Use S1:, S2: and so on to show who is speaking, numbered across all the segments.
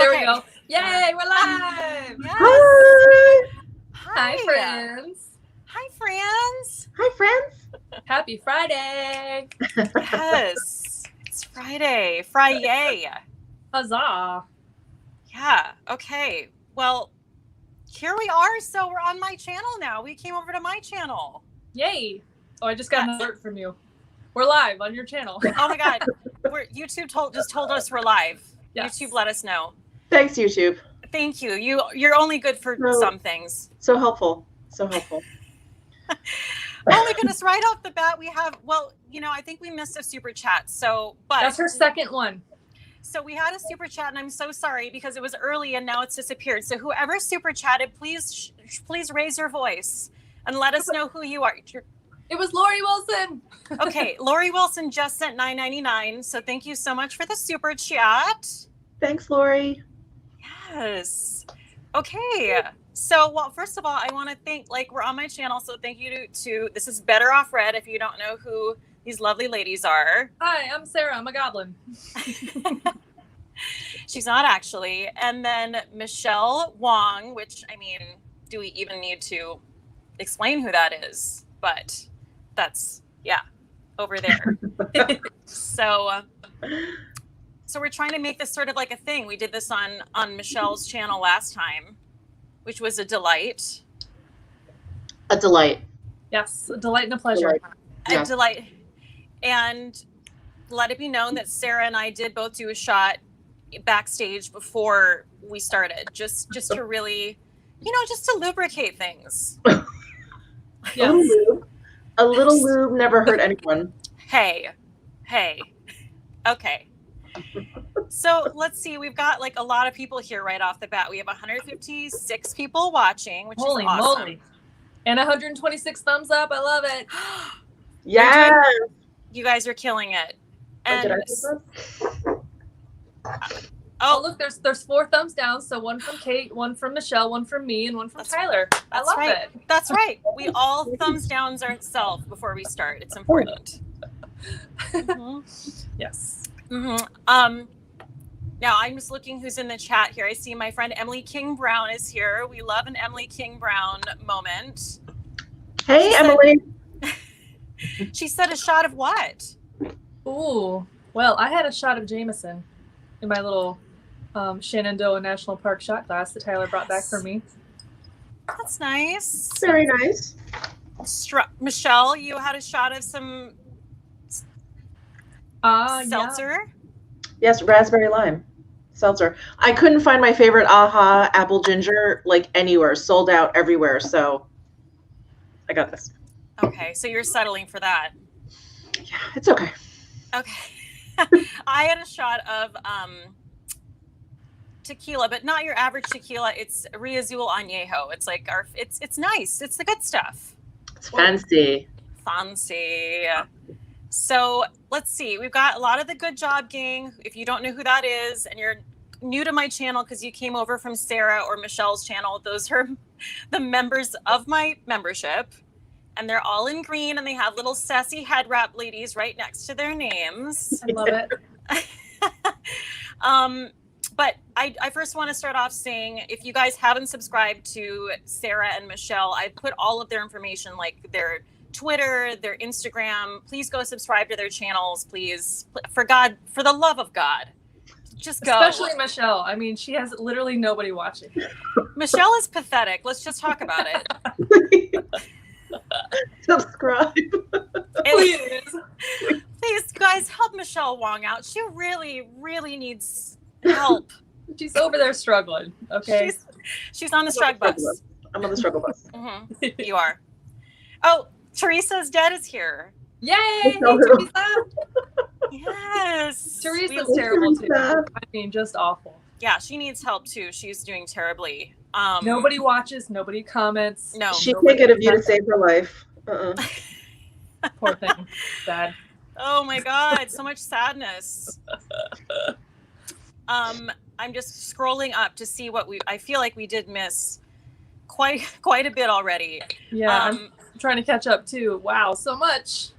S1: There we go. Yay, we're live.
S2: Yes.
S1: Hi, friends.
S2: Hi, friends.
S3: Hi, friends.
S1: Happy Friday.
S2: Yes. It's Friday. Friday.
S1: Huzzah.
S2: Yeah. Okay. Well, here we are. So we're on my channel now. We came over to my channel.
S1: Yay. Oh, I just got an alert from you. We're live on your channel.
S2: Oh my God. YouTube just told us we're live.
S1: Yes.
S2: YouTube let us know.
S3: Thanks, YouTube.
S2: Thank you. You're only good for some things.
S3: So helpful. So helpful.
S2: Oh my goodness. Right off the bat, we have, well, I think we missed a super chat. So, but
S1: that's her second one.
S2: So we had a super chat, and I'm so sorry because it was early and now it's disappeared. So whoever super chatted, please raise your voice and let us know who you are.
S1: It was Lori Wilson.
S2: Okay, Lori Wilson just sent $9.99. So thank you so much for the super chat.
S3: Thanks, Lori.
S2: Yes. Okay. So, well, first of all, I want to thank, we're on my channel. So thank you to this is Better Off Red. If you don't know who these lovely ladies are.
S1: Hi, I'm Sarah. I'm a goblin.
S2: She's not actually. And then Michele Wang, which, do we even need to explain who that is? But that's, over there. So we're trying to make this sort of like a thing. We did this on Michelle's channel last time, which was a delight.
S3: A delight.
S1: Yes, a delight and a pleasure.
S2: A delight. And let it be known that Sarah and I did both do a shot backstage before we started, just to really, just to lubricate things.
S3: Yes. A little lube never hurt anyone.
S2: Hey. Okay. So let's see. We've got a lot of people here right off the bat. We have 156 people watching, which
S1: Holy
S2: is awesome.
S1: moly. And 126 thumbs up. I love it.
S3: Yeah.
S2: You guys are killing it. And
S3: Did I do this?
S1: Oh, look, there's 4 thumbs down. So one from Kate, one from Michelle, one from me, and one from Tyler. I love it.
S2: That's right. We all thumbs downs ourselves before we start. It's important. Mm-hmm.
S1: Yes.
S2: Mm-hmm. Now I'm just looking who's in the chat here. I see my friend Emily King Brown is here. We love an Emily King Brown moment.
S3: Hey, Emily.
S2: She said a shot of what?
S1: Ooh. Well, I had a shot of Jameson in my little Shenandoah National Park shot glass that Tyler brought back for me.
S2: That's nice.
S3: Very nice.
S2: Michelle, you had a shot of some seltzer?
S3: Yeah. Yes, raspberry lime seltzer. I couldn't find my favorite AHA apple ginger anywhere. Sold out everywhere. So I got this.
S2: Okay, so you're settling for that.
S3: Yeah, it's okay.
S2: Okay. I had a shot of tequila, but not your average tequila. It's Riazul Añejo. It's it's nice. It's the good stuff.
S3: It's fancy.
S2: Fancy. So let's see. We've got a lot of the Good Job Gang. If you don't know who that is and you're new to my channel because you came over from Sarah or Michelle's channel, those are the members of my membership. And they're all in green and they have little sassy head wrap ladies right next to their names.
S1: I love it.
S2: But I first want to start off saying, if you guys haven't subscribed to Sarah and Michelle, I put all of their information, their Twitter, their Instagram. Please go subscribe to their channels, please. For the love of God, just go.
S1: Especially Michelle. She has literally nobody watching.
S2: Michelle is pathetic. Let's just talk about it.
S3: Subscribe.
S2: Please, guys, help Michele Wang out. She really, really needs help.
S1: She's over there struggling. Okay.
S2: She's on the struggle bus.
S3: I'm on the struggle bus.
S2: Mm-hmm. You are. Oh, Teresa's Dead is here.
S1: Yay! Hey, Teresa.
S2: Yes.
S1: Teresa's terrible too. Just awful.
S2: Yeah, she needs help too. She's doing terribly.
S1: Nobody watches. Nobody comments.
S2: No.
S3: She can't get a view to save her life.
S1: Poor thing. Sad.
S2: Oh my God, so much sadness. I'm just scrolling up to see what I feel like we did miss quite a bit already.
S1: Yeah, I'm trying to catch up too. Wow, so much.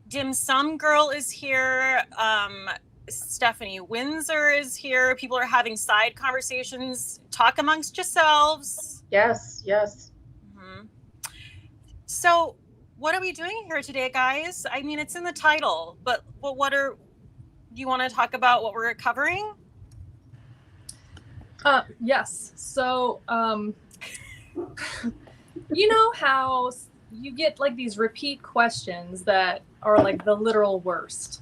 S2: Dim Sum Girl is here. Stephanie Windsor is here. People are having side conversations. Talk amongst yourselves.
S3: Yes.
S2: Mm-hmm. So, what are we doing here today, guys? I mean, it's in the title, but do you want to talk about what we're covering?
S1: Yes. So, you know how you get like these repeat questions that are like the literal worst,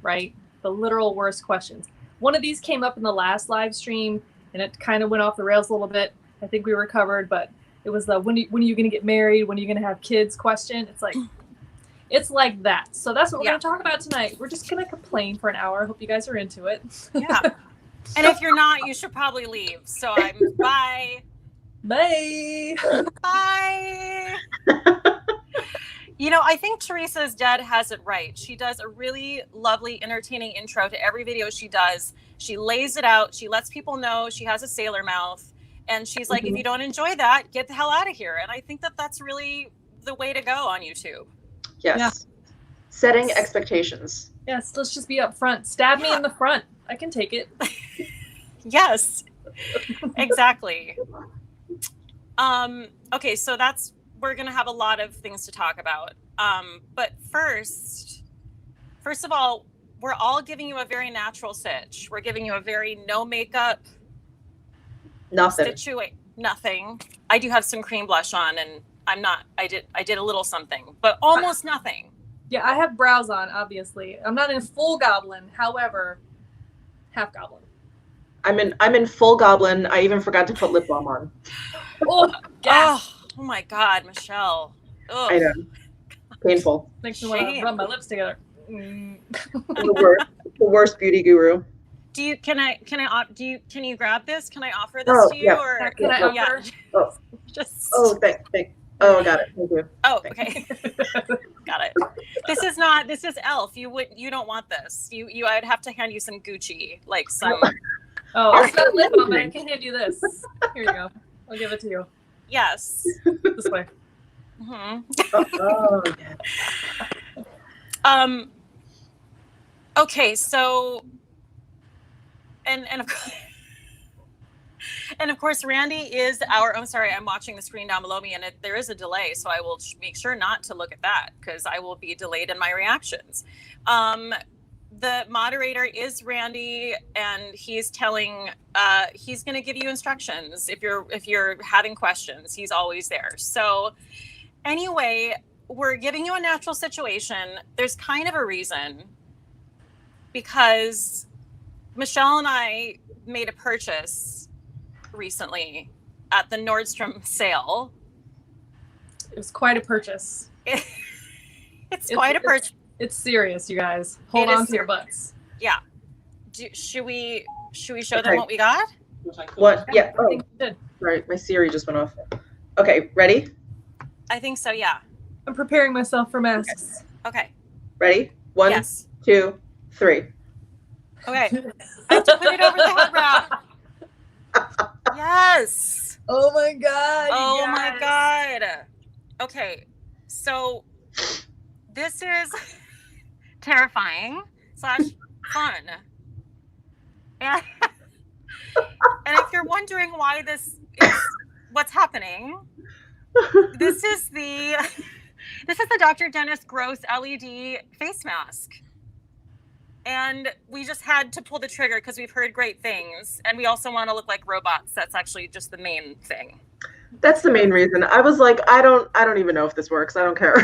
S1: right? The literal worst questions. One of these came up in the last live stream and it kind of went off the rails a little bit. I think we recovered, but it was the when are you going to get married? When are you going to have kids question. It's like that. So that's what we're going to talk about tonight. We're just going to complain for an hour. I hope you guys are into it.
S2: Yeah. And if you're not, you should probably leave. So bye.
S1: Bye.
S2: Bye. I think Teresa's dad has it right. She does a really lovely, entertaining intro to every video she does. She lays it out. She lets people know she has a sailor mouth. And she's like, if you don't enjoy that, get the hell out of here. And I think that that's really the way to go on YouTube.
S3: Yes.
S1: Yeah.
S3: Setting expectations.
S1: Yes, let's just be up front. Stab me in the front. I can take it.
S2: Yes, exactly. Okay, so we're going to have a lot of things to talk about. But first of all, we're all giving you a very natural sitch. We're giving you a very no makeup.
S3: Nothing.
S2: Nothing. I do have some cream blush on, and I did a little something, but almost nothing.
S1: Yeah, I have brows on, obviously. I'm not in full goblin, however, half goblin.
S3: I'm in full goblin. I even forgot to put lip balm on.
S2: Oh my God, Michelle. Ugh.
S3: I know. Painful.
S1: Makes me want to rub my lips together.
S3: The worst beauty guru.
S2: Can you grab this? Can I offer this to you?
S3: Yeah.
S2: Or
S1: Can I offer?
S3: Oh, thanks. Oh, I got it. Thank you.
S2: Oh, okay. Got it. This is Elf. You don't want this. I'd have to hand you some Gucci, like some.
S1: Oh, it's not lip balm, but I can hand you this. Here you go. I'll give it to you.
S2: Yes.
S1: This way.
S2: Mm-hmm.
S3: Oh, yeah.
S2: Okay, so, and of course, Randy is I'm sorry, I'm watching the screen down below me, and there is a delay, so I will make sure not to look at that because I will be delayed in my reactions. The moderator is Randy, and he's telling, he's going to give you instructions if you're having questions. He's always there. So anyway, we're giving you a natural situation. There's kind of a reason, because Michelle and I made a purchase recently at the Nordstrom sale.
S1: It was quite a purchase.
S2: It's quite a purchase.
S1: It's serious, you guys. Hold on to your butts.
S2: Yeah. Should we show them what we got?
S3: What? Yeah.
S1: I
S3: Oh,
S1: think you should.
S3: right. My Siri just went off. Okay, ready?
S2: I think so, yeah.
S1: I'm preparing myself for masks.
S2: Okay.
S3: Ready? 1,
S2: Yes.
S3: 2, 3.
S2: Okay. I have to put it over the head wrap. Yes.
S1: Oh my god.
S2: Oh my god. Okay. So this is terrifying / fun. And if you're wondering why this is what's happening, this is the Dr. Dennis Gross LED face mask. And we just had to pull the trigger because we've heard great things, and we also want to look like robots. That's actually just the main thing.
S3: That's the main reason. I was like, I don't even know if this works. I don't care.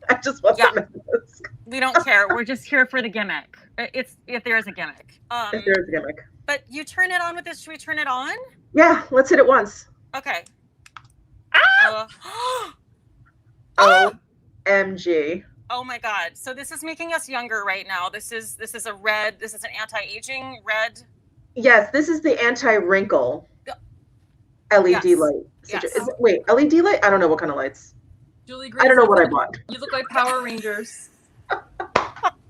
S3: I just want the mask.
S2: We don't care. We're just here for the gimmick. If there is a gimmick.
S3: If there is a gimmick.
S2: But you turn it on with this. Should we turn it on?
S3: Yeah, let's hit it once.
S2: Okay.
S3: OMG.
S2: Oh my god. So this is making us younger right now. This is an anti-aging red.
S3: Yes, this is the anti-wrinkle LED light.
S2: Yes.
S3: Wait, LED light? I don't know what kind of lights.
S1: Julie
S3: I don't know what I bought.
S1: You look like Power Rangers.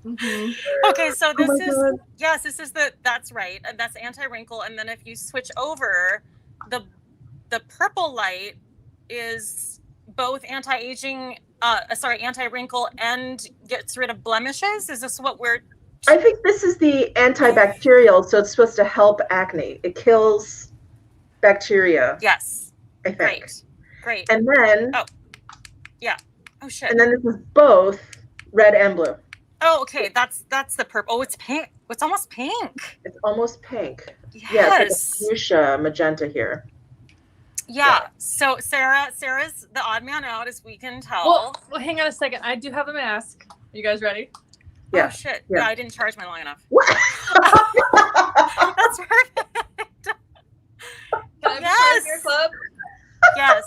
S1: Mm-hmm.
S2: Okay, so this
S3: God.
S2: Yes, that's right. And that's anti-wrinkle. And then if you switch over, the purple light is both anti-aging, anti-wrinkle and gets rid of blemishes. Is this what we're
S3: I think this is the antibacterial, so it's supposed to help acne. It kills bacteria.
S2: Yes.
S3: I think.
S2: Great.
S3: And then.
S2: Yeah. Oh shit.
S3: And then this is both red and blue.
S2: Oh, okay. That's the purple. Oh, it's pink. It's almost pink.
S3: It's almost pink.
S2: Yes.
S3: Yeah, it's like a fuchsia magenta here.
S2: Yeah. So Sarah's the odd man out, as we can tell.
S1: Well, hang on a second. I do have a mask. Are you guys ready?
S3: Yeah.
S2: Oh shit.
S3: Yeah.
S2: Yeah, I didn't charge mine long enough.
S3: What?
S2: That's perfect.
S1: Can I be part of your club?
S2: Yes.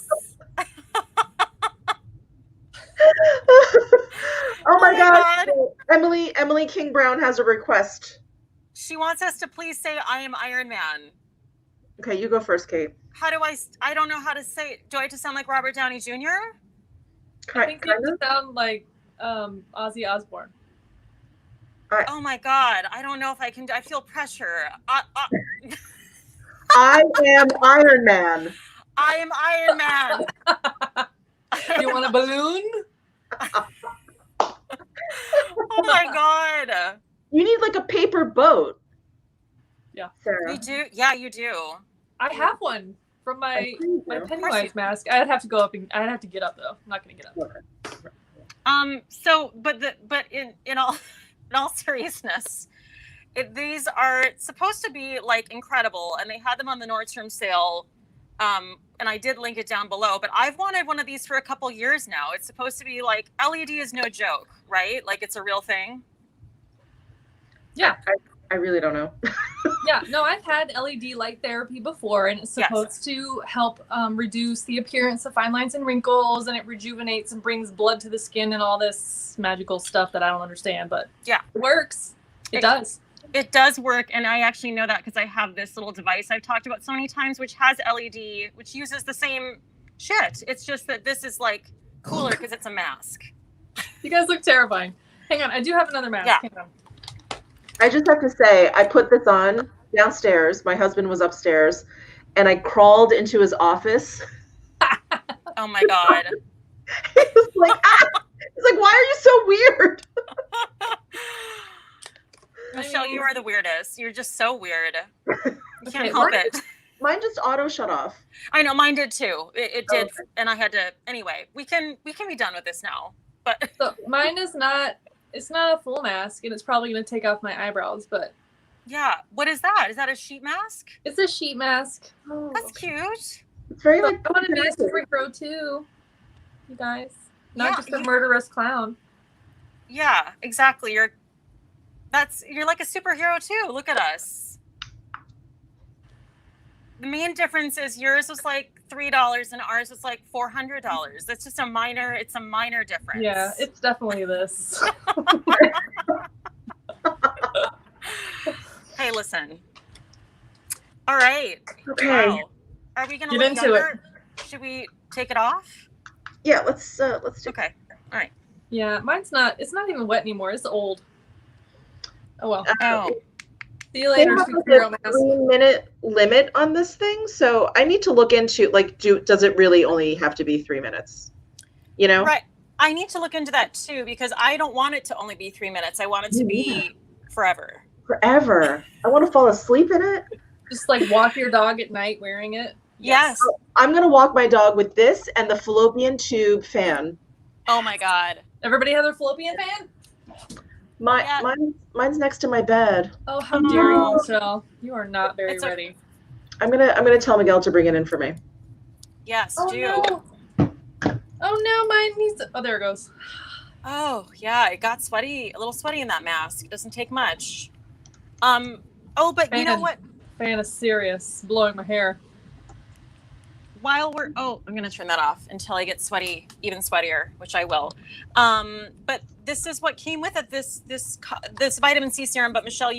S3: Oh my God. Emily King Brown has a request.
S2: She wants us to please say I am Iron Man.
S3: Okay, you go first, Kate.
S2: How do I don't know how to say it. Do I have to sound like Robert Downey Jr.?
S1: I think you have to sound like Ozzy Osbourne.
S2: Oh my God. I don't know if I can. I feel pressure.
S3: I am Iron Man.
S2: I am Iron Man.
S1: You want a balloon?
S2: Oh my God.
S3: You need like a paper boat.
S1: Yeah.
S3: Sarah.
S2: You do? Yeah, you do.
S1: I have one from my Pennywise mask. I'd have to go up and I'd have to get up though. I'm not gonna get up.
S2: So but in all seriousness, these are supposed to be like incredible, and they had them on the Nordstrom sale. And I did link it down below, but I've wanted one of these for a couple years now. It's supposed to be like, LED is no joke, right? Like it's a real thing.
S1: Yeah.
S3: I really don't know.
S1: Yeah, no, I've had LED light therapy before, and it's supposed to help reduce the appearance of fine lines and wrinkles, and it rejuvenates and brings blood to the skin and all this magical stuff that I don't understand, but yeah, it works. It does.
S2: It does work, and I actually know that because I have this little device I've talked about so many times, which has LED, which uses the same shit. It's just that this is like cooler because it's a mask.
S1: You guys look terrifying. Hang on, I do have another mask.
S2: Yeah.
S1: Hang on.
S3: I just have to say, I put this on downstairs. My husband was upstairs, and I crawled into his office.
S2: Oh my God.
S3: He was like, he's like, why are you so weird?
S2: Michelle, you are the weirdest. You're just so weird. You can't help it.
S3: Mine just auto shut off.
S2: I know, mine did too. It did,
S3: okay.
S2: And I had to. Anyway, we can be done with this now. But
S1: So mine is not. It's not a full mask, and it's probably going to take off my eyebrows. But
S2: yeah, what is that? Is that a sheet mask?
S1: it's a sheet mask. Oh.
S2: That's cute.
S3: It's very
S1: So
S3: like.
S1: I want to be a superhero too, you guys. Not just a murderous clown.
S2: Yeah, exactly. You're like a superhero too. Look at us. The main difference is yours was like $3 and ours was like $400. That's just a minor difference.
S1: Yeah, it's definitely this.
S2: Hey, listen. All right.
S3: Okay.
S2: Wow. Are we gonna
S1: Get
S2: look
S1: into
S2: younger? Should we take it off?
S3: Yeah, let's do.
S2: Okay. All right.
S1: Yeah, mine's not. It's not even wet anymore. It's old. Oh well.
S2: Oh.
S1: See you
S3: They
S1: later,
S3: have like
S1: superhero
S3: a
S1: mask.
S3: 3-minute limit on this thing, so I need to look into like, does it really only have to be 3 minutes? You know?
S2: Right. I need to look into that too because I don't want it to only be 3 minutes. I want it to be forever.
S3: Forever. I want to fall asleep in it.
S1: Just like walk your dog at night wearing it.
S2: Yes.
S3: I'm gonna walk my dog with this and the fallopian tube fan.
S2: Oh my God.
S1: Everybody have their fallopian fan?
S3: Mine's next to my bed.
S1: Oh, how dare you, Michelle? You are not very
S2: It's
S1: ready.
S3: I'm gonna tell Miguel to bring it in for me.
S2: Yes,
S1: Oh
S2: do.
S1: no! Oh no, mine needs. Oh, there it goes.
S2: Oh yeah, it got sweaty, a little sweaty in that mask. It doesn't take much. Oh, but you know what?
S1: Fan is serious, blowing my hair.
S2: I'm gonna turn that off until I get sweaty, even sweatier, which I will. But this is what came with it. This vitamin C serum. But Michelle,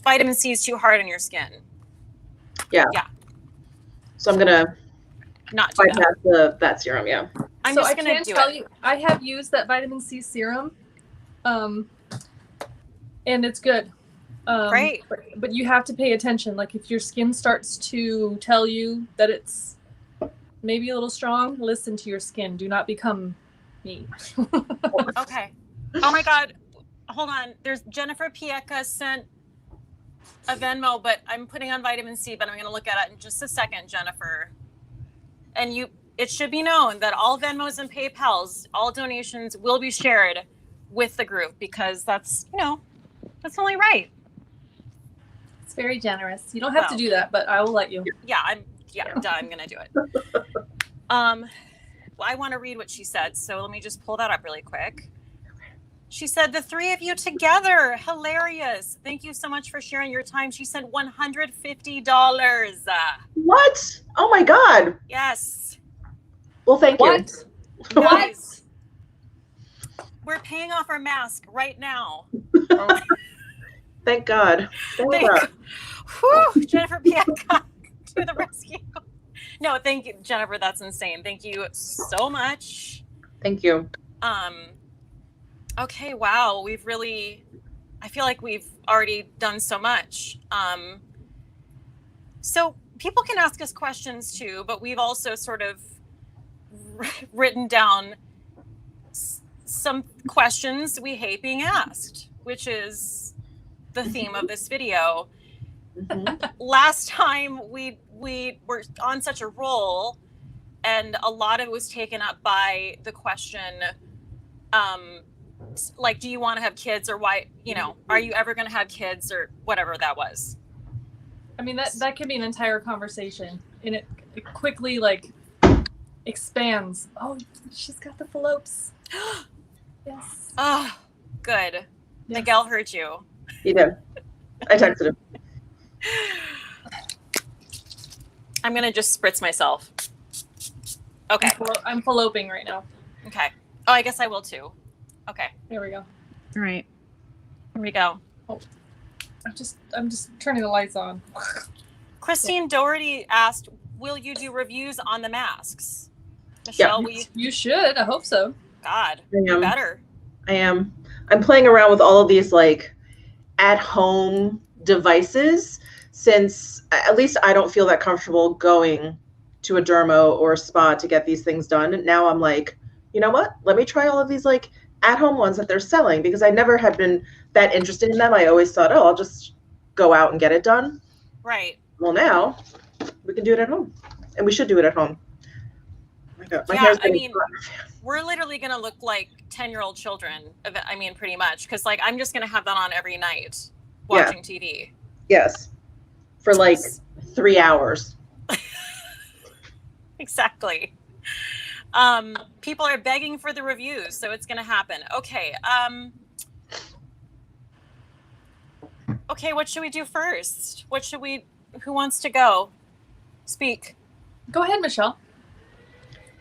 S2: vitamin C is too hard on your skin.
S3: Yeah.
S2: Yeah.
S3: So I'm gonna
S2: not do that.
S3: that serum. Yeah.
S2: I'm
S1: so
S2: just
S1: I
S2: gonna
S1: can
S2: do
S1: tell
S2: it.
S1: you, I have used that vitamin C serum, and it's good.
S2: Great.
S1: But you have to pay attention. Like if your skin starts to tell you that it's maybe a little strong, listen to your skin. Do not become me.
S2: Okay. Oh my God. hold on. There's Jennifer Pieca sent a Venmo, but I'm putting on vitamin C, but I'm going to look at it in just a second, Jennifer. And it should be known that all Venmos and PayPals, all donations will be shared with the group because that's only right.
S1: It's very generous. You don't have to do that, but I will let you.
S2: Yeah, I'm going to do it. Well, I want to read what she said, so let me just pull that up really quick. She said, the three of you together, hilarious. Thank you so much for sharing your time. She sent $150.
S3: What? Oh my God.
S2: Yes.
S3: Well, thank you.
S2: Guys, we're paying off our mask right now.
S3: Thank God. Thank God.
S2: Whew, Jennifer Pieca to the rescue. No, thank you, Jennifer. That's insane. Thank you so much.
S3: Thank you.
S2: Okay, wow. I feel like we've already done so much. So people can ask us questions too, but we've also sort of written down some questions we hate being asked, which is the theme of this video.
S3: Mm-hmm.
S2: Last time we were on such a roll, and a lot of it was taken up by the question, like, do you want to have kids, or why, are you ever going to have kids, or whatever that was.
S1: I mean, that could be an entire conversation, and it quickly expands. Oh, she's got the fallopes. Yes.
S2: Oh, good. Yes. Miguel heard you.
S3: He did. I texted him.
S2: I'm going to just spritz myself. Okay.
S1: I'm falloping right now.
S2: Okay. Oh, I guess I will too. Okay.
S1: There we go.
S2: All right. Here we go.
S1: Oh, I'm just turning the lights on.
S2: Christine Doherty asked, will you do reviews on the masks? Michelle,
S1: You should. I hope so.
S2: God, you better.
S3: I am. I'm playing around with all of these at-home devices, since at least I don't feel that comfortable going to a dermo or a spa to get these things done. Now I'm like, you know what? Let me try all of these at-home ones that they're selling, because I never had been that interested in them. I always thought, I'll just go out and get it done.
S2: Right.
S3: Well, now we can do it at home, and we should do it at home. Oh my God, my hair's getting
S2: we're literally going to look like 10-year-old children. I mean, pretty much, because I'm just going to have that on every night watching TV.
S3: Yes. For 3 hours. Exactly.
S2: People are begging for the reviews, so it's going to happen. Okay. Okay, what should we do first? Who wants to go? Speak.
S1: Go ahead, Michelle.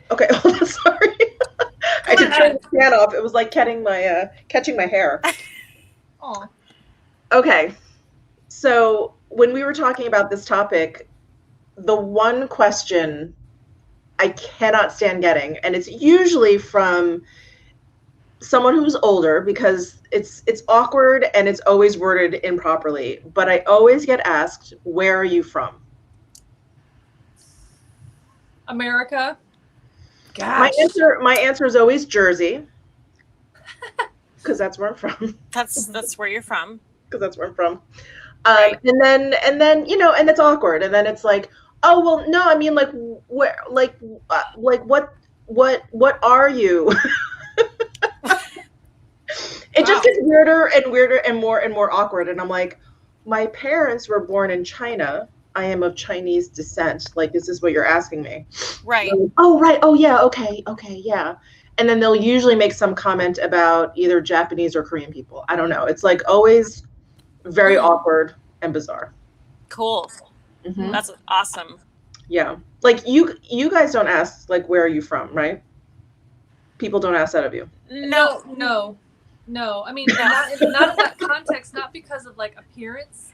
S3: Okay, sorry. I did turn the fan off. It was like catching my hair.
S1: Oh.
S3: Okay. So when we were talking about this topic, the one question I cannot stand getting, and it's usually from someone who's older, because it's awkward and it's always worded improperly, but I always get asked, where are you from?
S1: America. Gosh.
S3: My answer is always Jersey, because that's where I'm from.
S2: That's where you're from.
S3: Because that's where I'm from.
S2: Right.
S3: And then and it's awkward, and then it's like, oh well, no, I mean where, what are you? It just gets weirder and weirder and more awkward, and I'm like, my parents were born in China. I am of Chinese descent. Is this what you're asking me?
S2: Right.
S3: Oh, right. Oh, yeah. Okay, yeah. And then they'll usually make some comment about either Japanese or Korean people. I don't know. It's always very awkward and bizarre.
S2: Cool.
S3: Mm-hmm.
S2: That's awesome.
S3: Yeah. You guys don't ask, where are you from, right? People don't ask that of you.
S1: No. I mean, not in that context, not because of appearance.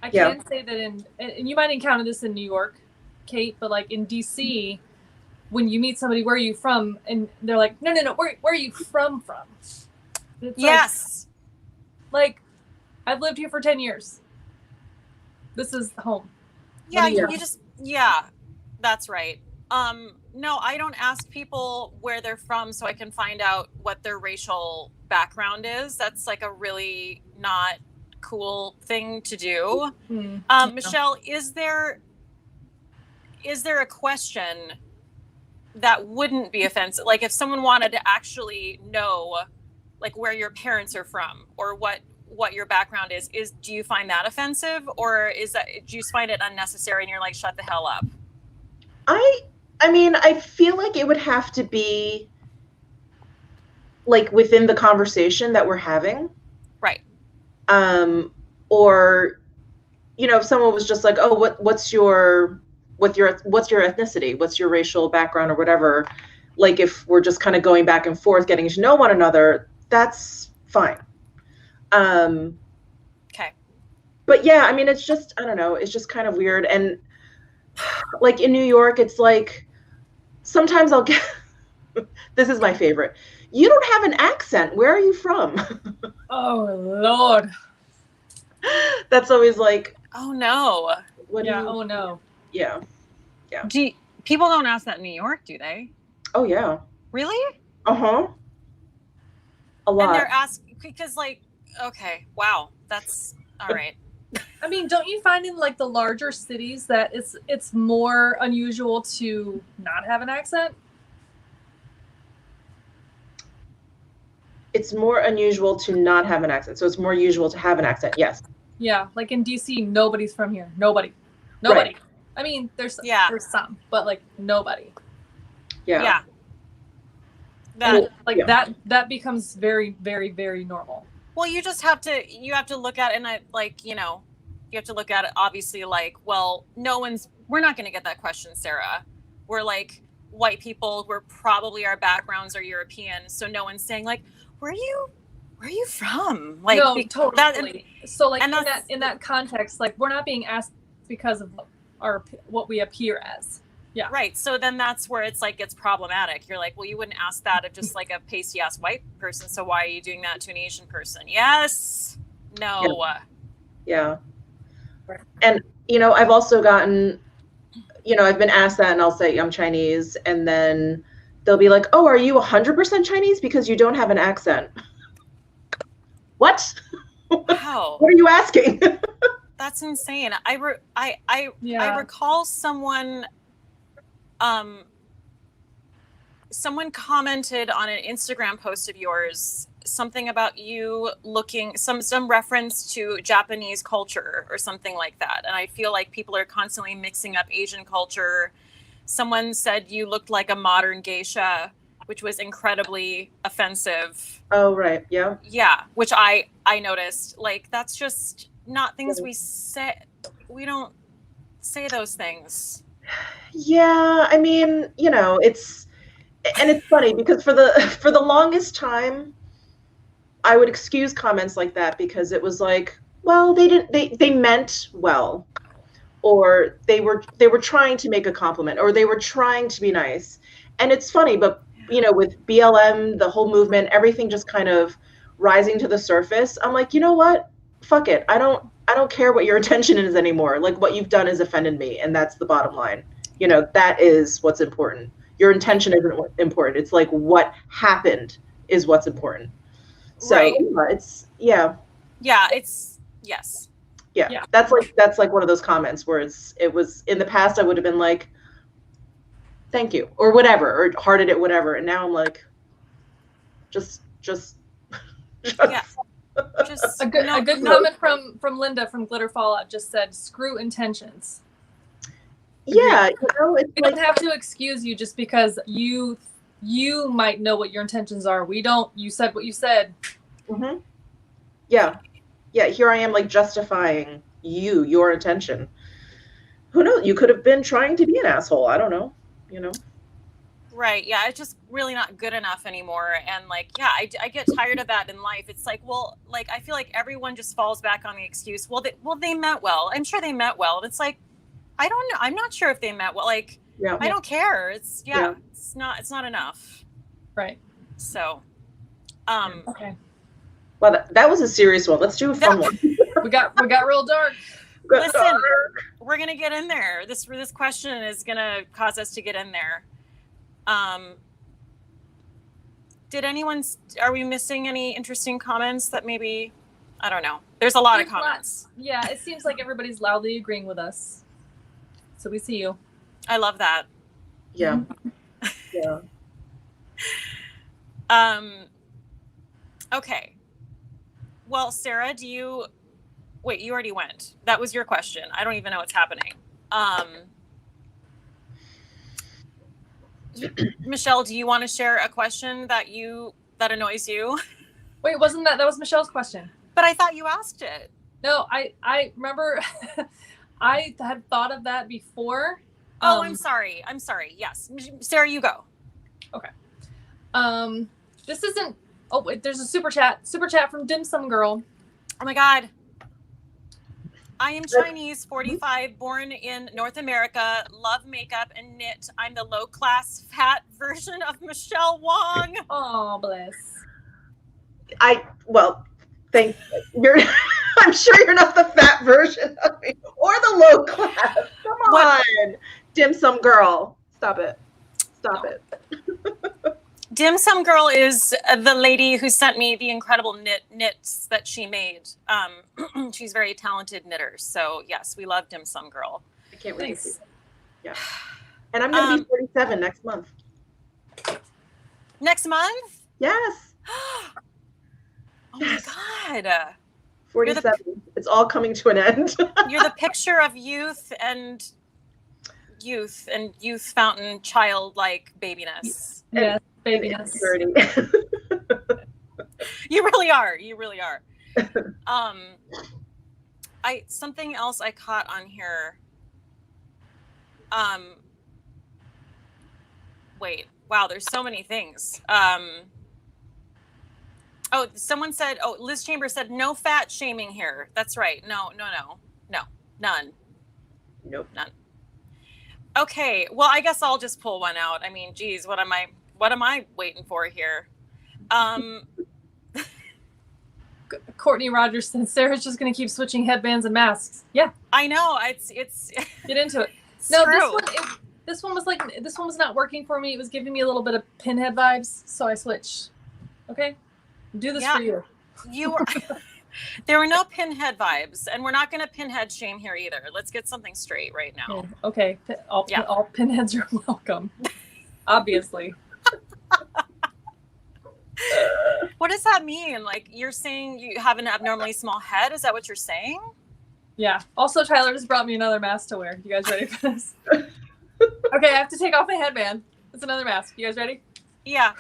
S1: I can say that and you might encounter this in New York, Kate, but in DC, when you meet somebody, where are you from? And they're like, no, where are you from? It's
S2: yes.
S1: I've lived here for 10 years. This is home.
S2: Yeah, you just, that's right. No, I don't ask people where they're from so I can find out what their racial background is. That's like a really not cool thing to do. Michele, is there a question that wouldn't be offensive? Like if someone wanted to actually know like where your parents are from or what your background is do you find that offensive, or do you find it unnecessary and you're like, shut the hell up?
S3: I mean, I feel like it would have to be like within the conversation that we're having.
S2: Right.
S3: Or, you know, if someone was just like, oh, what's your ethnicity? What's your racial background or whatever? Like if we're just kind of going back and forth, getting to know one another, that's fine.
S2: Okay.
S3: But yeah, I mean, it's just, I don't know, it's just kind of weird. And like in New York, it's like, sometimes I'll get, this is my favorite. You don't have an accent. Where are you from?
S1: Oh, Lord.
S3: That's always like,
S2: oh no.
S1: Oh no.
S3: Yeah.
S2: People don't ask that in New York, do they?
S3: Oh yeah.
S2: Really?
S3: Uh-huh. A lot.
S2: And they're asking because like, okay, wow, that's all right.
S1: I mean, don't you find in like the larger cities that it's more unusual to not have an accent?
S3: It's more unusual to not have an accent. So it's more usual to have an accent. Yes.
S1: Yeah, like in DC, nobody's from here. Nobody.
S3: Right.
S1: I mean, there's some, but like nobody.
S3: Yeah.
S1: That becomes very, very, very normal.
S2: Well, you have to look at it, and you have to look at it obviously like, well, we're not going to get that question, Sarah. We're like white people, our backgrounds are European, so no one's saying like, where are you from? Like,
S1: no, totally. So like in that context, like we're not being asked because of what we appear as. Yeah.
S2: Right. So then that's where it's like, it's problematic. You're like, well, you wouldn't ask that of just like a pasty ass white person. So why are you doing that to an Asian person? Yes. No.
S3: Yeah. And, you know, I've also gotten, you know, I've been asked that and I'll say I'm Chinese. And then they'll be like, oh, are you 100% Chinese? Because you don't have an accent. What?
S2: Wow.
S3: What are you asking?
S2: That's insane. I recall someone commented on an Instagram post of yours something about you looking some reference to Japanese culture or something like that, and I feel like people are constantly mixing up Asian culture. Someone said you looked like a modern geisha, which was incredibly offensive.
S3: Oh right. Yeah,
S2: which I noticed. Like, that's just not things we say. We don't say those things.
S3: Yeah, I mean, you know, it's funny because for the longest time I would excuse comments like that because it was like, well, they meant well, or they were trying to make a compliment, or they were trying to be nice. And it's funny, but you know, with BLM, the whole movement, everything just kind of rising to the surface, I'm like, you know what? Fuck it. I don't care what your intention is anymore. Like, what you've done has offended me, and that's the bottom line. You know, that is what's important. Your intention isn't important. It's like what happened is what's important. So
S2: right.
S3: It's yes. Yeah. That's like one of those comments where it was in the past I would have been like, thank you, or whatever, or hearted it, whatever. And now I'm like, just
S2: yeah.
S1: A good comment from Linda from Glitter Fallout just said, screw intentions.
S3: Yeah, you know, it's
S1: we don't have to excuse you just because you might know what your intentions are. We don't. You said what you said.
S3: Mm-hmm. Yeah. Here I am, like justifying your intention. Who knows? You could have been trying to be an asshole. I don't know. You know.
S2: Right. Yeah. It's just really not good enough anymore. And like, yeah, I get tired of that in life. It's like, well, like I feel like everyone just falls back on the excuse. Well, they meant well. I'm sure they meant well. And it's like, I don't know. I'm not sure if they meant well. Like, I don't care. It's It's not enough.
S1: Right.
S2: So,
S1: okay.
S3: Well, that was a serious one. Let's do a fun one.
S1: We got real dark.
S2: Listen, we're gonna get in there. This question is gonna cause us to get in there. Did anyone? Are we missing any interesting comments that maybe? I don't know. There's a lot of comments.
S1: Yeah, it seems like everybody's loudly agreeing with us. So we see you.
S2: I love that.
S3: Yeah. Yeah.
S2: Okay. Well, Sarah, wait, you already went. That was your question. I don't even know what's happening. Michelle, do you want to share a question that annoys you?
S1: Wait, wasn't that was Michelle's question?
S2: But I thought you asked it.
S1: No, I remember I had thought of that before.
S2: Oh, I'm sorry. Yes. Sarah, you go.
S1: Okay. This isn't, oh, wait, there's a super chat from Dim Sum Girl.
S2: Oh my God. I am Chinese, 45, born in North America, love makeup and knit. I'm the low-class, fat version of Michele Wang.
S1: Oh, bless.
S3: Thank you. I'm sure you're not the fat version of me or the low class. Come on, Dim Sum Girl. Stop it.
S2: Dim Sum Girl is the lady who sent me the incredible knits that she made. She's a very talented knitter. So yes, we love Dim Sum Girl.
S3: I can't wait to see that. Yeah. And I'm going to be 47 next month.
S2: Next month?
S3: Yes.
S2: Oh my God.
S3: 47. It's all coming to an end.
S2: You're the picture of youth and youth fountain childlike babiness.
S1: Yes, babiness.
S2: You really are. Something else I caught on here. Wait, wow, there's so many things. Someone said, Liz Chambers said, no fat shaming here. That's right. No, none.
S3: Nope.
S2: None. Okay, well, I guess I'll just pull one out. I mean, geez, what am I waiting for here?
S1: Courtney Rogers said Sarah's just going to keep switching headbands and masks. Yeah.
S2: I know. It's
S1: get into it.
S2: No,
S1: this one was not working for me. It was giving me a little bit of pinhead vibes, so I switched. Okay? Do this for you.
S2: There were no pinhead vibes, and we're not going to pinhead shame here either. Let's get something straight right now.
S1: Yeah. Okay. All pinheads are welcome. Obviously.
S2: What does that mean? Like, you're saying you have an abnormally small head? Is that what you're saying?
S1: Yeah. Also, Tyler just brought me another mask to wear. You guys ready for this? Okay, I have to take off my headband. It's another mask. You guys ready?
S2: Yeah.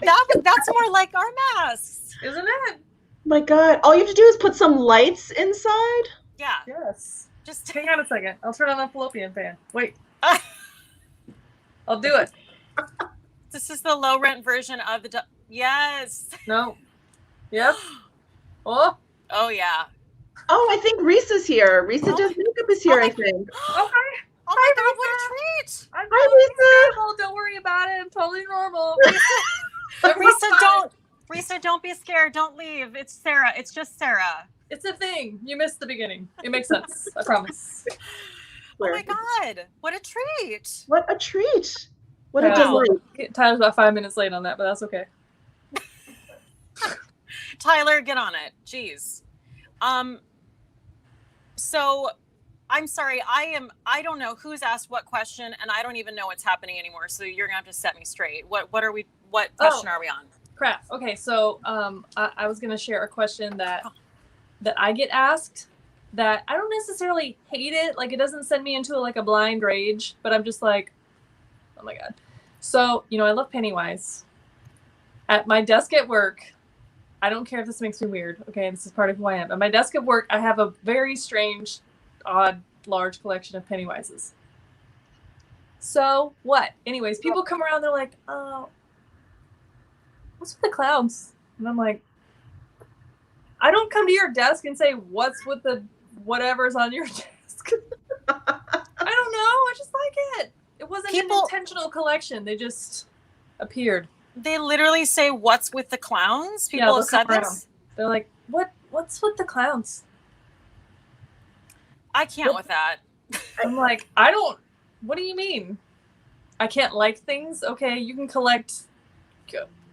S2: That's more like our masks,
S1: isn't it?
S3: My God. All you have to do is put some lights inside?
S2: Yeah.
S1: Yes. Just hang on a second. I'll turn on a Fallopian Fan. Wait. I'll do it.
S2: This is the low rent version of the... Yes.
S1: No. Yep. Oh.
S2: Oh, yeah.
S3: Oh, I think Reese is here. Reese Does Makeup is here, I think.
S1: Oh, hi.
S2: Oh my God, what a treat.
S1: I'm
S3: Hi,
S1: totally normal. Don't worry about it. I'm totally normal.
S2: Risa, don't be scared. Don't leave. It's Sarah. It's just Sarah.
S1: It's a thing. You missed the beginning. It makes sense. I promise.
S2: Oh my God. What a treat.
S3: What a treat. What a delight.
S1: Tyler's about 5 minutes late on that, but that's okay.
S2: Tyler, get on it. Jeez. So I'm sorry. I don't know who's asked what question, and I don't even know what's happening anymore. So you're gonna have to set me straight. What question are we on?
S1: Crap. Okay. So, I was going to share a question that I get asked that I don't necessarily hate it. Like, it doesn't send me into a blind rage, but I'm just like, oh my God. So, I love Pennywise. At my desk at work, I don't care if this makes me weird. Okay. This is part of who I am. At my desk at work, I have a very strange, odd, large collection of Pennywises. So what? Anyways, people come around, they're like, oh, what's with the clowns? And I'm like, I don't come to your desk and say, what's with the whatever's on your desk. I don't know. I just like it. It wasn't an intentional collection. They just appeared.
S2: They literally say, what's with the clowns? People have said this.
S1: They're like, what's with the clowns?
S2: I can't with that.
S1: I'm like, I don't. What do you mean? I can't like things? Okay, you can collect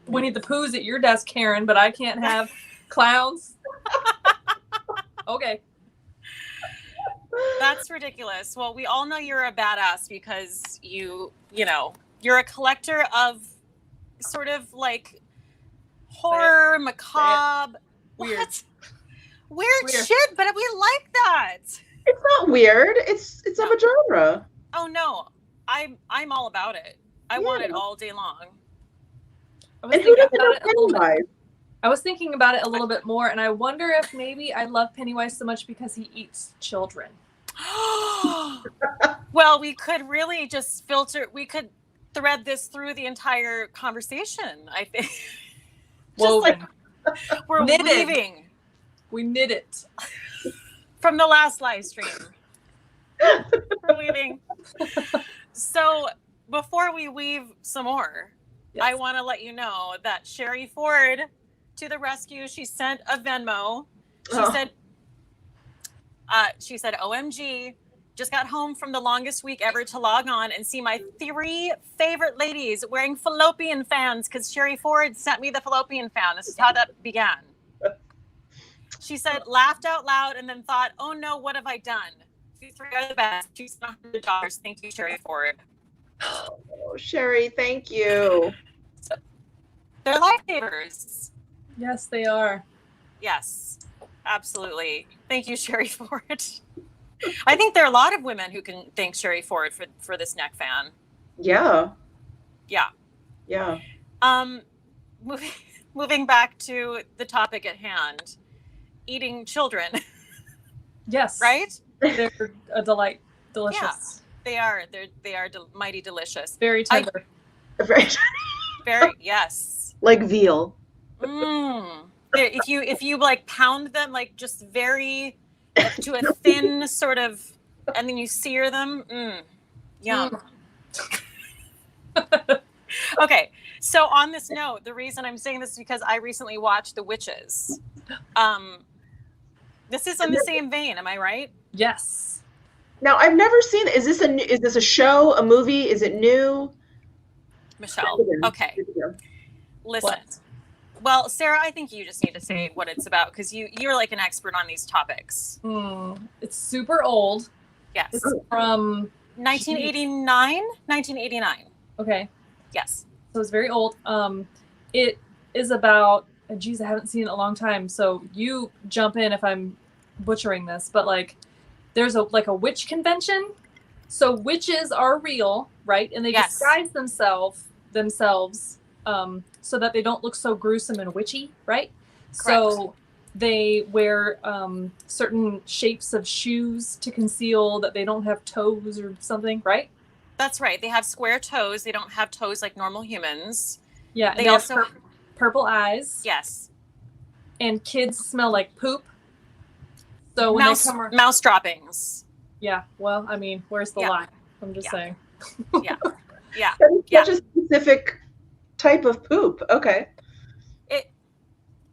S1: Winnie the Poohs at your desk, Karen, but I can't have clowns. Okay.
S2: That's ridiculous. Well, we all know you're a badass because you know, you're a collector of sort of like horror, macabre,
S1: Weird.
S2: What? Weird shit, but we like that.
S3: It's not weird. It's of a genre.
S2: Oh no, I'm all about it. I want it all day long.
S3: And who doesn't know Pennywise?
S1: I was thinking about it a little bit more, and I wonder if maybe I love Pennywise so much because he eats children.
S2: Well, we could really just we could thread this through the entire conversation, I think.
S1: Woven.
S2: We're weaving.
S1: We knit it.
S2: From the last live stream. We're weaving. So before we weave some more, yes. I want to let you know that Sherry Ford to the rescue. She sent a Venmo. She said, OMG, just got home from the longest week ever to log on and see my 3 favorite ladies wearing Fallopian Fans because Sherry Ford sent me the Fallopian Fan. This is how that began. She said, laughed out loud and then thought, oh no, what have I done? These 3 are the best. She's $100. Thank you, Sherry Ford.
S3: Oh, Sherry, thank you.
S2: So, they're lifesavers.
S1: Yes, they are.
S2: Yes, absolutely. Thank you, Sherry Ford. I think there are a lot of women who can thank Sherry Ford for this neck fan.
S3: Yeah.
S2: Yeah.
S3: Yeah.
S2: Moving back to the topic at hand, eating children.
S1: Yes.
S2: Right?
S1: They're a delight. Delicious. Yeah,
S2: they are. They are mighty delicious.
S1: Very tender.
S2: Very, yes.
S3: Like veal.
S2: If you like pound them like just very to a thin sort of, and then you sear them. Yum. Okay, so on this note, the reason I'm saying this is because I recently watched The Witches. This is in the same vein, am I right?
S1: Yes.
S3: Now I've never seen. Is this a show, a movie? Is it new?
S2: Michelle. Okay. Listen. What? Well, Sarah, I think you just need to say what it's about because you're like an expert on these topics.
S1: It's super old.
S2: Yes.
S1: It's from
S2: 1989? 1989.
S1: Okay.
S2: Yes.
S1: So it's very old. It is about, geez, I haven't seen it in a long time. So you jump in if I'm butchering this, but like there's a witch convention. So witches are real, right? And they disguise themselves so that they don't look so gruesome and witchy, right? Correct. So they wear certain shapes of shoes to conceal that they don't have toes or something, right?
S2: That's right. They have square toes. They don't have toes like normal humans.
S1: Yeah. They also have purple eyes.
S2: Yes.
S1: And kids smell like poop. So when
S2: mouse droppings.
S1: Yeah. Well, I mean, where's the lie? I'm just saying.
S2: Yeah. Yeah.
S3: Such a specific type of poop. Okay.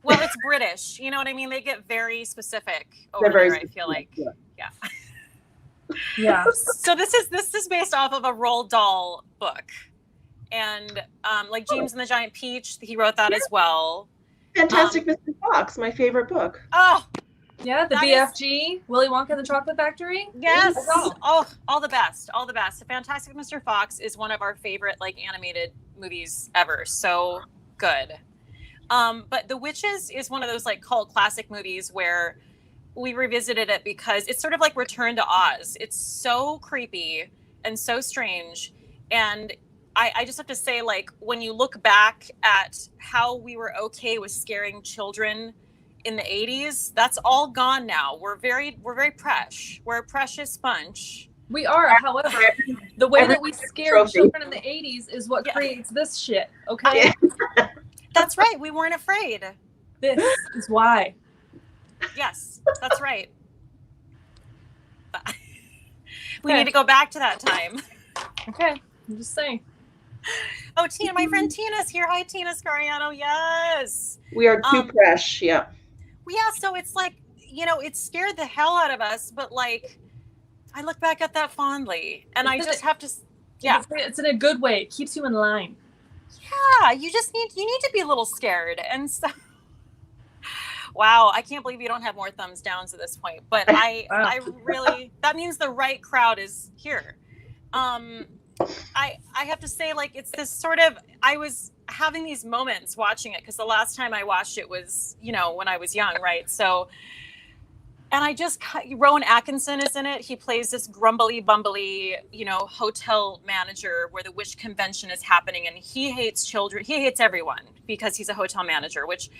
S2: Well, it's British. You know what I mean? They get very specific over there, I feel like. Yeah.
S1: Yeah.
S2: So this is based off of a Roald Dahl book. And like James and the Giant Peach, he wrote that as well.
S3: Fantastic Mr. Fox, my favorite book.
S2: Oh.
S1: Yeah, the BFG, Willy Wonka and the Chocolate Factory.
S2: Yes. Oh, all the best. All the best. The Fantastic Mr. Fox is one of our favorite like animated movies ever. So good. But The Witches is one of those like cult classic movies where we revisited it because it's sort of like Return to Oz. It's so creepy and so strange. And I just have to say, like, when you look back at how we were okay with scaring children in the 80s, that's all gone now. We're very fresh. We're a precious bunch.
S1: We are. However, the way that we scared children in the 80s is what creates this shit. Okay.
S2: That's right. We weren't afraid.
S1: This is why.
S2: Yes, that's right. We need to go back to that time.
S1: Okay. I'm just saying.
S2: Oh, Tina, my friend Tina's here. Hi, Tina Scariano. Yes.
S3: We are too fresh. Yeah.
S2: Yeah. So it's like, you know, it scared the hell out of us, but like I look back at that fondly, and I just have to,
S1: It's in a good way. It keeps you in line.
S2: Yeah, you need to be a little scared. And so, wow, I can't believe you don't have more thumbs downs at this point. But I really, that means the right crowd is here. I have to say, like, it's this sort of, I was having these moments watching it, because the last time I watched it was, when I was young, right? So, and Rowan Atkinson is in it. He plays this grumbly, bumbly, hotel manager where the witch convention is happening, and he hates children. He hates everyone because he's a hotel manager, which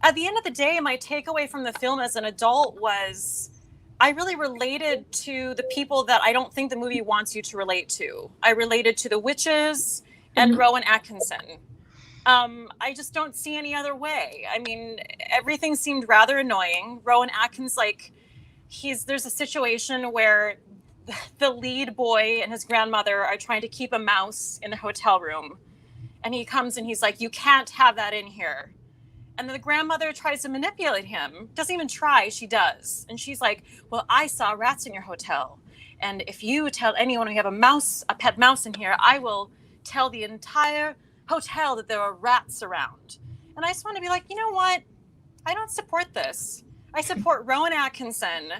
S2: at the end of the day, my takeaway from the film as an adult was I really related to the people that I don't think the movie wants you to relate to. I related to the witches and Rowan Atkinson. I just don't see any other way. I mean, everything seemed rather annoying. Rowan Atkins, there's a situation where the lead boy and his grandmother are trying to keep a mouse in the hotel room. And he comes and he's like, you can't have that in here. And then the grandmother tries to manipulate him. Doesn't even try, she does. And she's like, well, I saw rats in your hotel. And if you tell anyone we have a pet mouse in here, I will tell the entire hotel that there are rats around. And I just want to be like, you know what? I don't support this. I support Rowan Atkinson.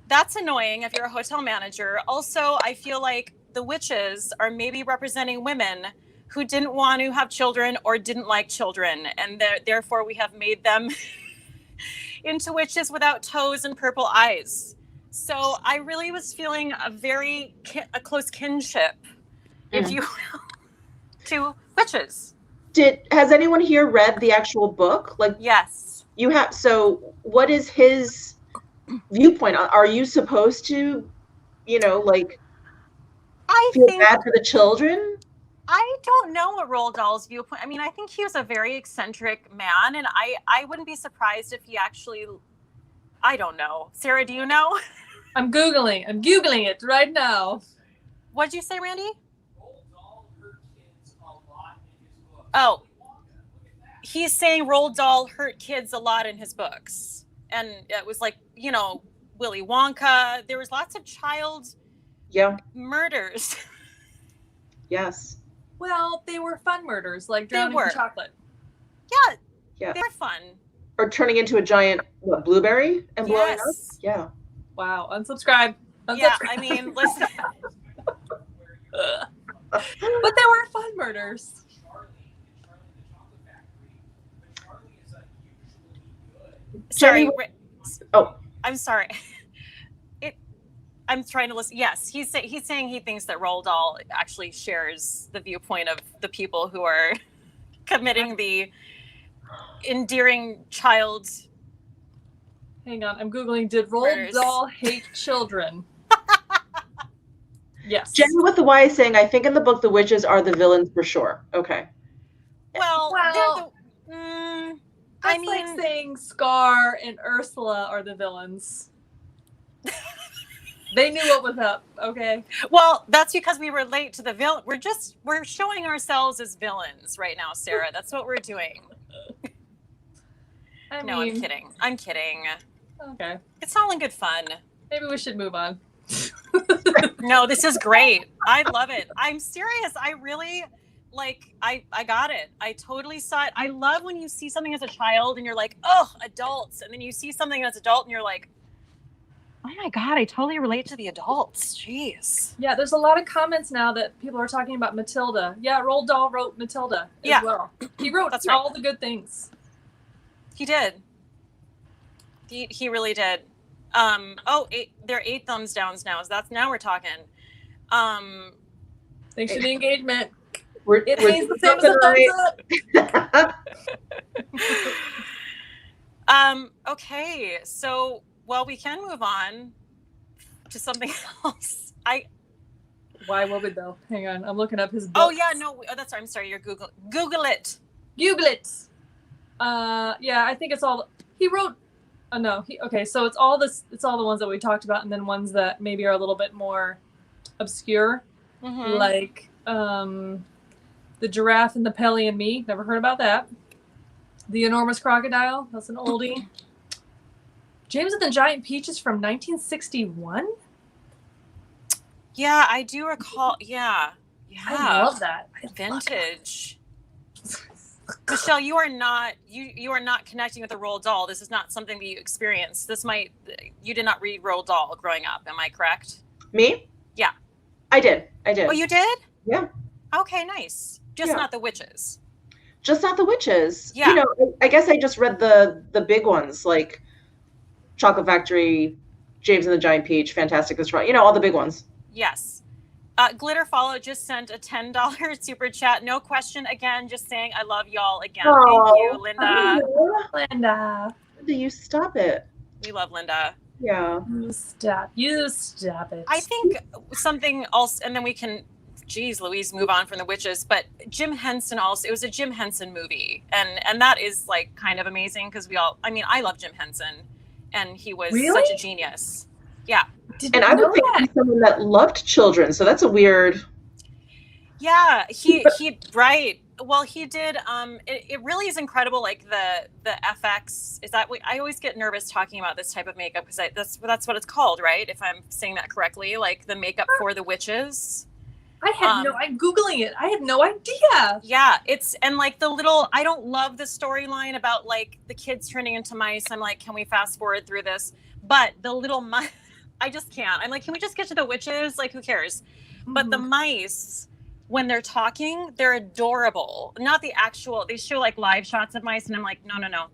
S2: That's annoying if you're a hotel manager. Also, I feel like the witches are maybe representing women who didn't want to have children or didn't like children. And therefore we have made them into witches without toes and purple eyes. So I really was feeling a close kinship, if you will, to witches.
S3: Has anyone here read the actual book?
S2: Yes.
S3: You have. So what is his viewpoint? Are you supposed to, feel bad for the children?
S2: I don't know what Roald Dahl's viewpoint. I mean, I think he was a very eccentric man, and I wouldn't be surprised if he actually, I don't know. Sarah, do you know?
S1: I'm Googling it right now.
S2: What'd you say, Randy? Roald Dahl hurt kids a lot in his books. Oh, he's saying Roald Dahl hurt kids a lot in his books. And it was like, Willy Wonka. There was lots of child murders.
S3: Yes.
S1: Well, they were fun murders, like drowning in chocolate.
S2: Yeah, they were fun.
S3: Or turning into a giant blueberry and blowing up. Yeah.
S1: Wow. Unsubscribe.
S2: Yeah, I mean, listen.
S1: But they were fun murders.
S2: Sorry.
S3: Oh,
S2: I'm sorry. I'm trying to listen. Yes, he's saying he thinks that Roald Dahl actually shares the viewpoint of the people who are committing the endearing child.
S1: Hang on, I'm Googling, did Roald Dahl hate children? Yes.
S3: Jenny with the Y is saying, I think in the book the witches are the villains for sure. Okay.
S2: Well
S1: I mean, like saying Scar and Ursula are the villains. They knew what was up, okay?
S2: Well, that's because we relate to the villain. We're showing ourselves as villains right now, Sarah. That's what we're doing. I'm kidding. I'm kidding.
S1: Okay.
S2: It's all in good fun.
S1: Maybe we should move on.
S2: No, this is great. I love it. I'm serious. I really, I got it. I totally saw it. I love when you see something as a child and you're like, oh, adults. And then you see something as an adult and you're like, oh my God, I totally relate to the adults. Jeez.
S1: Yeah, there's a lot of comments now that people are talking about Matilda. Yeah, Roald Dahl wrote Matilda as well. He wrote all the good things.
S2: He did. He really did. There are 8 thumbs downs now. So now we're talking.
S1: Thanks for the engagement.
S3: It
S1: means the same as a thumbs
S2: up. Okay, so we can move on to something else.
S1: Why would we though? Hang on, I'm looking up his books.
S2: Oh yeah, no, that's right. I'm sorry. You're Google it.
S1: Google it. Yeah, I think it's all he wrote. No, so it's all the ones that we talked about, and then ones that maybe are a little bit more obscure, like The Giraffe and the Pelly and Me. Never heard about that. The Enormous Crocodile. That's an oldie. James and the Giant Peach is from 1961.
S2: Yeah, I do recall. Yeah.
S1: I love that.
S2: Vintage. Michelle, you are not connecting with a Roald Dahl. This is not something that you experienced. You did not read Roald Dahl growing up. Am I correct?
S3: Me?
S2: Yeah.
S3: I did.
S2: Oh, you did?
S3: Yeah.
S2: Okay, nice. Just not the witches.
S3: Just not the witches.
S2: Yeah.
S3: You know, I guess I just read the big ones like Chocolate Factory, James and the Giant Peach, Fantastic Mr. Fox, all the big ones.
S2: Yes. Glitter Follow just sent a $10 super chat. No question. Again, just saying I love y'all again. Thank you, Linda.
S1: Linda.
S3: Do you stop it?
S2: We love Linda.
S3: Yeah.
S1: You stop it.
S2: I think something else, and then we can, geez, Louise, move on from the witches. But Jim Henson also, it was a Jim Henson movie. And that is like kind of amazing because I love Jim Henson and he was such a genius. Yeah.
S3: And I would think he's someone that loved children, so that's a weird.
S2: Yeah, he right. Well, he did. It really is incredible. Like the FX is that. I always get nervous talking about this type of makeup because that's what it's called, right? If I'm saying that correctly, like the makeup for the witches.
S1: I'm Googling it. I had no idea.
S2: Yeah, and like I don't love the storyline about like the kids turning into mice. I'm like, can we fast forward through this? But the little mice. I just can't. I'm like, can we just get to the witches? Like, who cares? Mm-hmm. But the mice, when they're talking, they're adorable. Not the actual, they show like live shots of mice and I'm like, no.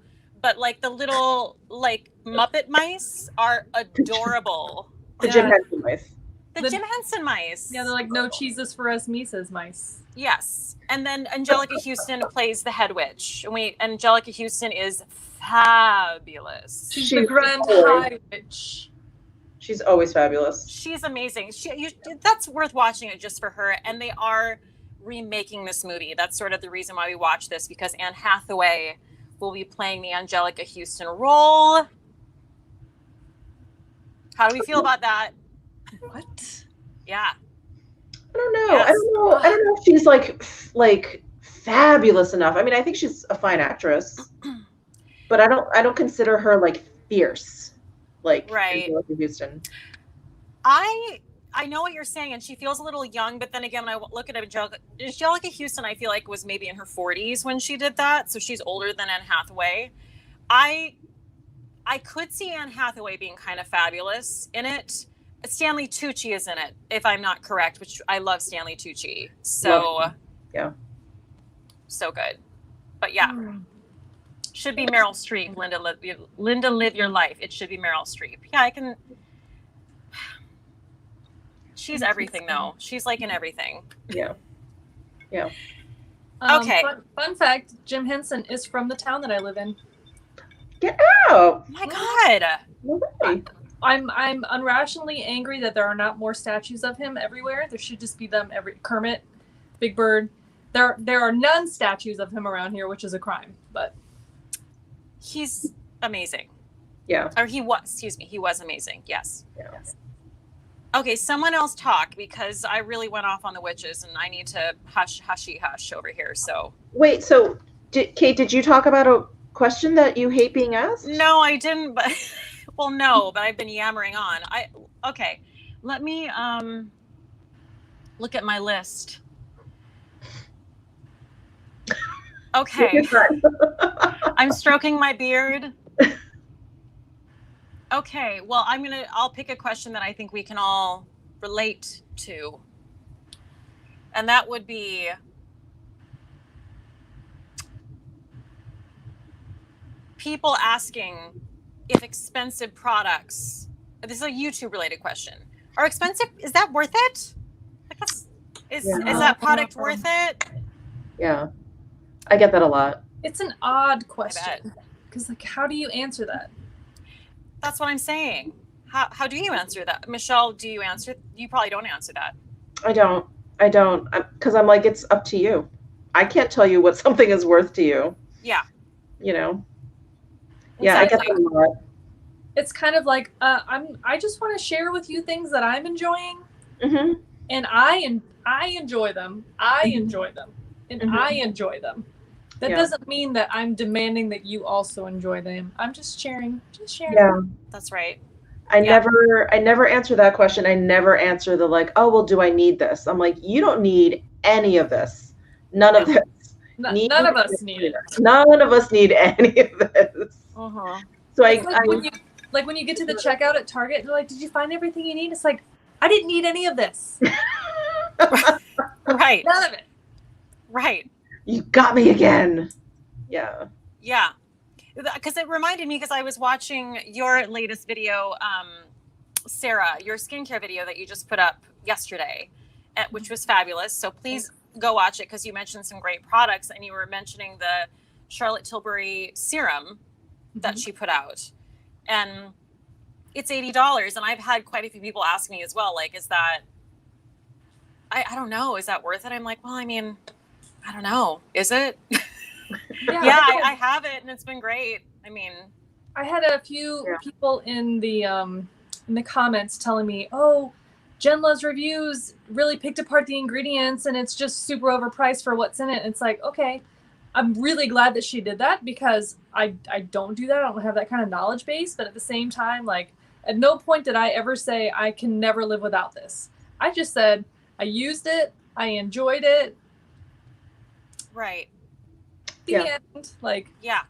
S2: But like the little like Muppet mice are adorable.
S3: The Jim Henson mice.
S2: The Jim Henson mice.
S1: Yeah, they're like, no cheeses for us Mises mice.
S2: Yes. And then Angelica Houston plays the head witch. Angelica Houston is fabulous.
S1: She's the Grand High Witch.
S3: She's always fabulous.
S2: She's amazing. That's worth watching it just for her. And they are remaking this movie. That's sort of the reason why we watch this, because Anne Hathaway will be playing the Angelica Houston role. How do we feel about that?
S1: What?
S2: Yeah.
S3: I don't know. Yes. I don't know if she's like fabulous enough. I mean, I think she's a fine actress, but I don't consider her like fierce. Like Angelica Houston.
S2: I know what you're saying, and she feels a little young, but then again, when I look at Angelica Houston, I feel like was maybe in her 40s when she did that, so she's older than Anne Hathaway. I could see Anne Hathaway being kind of fabulous in it. Stanley Tucci is in it, if I'm not correct, which I love Stanley Tucci. So
S3: yeah,
S2: so good. But yeah. Should be Meryl Streep. Linda, live your life. It should be Meryl Streep. Yeah, I can. She's everything, though. She's like in everything.
S3: Yeah.
S2: Okay.
S1: Fun fact: Jim Henson is from the town that I live in.
S3: Get out!
S2: Oh my God.
S3: No.
S1: I'm unrationally angry that there are not more statues of him everywhere. There should just be them Kermit, Big Bird. There are none statues of him around here, which is a crime. But
S2: he's amazing.
S3: Yeah.
S2: Or he was amazing. Yes.
S3: Yeah.
S2: Okay, someone else talk, because I really went off on the witches and I need to hush over here. So
S3: wait, so Kate, did you talk about a question that you hate being asked?
S2: No, I didn't, but well, no, but I've been yammering on. Okay. Let me look at my list. Okay. I'm stroking my beard. Okay, well, I'll pick a question that I think we can all relate to. And that would be, people asking if expensive products, this is a YouTube related question, are expensive, is that worth it? Like is that product worth it?
S3: Yeah. I get that a lot.
S1: It's an odd question. Because how do you answer that?
S2: That's what I'm saying. How do you answer that? Michelle, do you answer? You probably don't answer that.
S3: I don't. Because I'm like, it's up to you. I can't tell you what something is worth to you.
S2: Yeah.
S3: Yeah,
S2: exactly.
S3: I get that a lot.
S1: It's kind of like, I just want to share with you things that I'm enjoying.
S3: Mm-hmm.
S1: And I enjoy them. I enjoy them. And I enjoy them. That doesn't mean that I'm demanding that you also enjoy them. I'm just sharing.
S3: Yeah.
S2: That's right.
S3: I never answer that question. I never answer the like, oh, well, do I need this? I'm like, you don't need any of this. None of this.
S1: None of us need it.
S3: None of us need any of this.
S2: Uh-huh.
S3: So
S1: when you get to the checkout at Target, they're like, did you find everything you need? It's like, I didn't need any of this.
S2: Right.
S1: None of it.
S2: Right.
S3: You got me again. Yeah.
S2: Yeah. Because it reminded me, because I was watching your latest video, Sarah, your skincare video that you just put up yesterday, which was fabulous. So please go watch it, because you mentioned some great products, and you were mentioning the Charlotte Tilbury serum that she put out. And it's $80. And I've had quite a few people ask me as well, like, is that, I don't know, is that worth it? I'm like, well, I mean, I don't know. Is it? Yeah, I have it, and it's been great. I mean,
S1: I had a few people in the comments telling me, oh, Jenla's reviews really picked apart the ingredients and it's just super overpriced for what's in it. And it's like, okay, I'm really glad that she did that, because I don't do that. I don't have that kind of knowledge base. But at the same time, like, at no point did I ever say I can never live without this. I just said I used it, I enjoyed it.
S2: Right.
S1: The end. Like,
S2: yeah.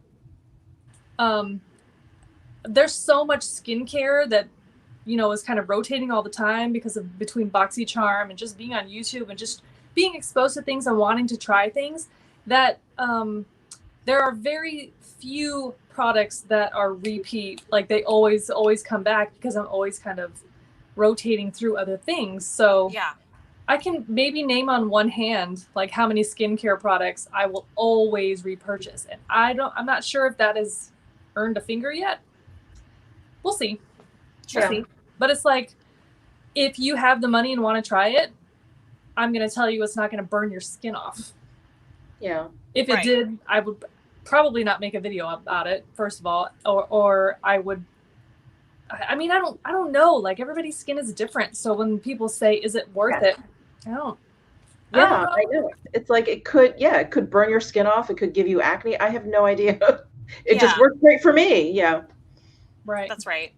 S1: There's so much skincare that, you know, is kind of rotating all the time because of between BoxyCharm and just being on YouTube and just being exposed to things and wanting to try things, that there are very few products that are repeat. Like, they always come back, because I'm always kind of rotating through other things. So
S2: yeah,
S1: I can maybe name on one hand like how many skincare products I will always repurchase. And I'm not sure if that has earned a finger yet. We'll see.
S2: Sure.
S1: We'll see. But it's like, if you have the money and want to try it, I'm going to tell you it's not going to burn your skin off.
S3: Yeah.
S1: If it did, I would probably not make a video about it, first of all, or I would. I mean, I don't know. Like, everybody's skin is different. So when people say, is it worth it? I don't know.
S3: It's like, it could burn your skin off. It could give you acne. I have no idea. It just worked great for me. Yeah.
S1: Right.
S2: That's right.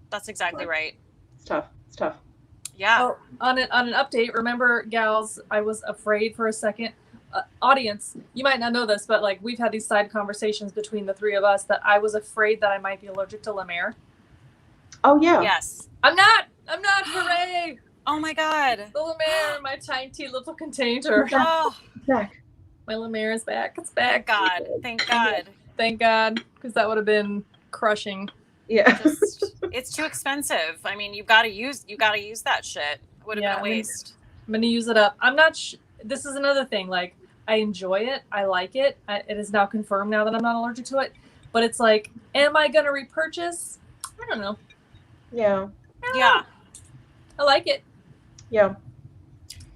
S2: That's exactly right.
S3: It's tough.
S2: Yeah.
S1: Oh, on an update, remember, gals, I was afraid for a second. Audience, you might not know this, but like, we've had these side conversations between the three of us that I was afraid that I might be allergic to Lemaire.
S3: Oh yeah.
S2: Yes.
S1: I'm not. Hooray!
S2: Oh my God.
S1: The Lemaire, my tiny little container.
S2: Oh.
S3: Back.
S1: My Lemaire is back. It's back.
S2: Thank God.
S1: Thank God, because that would have been crushing.
S3: Yeah.
S2: It's too expensive. I mean, you gotta use that shit. It would have been a waste.
S1: I'm gonna use it up. I'm not. This is another thing. Like, I enjoy it. I like it. It is now confirmed now that I'm not allergic to it. But it's like, am I gonna repurchase? I don't know.
S3: Yeah.
S2: Yeah.
S1: I like it.
S3: Yeah.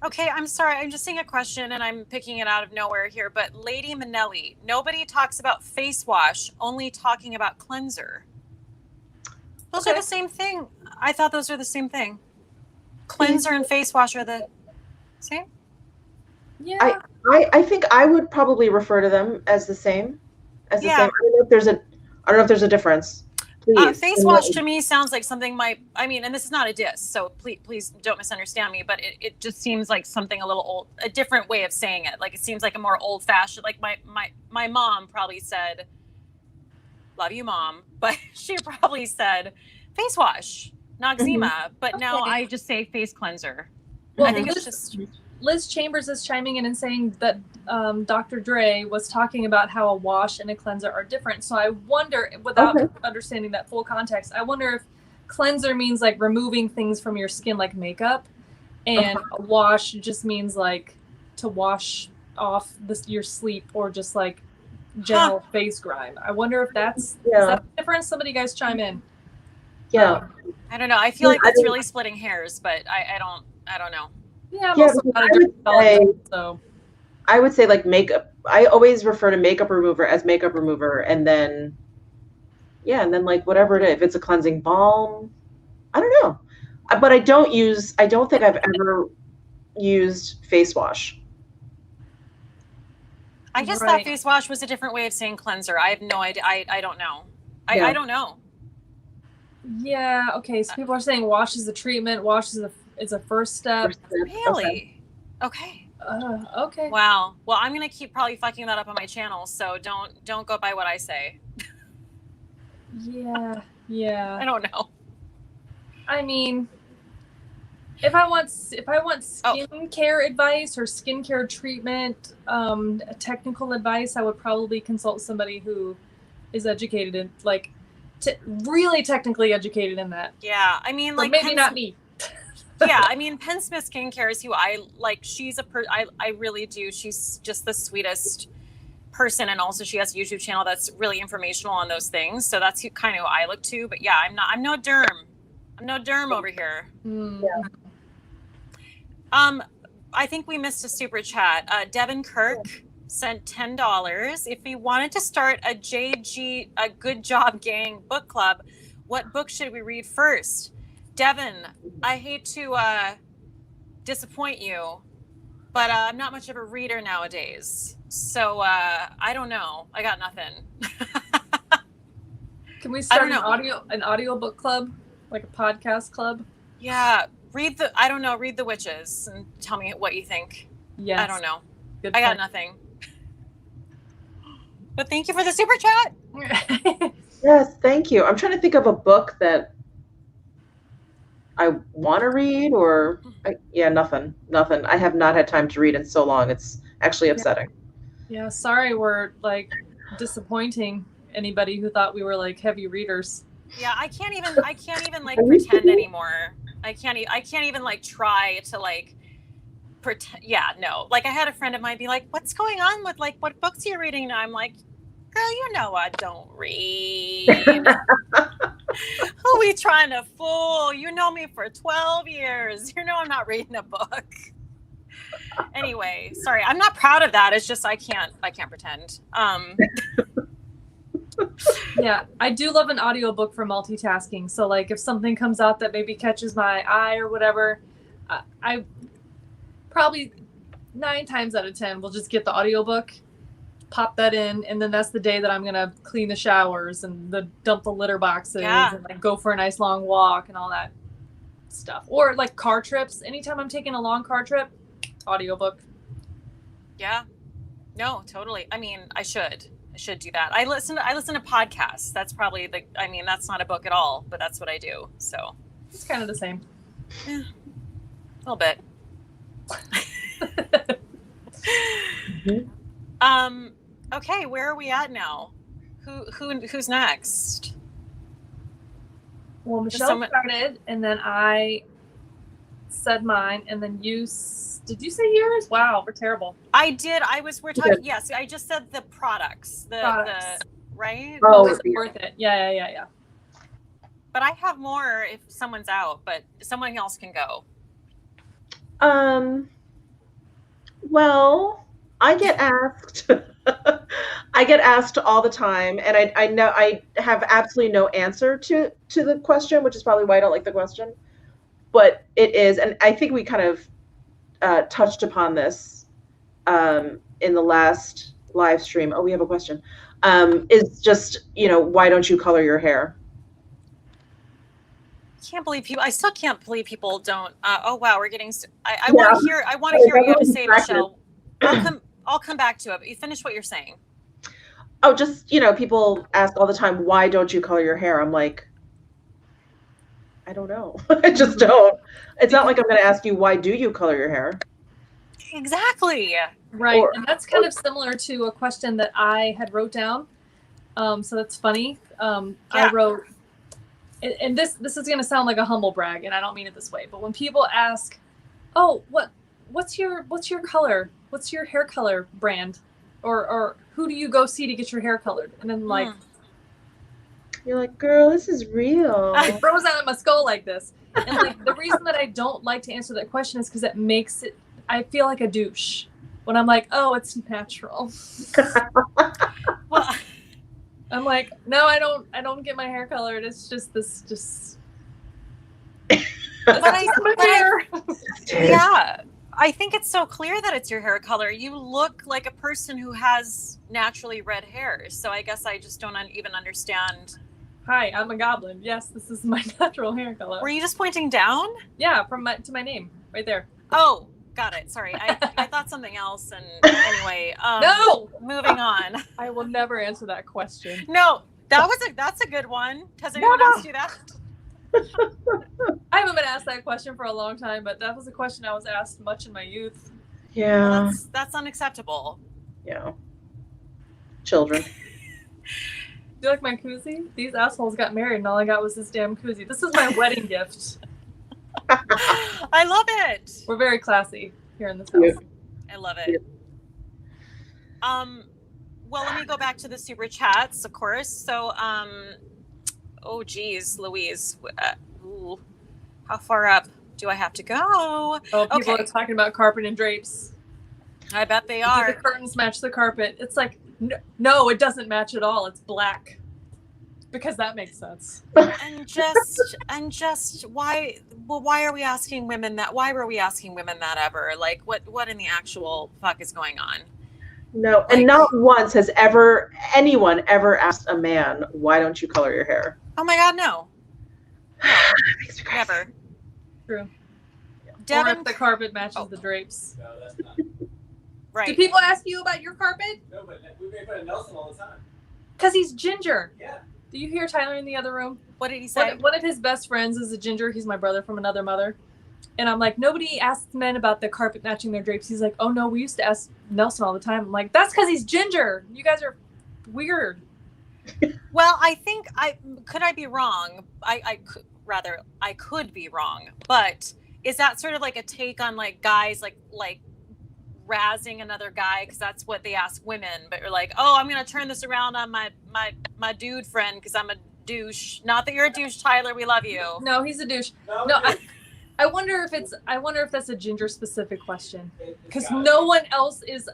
S2: Okay, I'm sorry. I'm just seeing a question, and I'm picking it out of nowhere here. But Lady Manelli, nobody talks about face wash, only talking about cleanser. Those are the same thing. I thought those were the same thing. Cleanser and face wash are the same?
S1: Yeah.
S3: I think I would probably refer to them as the same. Same. I don't know if there's a difference.
S2: Face wash to me sounds like something and this is not a diss, so please don't misunderstand me, but it just seems like something a different way of saying it. Like, it seems like a more old fashioned, like my mom probably said, love you, Mom, but she probably said face wash, Noxzema, but now I just say face cleanser.
S1: Well,
S2: I think it's just...
S1: Liz Chambers is chiming in and saying that Dr. Dre was talking about how a wash and a cleanser are different. So I wonder, without understanding that full context, I wonder if cleanser means like removing things from your skin, like makeup, and a wash just means like to wash off your sleep or just like general face grime. I wonder if is that the difference? Somebody guys chime in.
S3: Yeah.
S2: I don't know. I feel like that's really splitting hairs, but I don't know.
S1: Yeah, I'm also not a dermatologist, so.
S3: I would say like makeup. I always refer to makeup remover as makeup remover, and then like whatever it is. If it's a cleansing balm, I don't know. But I don't think I've ever used face wash.
S2: I just thought face wash was a different way of saying cleanser. I have no idea. I don't know. I don't know.
S1: Yeah. Okay. So people are saying wash is a treatment. Wash is a first step.
S2: Really? Okay.
S1: Okay.
S2: Wow. Well, I'm gonna keep probably fucking that up on my channel, so don't go by what I say.
S1: Yeah. Yeah.
S2: I don't know.
S1: I mean, if I want skincare advice or skincare treatment, technical advice, I would probably consult somebody who is educated in really technically educated in that.
S2: Yeah, I mean,
S1: like maybe not me.
S2: Yeah, I mean, Penn Smith Skincare is who I like. She's I really do. She's just the sweetest person, and also she has a YouTube channel that's really informational on those things. So that's kind of who I look to. But yeah, I'm no derm. I'm no derm over here.
S1: Yeah.
S2: I think we missed a super chat. Devin Kirk sent $10. If we wanted to start a Good Job Gang book club, what book should we read first? Devin, I hate to disappoint you, but I'm not much of a reader nowadays. So I don't know. I got nothing.
S1: Can we start an audio book club, like a podcast club?
S2: Yeah, read The Witches and tell me what you think.
S1: Yes.
S2: I don't know.
S1: Good
S2: I got nothing. But thank you for the super chat.
S3: Yes, thank you. I'm trying to think of a book that I want to read, or nothing. I have not had time to read in so long. It's actually upsetting.
S1: Yeah, sorry, we're like disappointing anybody who thought we were like heavy readers.
S2: Yeah, I can't even like pretend anymore. I can't even like try to like pretend. Yeah, no. Like I had a friend of mine be like, "What's going on with like what books are you reading now?" I'm like, "Girl, you know I don't read." Who we trying to fool? You know me for 12 years. You know I'm not reading a book. Anyway, sorry. I'm not proud of that. It's just I can't pretend.
S1: Yeah, I do love an audiobook for multitasking. So like if something comes out that maybe catches my eye or whatever, I probably 9 times out of 10 will just get the audiobook, pop that in, and then that's the day that I'm gonna clean the showers and dump the litter boxes and like go for a nice long walk and all that stuff. Or like car trips. Anytime I'm taking a long car trip, audiobook.
S2: Yeah. No, totally. I mean, I should do that. I listen to podcasts. That's probably that's not a book at all, but that's what I do. So
S1: it's kind of the same.
S2: Yeah. A little bit.
S3: Mm-hmm.
S2: Okay, where are we at now? Who's next?
S1: Well, Michelle started, and then I said mine, and then did you say yours? Wow, we're terrible.
S2: I did. We're talking. Yes, I just said the products. The right.
S3: Oh,
S1: is it worth it? Yeah.
S2: But I have more if someone's out, but someone else can go.
S3: Well, I get asked. I get asked all the time, and I know I have absolutely no answer to the question, which is probably why I don't like the question. But it is, and I think we kind of touched upon this in the last live stream. Oh, we have a question. Is just, why don't you color your hair?
S2: I still can't believe people don't. Oh wow, we're getting. I want to hear. I want to hear what you have to say, Michelle. I'll come back to it. But you finish what you're saying.
S3: Oh, just people ask all the time, why don't you color your hair? I'm like, I don't know. I just don't. It's not like I'm going to ask you, why do you color your hair?
S2: Exactly.
S1: Right. And that's kind of similar to a question that I had wrote down. So that's funny. I wrote, and this is going to sound like a humble brag, and I don't mean it this way, but when people ask, oh, what's your color? What's your hair color brand? Or who do you go see to get your hair colored? And then like,
S3: you're like, girl, this is real.
S1: It froze out of my skull like this. And like the reason that I don't like to answer that question is because it makes it, I feel like a douche when I'm like, oh, it's natural.
S2: Well,
S1: I'm like, no, I don't get my hair colored. It's just this.
S2: Yeah. I think it's so clear that it's your hair color. You look like a person who has naturally red hair. So I guess I just don't even understand
S1: Hi, I'm a goblin. Yes, this is my natural hair color.
S2: Were you just pointing down?
S1: Yeah, to my name, right there.
S2: Oh, got it. Sorry, I thought something else. And anyway,
S1: No!
S2: Moving on.
S1: I will never answer that question.
S2: No, that's a good one. Has anyone asked you that?
S1: I haven't been asked that question for a long time, but that was a question I was asked much in my youth.
S3: Yeah.
S2: Well, that's unacceptable.
S3: Yeah. Children.
S1: Do you like my koozie? These assholes got married and all I got was this damn koozie. This is my wedding gift.
S2: I love it.
S1: We're very classy here in this house.
S3: Yeah.
S2: I love it. Well, let me go back to the super chats, of course. So, oh geez, Louise, how far up do I have to go?
S1: Oh, people are talking about carpet and drapes.
S2: I bet they
S1: Do
S2: are.
S1: the curtains match the carpet? It's like, no, it doesn't match at all. It's black. Because that makes sense.
S2: And just why are we asking women that? Why were we asking women that ever? Like, what in the actual fuck is going on?
S3: No, and not once has anyone ever asked a man, why don't you color your hair?
S2: Oh my God, no. Never.
S1: True.
S2: Devin,
S1: or if the carpet matches the drapes.
S4: No, that's not.
S2: Right.
S1: Do people ask you about your carpet?
S4: No, but we make fun of Nelson all the time.
S1: Because he's ginger.
S4: Yeah.
S1: Do you hear Tyler in the other room?
S2: What did he say?
S1: One of his best friends is a ginger. He's my brother from another mother. And I'm like, nobody asks men about the carpet matching their drapes. He's like, oh no, we used to ask Nelson all the time. I'm like, that's because he's ginger. You guys are weird.
S2: Well, I think I be wrong. I could be wrong. But is that sort of like a take on like guys like razzing another guy because that's what they ask women? But you're like, oh, I'm gonna turn this around on my dude friend because I'm a douche. Not that you're a douche, Tyler. We love you.
S1: No, he's a douche. No, I wonder if that's a ginger specific question because no one else is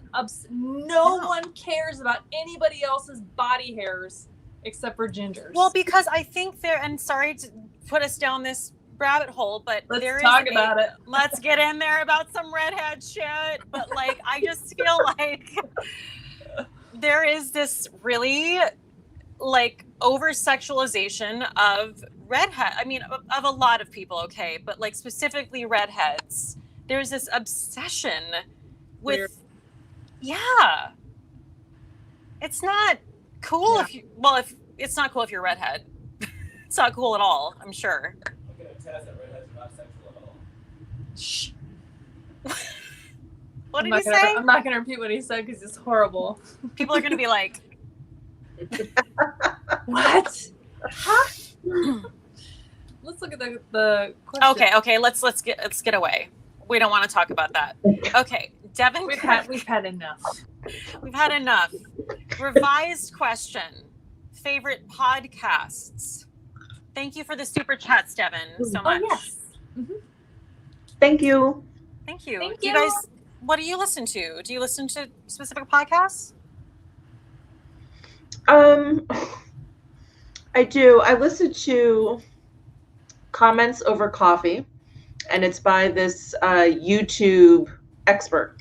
S1: no one cares about anybody else's body hairs except for gingers.
S2: Well, because I think and sorry to put us down this rabbit hole, but
S1: let's talk about it.
S2: Let's get in there about some redhead shit. But like, I just feel like there is this really like over sexualization of redhead. I mean, of a lot of people, okay, but like specifically redheads. There's this obsession with,
S1: Weird.
S2: Yeah, it's not cool if it's not cool if you're redhead. It's not cool at all, I'm sure.
S4: I'm going to attest that redheads are not sexual at all.
S1: Shh.
S2: What did he say?
S1: I'm not going to repeat what he said because it's horrible.
S2: People are going to be like,
S1: what? Huh? Let's look at the question.
S2: Okay, let's get away. We don't want to talk about that. Okay, Devin.
S1: We've had enough.
S2: We've had enough. Revised question. Favorite podcasts. Thank you for the super chats, Devin, so much.
S1: Oh, yes. Mm-hmm.
S3: Thank you.
S2: Thank you.
S1: Thank
S2: Do you
S1: you.
S2: guys, what do you listen to? Do you listen to specific podcasts?
S3: I do. I listen to Comments Over Coffee, and it's by this YouTube expert.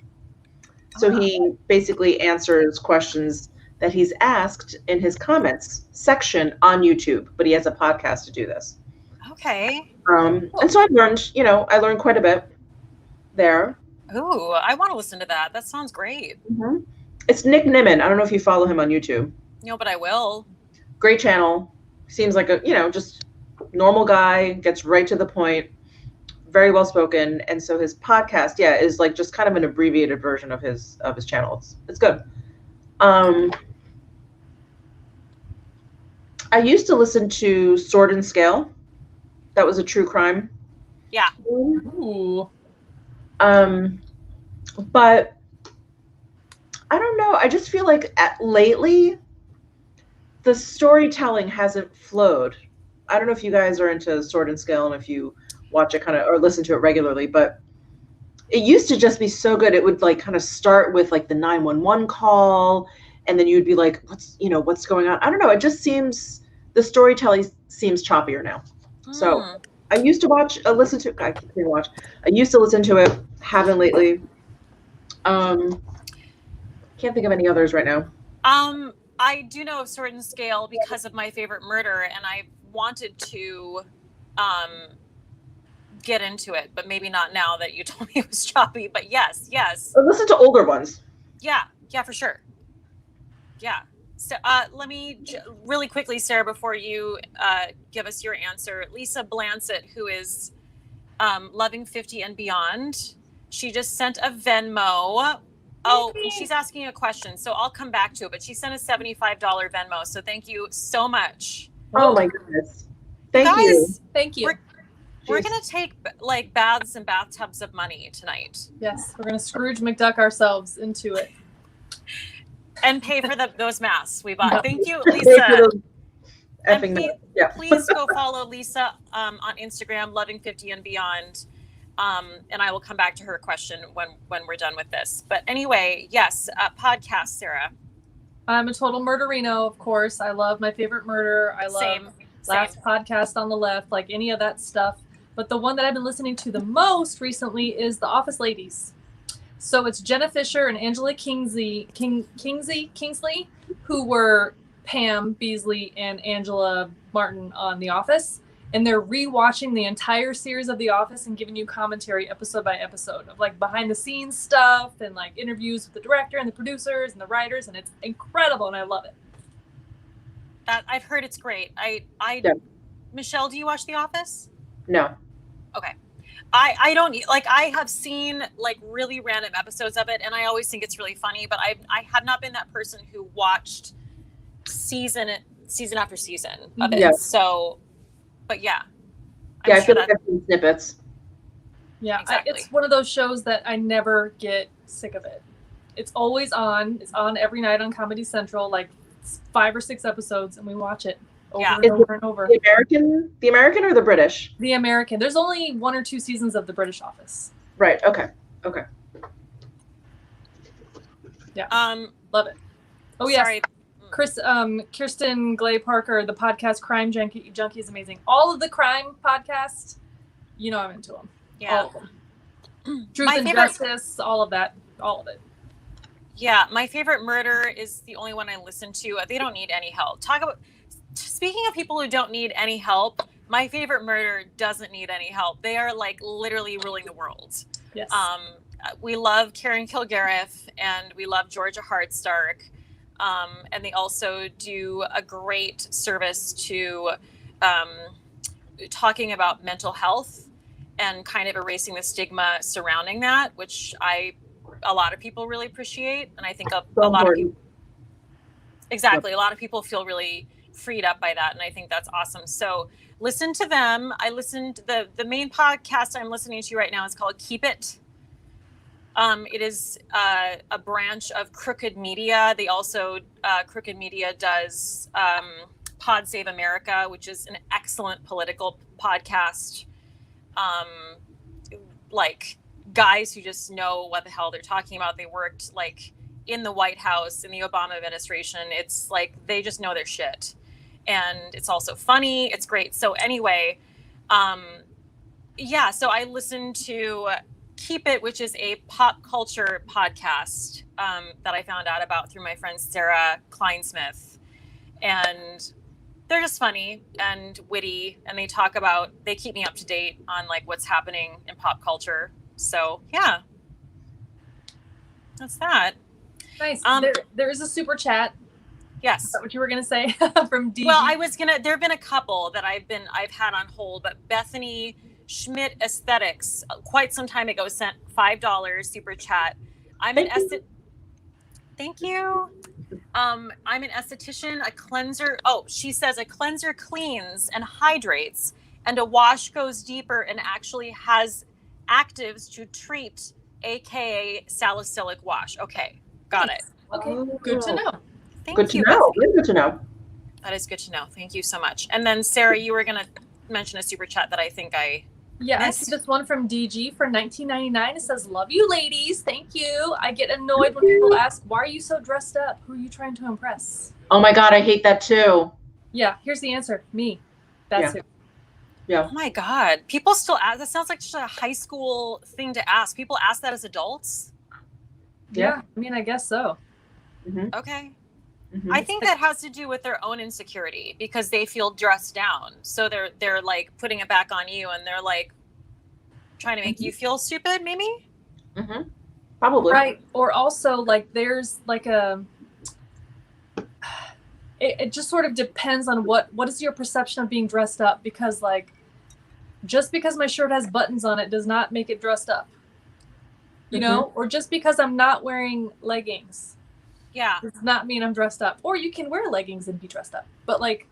S3: So he basically answers questions that he's asked in his comments section on YouTube, but he has a podcast to do this.
S2: Okay.
S3: And so I learned quite a bit there.
S2: Ooh, I want to listen to that. That sounds great.
S3: Mm-hmm. It's Nick Nimmin. I don't know if you follow him on YouTube.
S2: No, but I will.
S3: Great channel. Seems like a, just normal guy, gets right to the point, very well spoken. And so his podcast, is like just kind of an abbreviated version of his channel. It's good. I used to listen to Sword and Scale. That was a true crime.
S2: Yeah.
S1: Ooh.
S3: But I don't know. I just feel like lately the storytelling hasn't flowed. I don't know if you guys are into Sword and Scale and if you watch it or listen to it regularly, but it used to just be so good. It would like kind of start with like the 911 call, and then you'd be like, what's going on? I don't know. It just seems, the storytelling seems choppier now. So I used to listen to it, haven't lately. Can't think of any others right now.
S2: I do know of Sword and Scale because of My Favorite Murder, and I wanted to get into it, but maybe not now that you told me it was choppy. But yes.
S3: Listen to older ones.
S2: Yeah, for sure. Yeah. So let me really quickly, Sarah, before you give us your answer, Lisa Blancett, who is Loving 50 and Beyond, she just sent a Venmo. Oh, she's asking a question, so I'll come back to it, but she sent a $75 Venmo, so thank you so much.
S3: Oh my goodness. Thank you.
S1: Thank you.
S2: We're going to take like baths and bathtubs of money tonight.
S1: Yes, we're going to Scrooge McDuck ourselves into it.
S2: And pay for those masks we bought. Thank you, Lisa. Please go follow Lisa on Instagram, Loving 50 and Beyond. And I will come back to her question when we're done with this. But anyway, yes, podcast, Sarah.
S1: I'm a total murderino, of course. I love My Favorite Murder. I love Last Podcast on the Left, like any of that stuff. But the one that I've been listening to the most recently is The Office Ladies. So it's Jenna Fisher and Angela Kingsley, who were Pam Beasley and Angela Martin on The Office. And they're rewatching the entire series of The Office and giving you commentary episode by episode of like behind the scenes stuff and like interviews with the director and the producers and the writers. And it's incredible. And I love it.
S2: I've heard it's great. Michelle, do you watch The Office?
S3: No.
S2: Okay. I don't like, I have seen like really random episodes of it and I always think it's really funny, but I have not been that person who watched season after season of it. Yeah. So, but yeah.
S3: I feel like I've seen snippets.
S1: Yeah.
S2: Exactly.
S1: It's one of those shows that I never get sick of it. It's always on. It's on every night on Comedy Central, like 5 or 6 episodes, and we watch it over and over and over.
S3: The American or the British?
S1: The American. There's only 1 or 2 seasons of the British Office.
S3: Right. Okay.
S1: Yeah. Love it. Oh yes. Kirsten Glay Parker, the podcast Crime Junkie is amazing. All of the crime podcasts, I'm into them.
S2: Yeah.
S1: All of them. Truth and Justice, all of that. All of it.
S2: Yeah. My Favorite Murder is the only one I listen to. They don't need any help. Speaking of people who don't need any help, My Favorite Murder doesn't need any help. They are like literally ruling the world.
S1: Yes.
S2: We love Karen Kilgariff and we love Georgia Hardstark. And they also do a great service to talking about mental health and kind of erasing the stigma surrounding that, which a lot of people really appreciate. And I think a lot of people, exactly, a lot of people feel really freed up by that. And I think that's awesome. So listen to them. The main podcast I'm listening to right now is called Keep It. It is a branch of Crooked Media. They also, Crooked Media does Pod Save America, which is an excellent political podcast. Like guys who just know what the hell they're talking about. They worked like in the White House in the Obama administration. It's like they just know their shit. And it's also funny. It's great. So anyway, so I listened to Keep It, which is a pop culture podcast that I found out about through my friend Sarah Kleinsmith. And they're just funny and witty, and they keep me up to date on like what's happening in pop culture. So yeah, that's that.
S1: Nice. There is a super chat.
S2: Yes.
S1: Is that what you were going to say from DG?
S2: Well, there have been a couple that I've had on hold, but Bethany Schmidt Aesthetics quite some time ago sent $5 super chat. Thank you. I'm an esthetician, a cleanser. Oh, she says a cleanser cleans and hydrates, and a wash goes deeper and actually has actives to treat, aka salicylic wash. Okay, got it.
S1: Okay, good to know.
S2: Thank you.
S3: Good to know.
S2: That is good to know. Thank you so much. And then Sarah, you were going to mention a super chat that I think I
S1: I see this one from DG for $19.99. It says, "Love you, ladies. Thank you. I get annoyed when people ask, why are you so dressed up? Who are you trying to impress?"
S3: Oh my God, I hate that too.
S1: Yeah, here's the answer. Me. That's who.
S3: Yeah.
S2: Oh my God. People still ask. That sounds like just a high school thing to ask. People ask that as adults?
S1: Yeah, I mean, I guess so.
S3: Mm-hmm.
S2: Okay. I think that has to do with their own insecurity because they feel dressed down. So they're like putting it back on you and they're like trying to make you feel stupid, maybe?
S3: Mm-hmm. Probably.
S1: Right. Or also like there's like it just sort of depends on what is your perception of being dressed up, because like just because my shirt has buttons on it does not make it dressed up. You know, or just because I'm not wearing leggings, does not mean I'm dressed up. Or you can wear leggings and be dressed up. But like,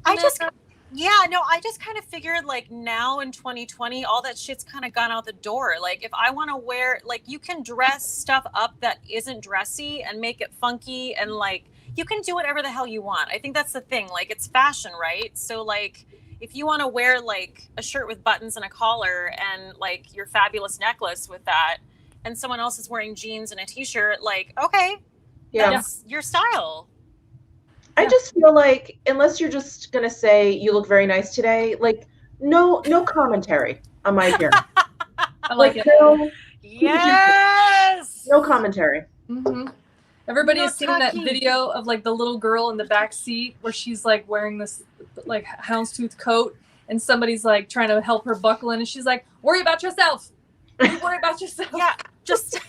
S2: I just kind of figured like now in 2020, all that shit's kind of gone out the door. Like if I want to wear, like you can dress stuff up that isn't dressy and make it funky, and like you can do whatever the hell you want. I think that's the thing. Like it's fashion, right? So like if you want to wear like a shirt with buttons and a collar and like your fabulous necklace with that, and someone else is wearing jeans and a t-shirt, like, okay, that's your style.
S3: I just feel like unless you're just going to say you look very nice today, like no commentary on my appearance.
S1: I like it.
S3: No commentary.
S1: Mm-hmm. Everybody has seen that video of like the little girl in the back seat where she's like wearing this like houndstooth coat, and somebody's like trying to help her buckle in, and she's like, "Worry about yourself. You worry about yourself."
S2: Yeah, just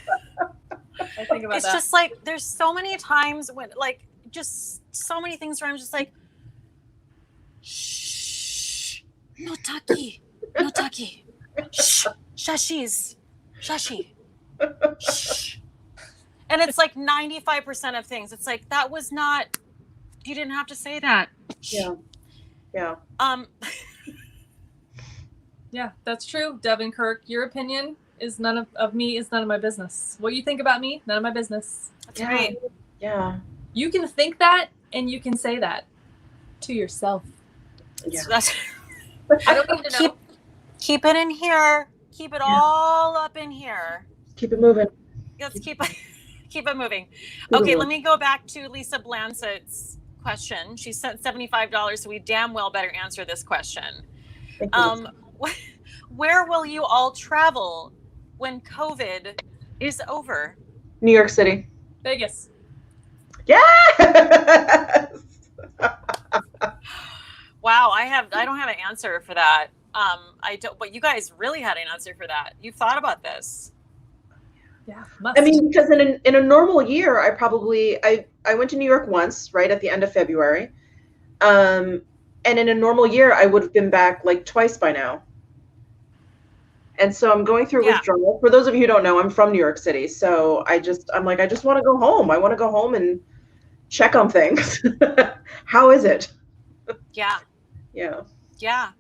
S1: I think about
S2: it's
S1: that.
S2: just like there's so many times when like just so many things where I'm just like, shh, no taki, shh, shashis, shashi, shh. And it's like 95% of things. It's like, that was not, you didn't have to say that.
S3: Yeah.
S1: Yeah, that's true. Devin Kirk, your opinion is none of me is none of my business. What you think about me, none of my business.
S2: That's right.
S3: Yeah.
S1: You can think that and you can say that to yourself.
S3: Yeah.
S1: I don't need to know.
S2: Keep it in here. Keep it all up in here.
S3: Keep it moving.
S2: Let's keep it moving. Okay, let me go back to Lisa Blancett's question. She sent $75, so we damn well better answer this question. Where will you all travel when COVID is over?
S3: New York City.
S1: Vegas.
S3: Yes.
S2: Wow, I don't have an answer for that. I don't. But you guys really had an answer for that. You thought about this.
S1: Yeah.
S3: I mean, because in a normal year, I went to New York once, right at the end of February, and in a normal year, I would have been back like twice by now. And so I'm going through withdrawal. For those of you who don't know, I'm from New York City, so I'm like, I just want to go home. I want to go home and check on things. How is it?
S2: Yeah.
S3: Yeah.
S2: Yeah,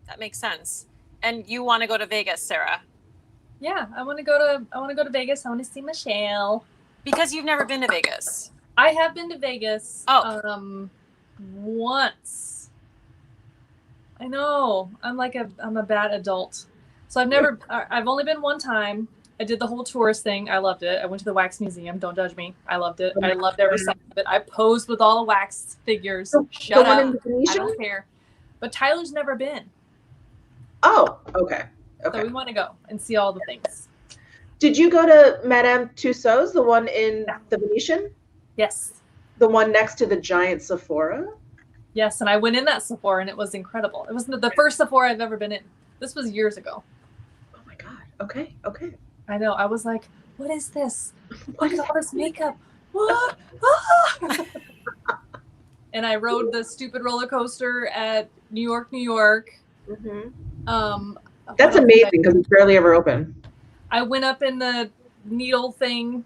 S2: that makes sense. And you want to go to Vegas, Sarah?
S1: Yeah, I want to go to Vegas. I want to see Michelle.
S2: Because you've never been to Vegas.
S1: I have been to Vegas. Once. I know. I'm a bad adult. So I've only been one time. I did the whole tourist thing. I loved it. I went to the wax museum. Don't judge me. I loved it. I loved every second of it. I posed with all the wax figures. Shut up. I don't care. But Tyler's never been.
S3: Oh, okay.
S1: So we want to go and see all the things.
S3: Did you go to Madame Tussauds, the one in the Venetian?
S1: Yes.
S3: The one next to the giant Sephora?
S1: Yes, and I went in that Sephora and it was incredible. It was the first Sephora I've ever been in. This was years ago.
S3: Oh my God. Okay.
S1: I know. I was like, what is this? Look at all this makeup. What? Ah! And I rode the stupid roller coaster at New York, New York.
S3: Mm-hmm. That's amazing because it's barely ever open.
S1: I went up in the needle thing,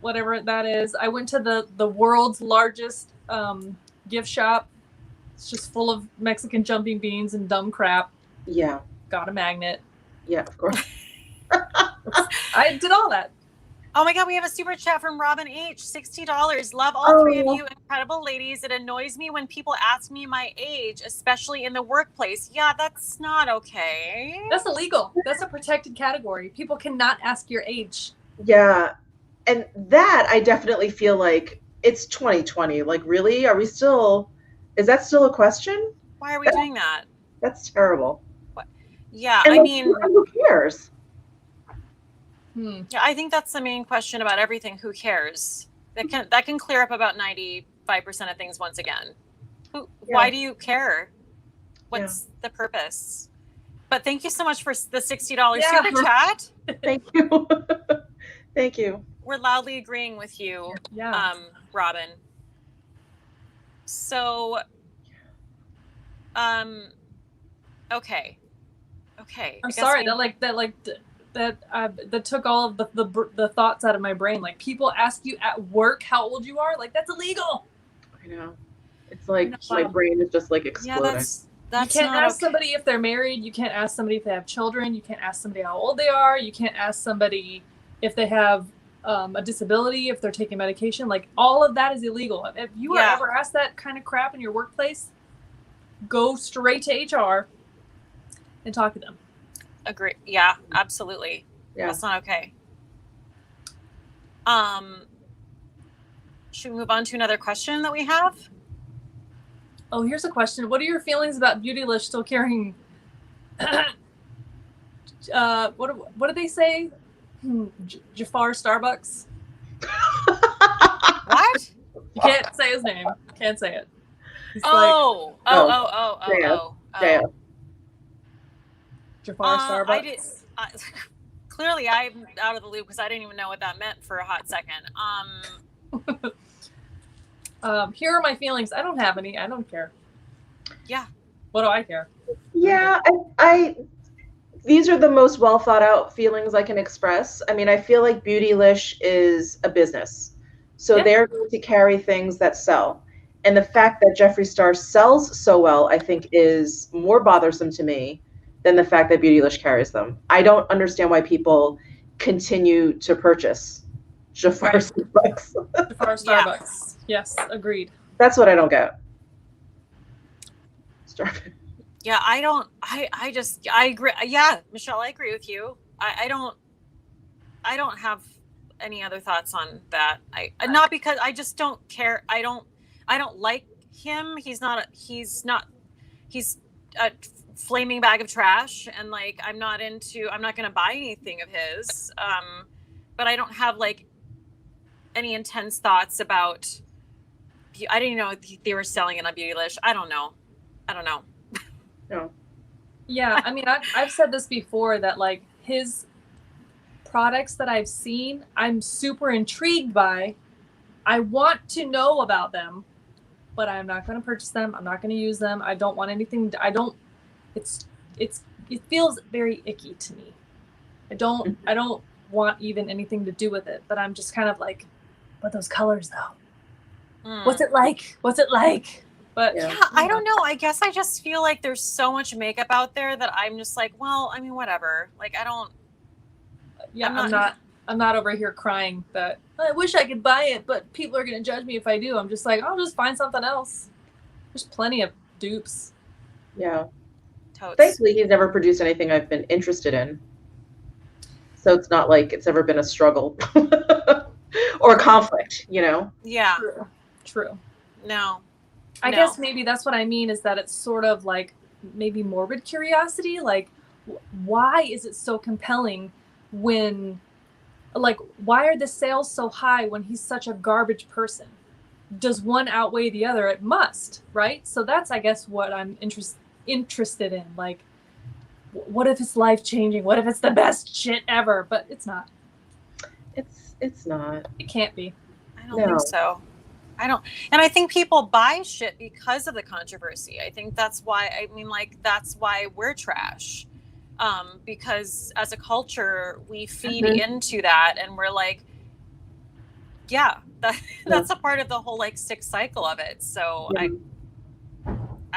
S1: whatever that is. I went to the world's largest gift shop. It's just full of Mexican jumping beans and dumb crap.
S3: Yeah.
S1: Got a magnet.
S3: Yeah, of course.
S1: I did all that.
S2: Oh my God, we have a super chat from Robin H. $60. Love all three of you incredible ladies. It annoys me when people ask me my age, especially in the workplace. Yeah, that's not okay.
S1: That's illegal. That's a protected category. People cannot ask your age.
S3: Yeah. And that I definitely feel like it's 2020. Like, really? Is that still a question?
S2: Why are we doing that?
S3: That's terrible.
S2: What? Yeah,
S3: and
S2: I mean,
S3: who cares?
S2: Yeah, I think that's the main question about everything. Who cares? That can clear up about 95% of things once again. Why do you care? What's the purpose? But thank you so much for the $60 super chat.
S3: Thank you. Thank you.
S2: We're loudly agreeing with you, Robin. So, okay.
S1: I'm sorry that took all of the thoughts out of my brain. Like, people ask you at work how old you are. Like, that's illegal.
S3: I know. It's like my brain is just like exploding.
S2: Yeah, that's
S1: you can't ask somebody if they're married. You can't ask somebody if they have children. You can't ask somebody how old they are. You can't ask somebody if they have a disability, if they're taking medication. Like, all of that is illegal. If you were ever asked that kind of crap in your workplace, go straight to HR and talk to them.
S2: Agree. Yeah, absolutely.
S3: Yeah.
S2: That's not okay. Should we move on to another question that we have?
S1: Oh, here's a question. What are your feelings about Beautylish still carrying what did they say? Jafar Starbucks?
S2: What?
S1: You can't say his name. Can't say it. He's
S2: oh.
S1: Jafar Starbucks.
S2: Clearly, I'm out of the loop because I didn't even know what that meant for a hot second.
S1: Here are my feelings. I don't have any. I don't care.
S2: Yeah.
S1: What do I care?
S3: Yeah, I these are the most well thought out feelings I can express. I mean, I feel like Beautylish is a business. So they're going to carry things that sell. And the fact that Jeffree Star sells so well, I think, is more bothersome to me than the fact that Beautylish carries them. I don't understand why people continue to purchase Jafar Starbucks.
S1: Jafar Starbucks. Yes, agreed.
S3: That's what I don't get.
S2: Yeah, I agree. Yeah, Michelle, I agree with you. I don't have any other thoughts on that. Not because I just don't care. I don't like him. He's a flaming bag of trash, and like I'm not gonna buy anything of his. But I don't have like any intense thoughts about. I didn't know they were selling it on Beautylish. I don't know.
S3: No.
S1: Yeah, I mean, I've said this before that like his products that I've seen, I'm super intrigued by. I want to know about them, but I'm not going to purchase them. I'm not going to use them. I don't want anything. It feels very icky to me. I don't want even anything to do with it, but I'm just kind of like, but those colors though. What's it like? But
S2: yeah, I don't know. I guess I just feel like there's so much makeup out there that I'm just like, well, I mean, whatever. Like, I don't.
S1: Yeah, I'm not over here crying that I wish I could buy it, but people are going to judge me if I do. I'm just like, I'll just find something else. There's plenty of dupes.
S3: Yeah.
S2: Totes.
S3: Thankfully, he's never produced anything I've been interested in. So it's not like it's ever been a struggle or a conflict, you know?
S2: Yeah.
S1: True.
S2: No.
S1: I guess maybe that's what I mean, is that it's sort of like maybe morbid curiosity. Like, why is it so compelling when, like, why are the sales so high when he's such a garbage person? Does one outweigh the other? It must, right? So that's, I guess, what I'm interested in. Like, what if it's life-changing? What if it's the best shit ever? But it's not.
S3: It's not.
S1: It can't be.
S2: I don't think so. And I think people buy shit because of the controversy. I think that's why, that's why we're trash. Because as a culture, we feed into that, and we're like, that's a part of the whole like sick cycle of it. So I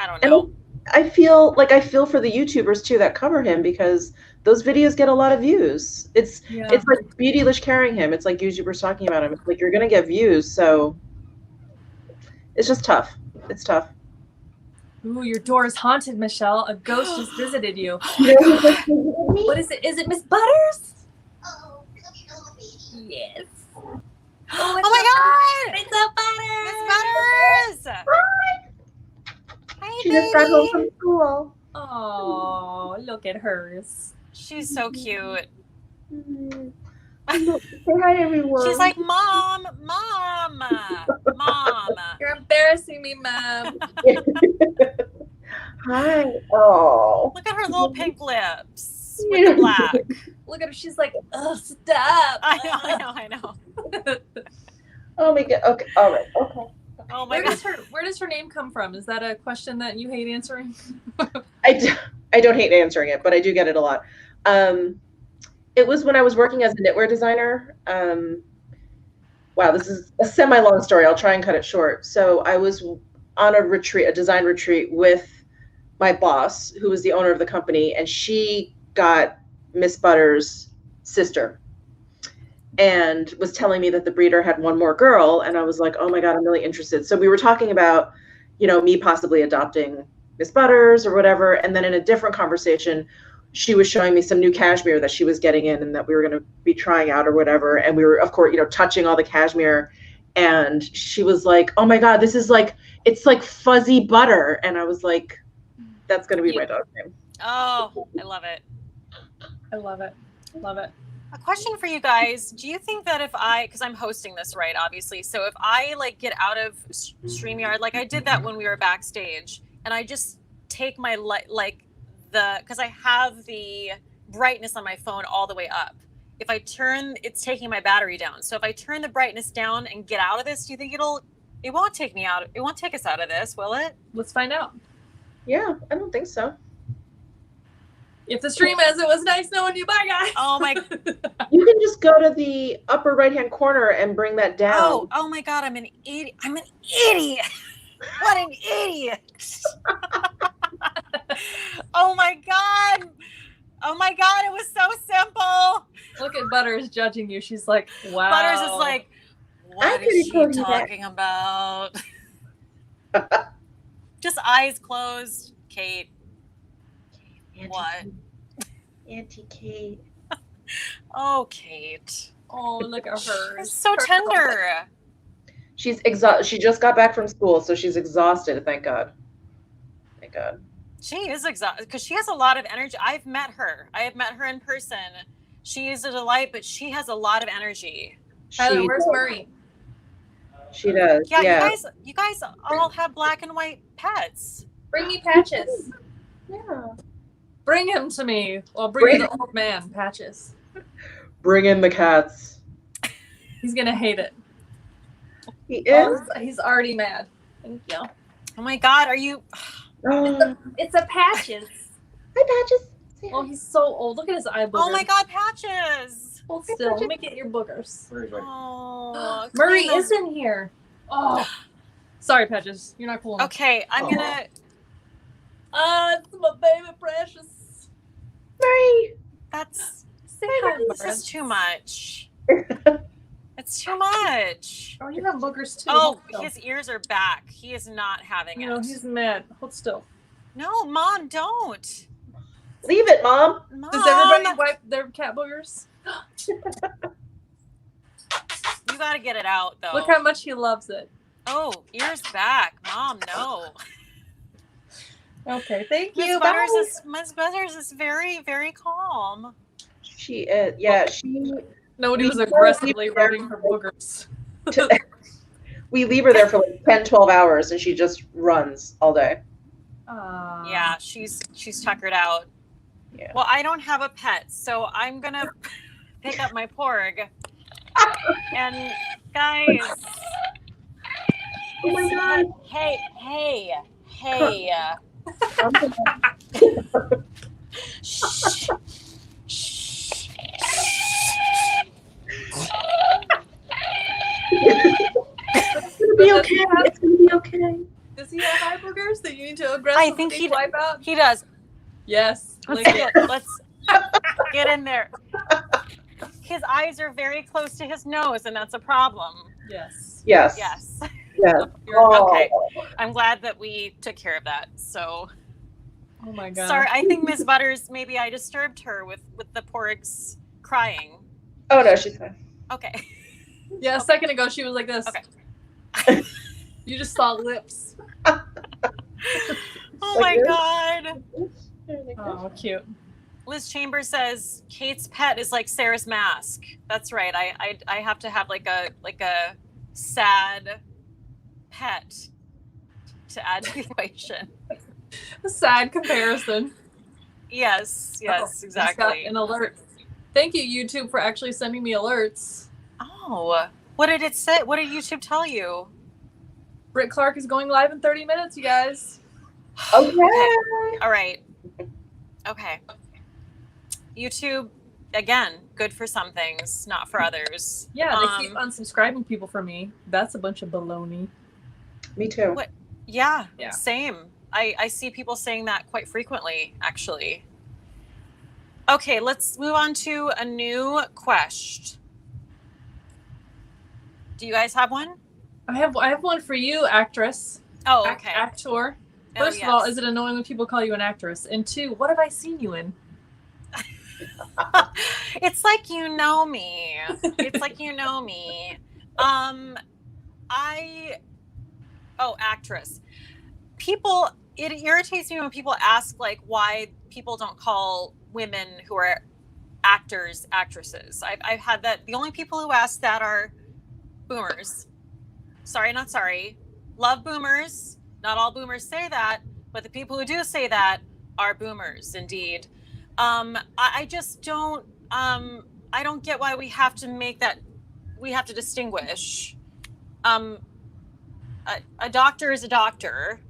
S2: don't know.
S3: And I feel for the YouTubers too that cover him, because those videos get a lot of views. It's like Beautylish carrying him. It's like YouTubers talking about him. It's like, you're gonna get views, so it's just tough. It's tough.
S1: Ooh, your door is haunted, Michelle. A ghost just visited you. What is it? Is it Miss Butters?
S5: Oh, cookie little baby.
S1: Yes.
S2: Oh my God!
S1: It's a Butters!
S2: Miss Butters! Hi,
S3: She just got home from school.
S1: Oh, look at hers.
S2: She's so cute.
S3: Say hi, everyone.
S2: She's like, Mom.
S1: You're embarrassing me, Mom.
S3: Hi. Oh.
S2: Look at her little pink lips with the black.
S1: Look at her. She's like, oh, stop.
S2: I know.
S3: Oh my god. Okay. All right. Okay.
S2: Oh my god.
S1: Where does her name come from? Is that a question that you hate answering?
S3: I don't hate answering it, but I do get it a lot. It was when I was working as a knitwear designer. Wow, this is a semi-long story. I'll try and cut it short. So I was on a retreat, a design retreat with my boss, who was the owner of the company, and she got Miss Butter's sister and was telling me that the breeder had one more girl. And I was like, oh my God, I'm really interested. So we were talking about, me possibly adopting Miss Butters or whatever. And then in a different conversation, she was showing me some new cashmere that she was getting in and that we were going to be trying out or whatever. And we were, of course, touching all the cashmere. And she was like, oh my God, this is like, it's like fuzzy butter. And I was like, that's going to be my dog's name.
S2: Oh, I love it.
S1: I love it. Love it.
S2: A question for you guys. Do you think that because I'm hosting this, right, obviously. So if I get out of StreamYard, like I did that when we were backstage, and I just take my because I have the brightness on my phone all the way up. If I turn, it's taking my battery down. So if I turn the brightness down and get out of this, do you think it won't take me out? It won't take us out of this, will it?
S1: Let's find out.
S3: Yeah, I don't think so.
S1: If the stream ends, it was nice knowing you. Bye, guys.
S2: Oh my.
S3: You can just go to the upper right-hand corner and bring that down.
S2: Oh my God, I'm an idiot. What an idiot. Oh my God, it was so simple.
S1: Look at Butters judging you. She's like, wow.
S2: Butters is like, what is she talking about? Just eyes closed. Kate. What?
S3: Auntie Kate.
S2: Oh, Kate.
S1: Oh, look at her.
S2: It's so tender.
S3: She's exhausted. She just got back from school, so she's exhausted. Thank God. Thank God.
S2: She is exhausted because she has a lot of energy. I have met her in person. She is a delight, but she has a lot of energy.
S1: Tyler, where's Murray?
S3: She does.
S2: Yeah. You guys all have black and white pets.
S1: Bring me Patches.
S3: Yeah.
S1: Bring him to me. Well, bring the old man, Patches.
S3: Bring in the cats.
S1: He's gonna hate it.
S3: He is.
S1: He's already mad. Thank you.
S2: Oh my God, are you?
S1: It's a Patches.
S3: Hi, Patches.
S1: Oh, he's so old. Look at his eye boogers.
S2: Oh my God, Patches.
S1: Hold still. Let me get your boogers.
S2: Oh,
S1: Murray is in here. Oh, sorry, Patches. You're not cool enough.
S2: Okay, I'm gonna.
S1: It's my baby precious.
S3: Murray.
S2: That's.
S1: Say hi,
S2: This is too much. It's too much.
S1: Oh, you have boogers too.
S2: Oh, his ears are back. He is not having it.
S1: No, he's mad. Hold still.
S2: No, Mom, don't.
S3: Leave it, Mom.
S2: Mom.
S1: Does everybody wipe their cat boogers?
S2: You gotta get it out, though.
S1: Look how much he loves it.
S2: Oh, ears back. Mom, no.
S1: Okay, thank you.
S2: Miss Butters is very, very calm.
S3: She is. Yeah, she.
S1: Nobody was aggressively rubbing her boogers.
S3: We leave her there for like 10, 12 hours, and she just runs all day.
S2: Yeah, she's tuckered out.
S3: Yeah.
S2: Well, I don't have a pet, so I'm gonna pick up my porg. And guys,
S3: Oh my God.
S2: hey. Shh.
S3: It's gonna be okay. It's gonna be okay.
S1: Does he have eye boogers that you need to aggressively
S2: I think he
S1: wipe out?
S2: He does.
S1: Yes.
S2: Let's get in there. His eyes are very close to his nose, and that's a problem.
S1: Yes.
S3: Yes.
S2: Yes.
S3: Yes.
S2: Okay. I'm glad that we took care of that. So.
S1: Oh my God.
S2: Sorry, I think Miss Butters, maybe I disturbed her with the porgs crying.
S3: Oh no, she's fine.
S2: Okay.
S1: Yeah, a second ago she was like this.
S2: Okay.
S1: You just saw lips.
S2: Oh my God.
S1: Oh, cute.
S2: Liz Chambers says Kate's pet is like Sarah's mask. That's right. I have to have like a sad pet to add to the equation.
S1: A sad comparison.
S2: Yes,
S1: Oh,
S2: exactly.
S1: just got an alert. Thank you, YouTube, for actually sending me alerts.
S2: Oh, what did it say? What did YouTube tell you?
S1: Britt Clark is going live in 30 minutes, you guys.
S3: Okay.
S2: All right. Okay. YouTube, again, good for some things, not for others.
S1: Yeah, they keep unsubscribing people from me. That's a bunch of baloney.
S3: Me too.
S2: What? Yeah,
S1: Yeah.
S2: same. I see people saying that quite frequently, actually. Okay, let's move on to a new question. Do you guys have one?
S1: I have one for you, actress.
S2: Oh, okay.
S1: Actor.
S2: Oh,
S1: First of all,
S2: yes.
S1: is it annoying when people call you an actress? And two, what have I seen you in?
S2: It's like you know me. It's like you know me. Actress. People, it irritates me when people ask like why people don't call women who are actors actresses. I've had that. The only people who ask that are boomers. Sorry, not sorry. Love boomers. Not all boomers say that, but the people who do say that are boomers indeed. I just don't I don't get why we have to make that, we have to distinguish. A doctor is a doctor.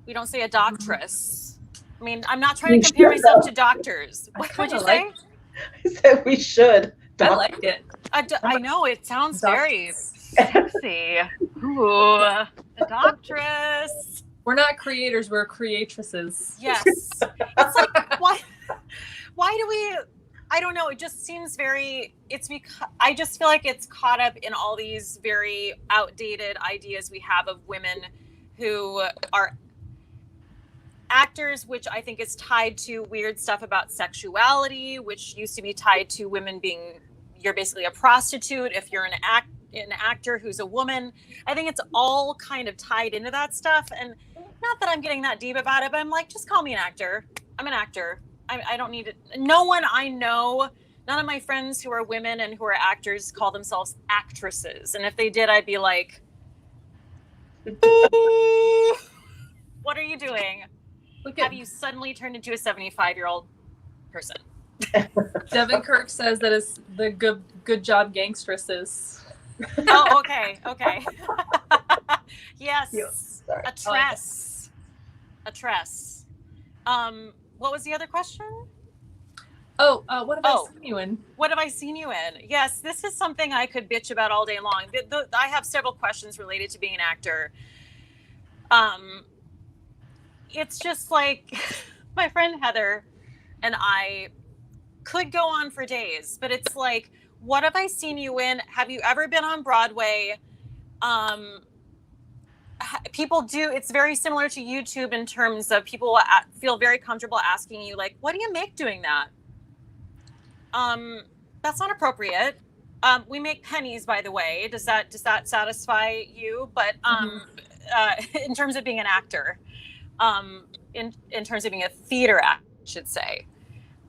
S2: We don't say a doctress. I mean, I'm not trying to compare myself to doctors. What would you say?
S3: I said we should.
S1: I like it.
S2: I know, it sounds very sexy. Ooh, a doctress.
S1: We're not creators, we're creatresses.
S2: Yes. It's like, why do we, I don't know, it just seems very, it's because, I just feel like it's caught up in all these very outdated ideas we have of women who are actors, which I think is tied to weird stuff about sexuality, which used to be tied to women being, you're basically a prostitute if you're an actor who's a woman. I think it's all kind of tied into that stuff. And not that I'm getting that deep about it, but I'm like, just call me an actor. I'm an actor. I don't need it. No one I know, none of my friends who are women and who are actors call themselves actresses. And if they did, I'd be like, what are you doing? Have you suddenly turned into a 75-year-old person?
S1: Devin Kirk says that it's the good job gangstresses.
S2: Oh, okay. Yes.
S3: Sorry.
S2: A tress. A tress. What was the other question?
S1: What have I seen you in?
S2: What have I seen you in? Yes, this is something I could bitch about all day long. I have several questions related to being an actor. It's just like my friend Heather and I could go on for days, but it's like, what have I seen you in? Have you ever been on Broadway? People do, it's very similar to YouTube in terms of people feel very comfortable asking you, like, what do you make doing that? That's not appropriate. We make pennies, by the way. Does that satisfy you? But in terms of being an actor, in terms of being a theater actor, I should say.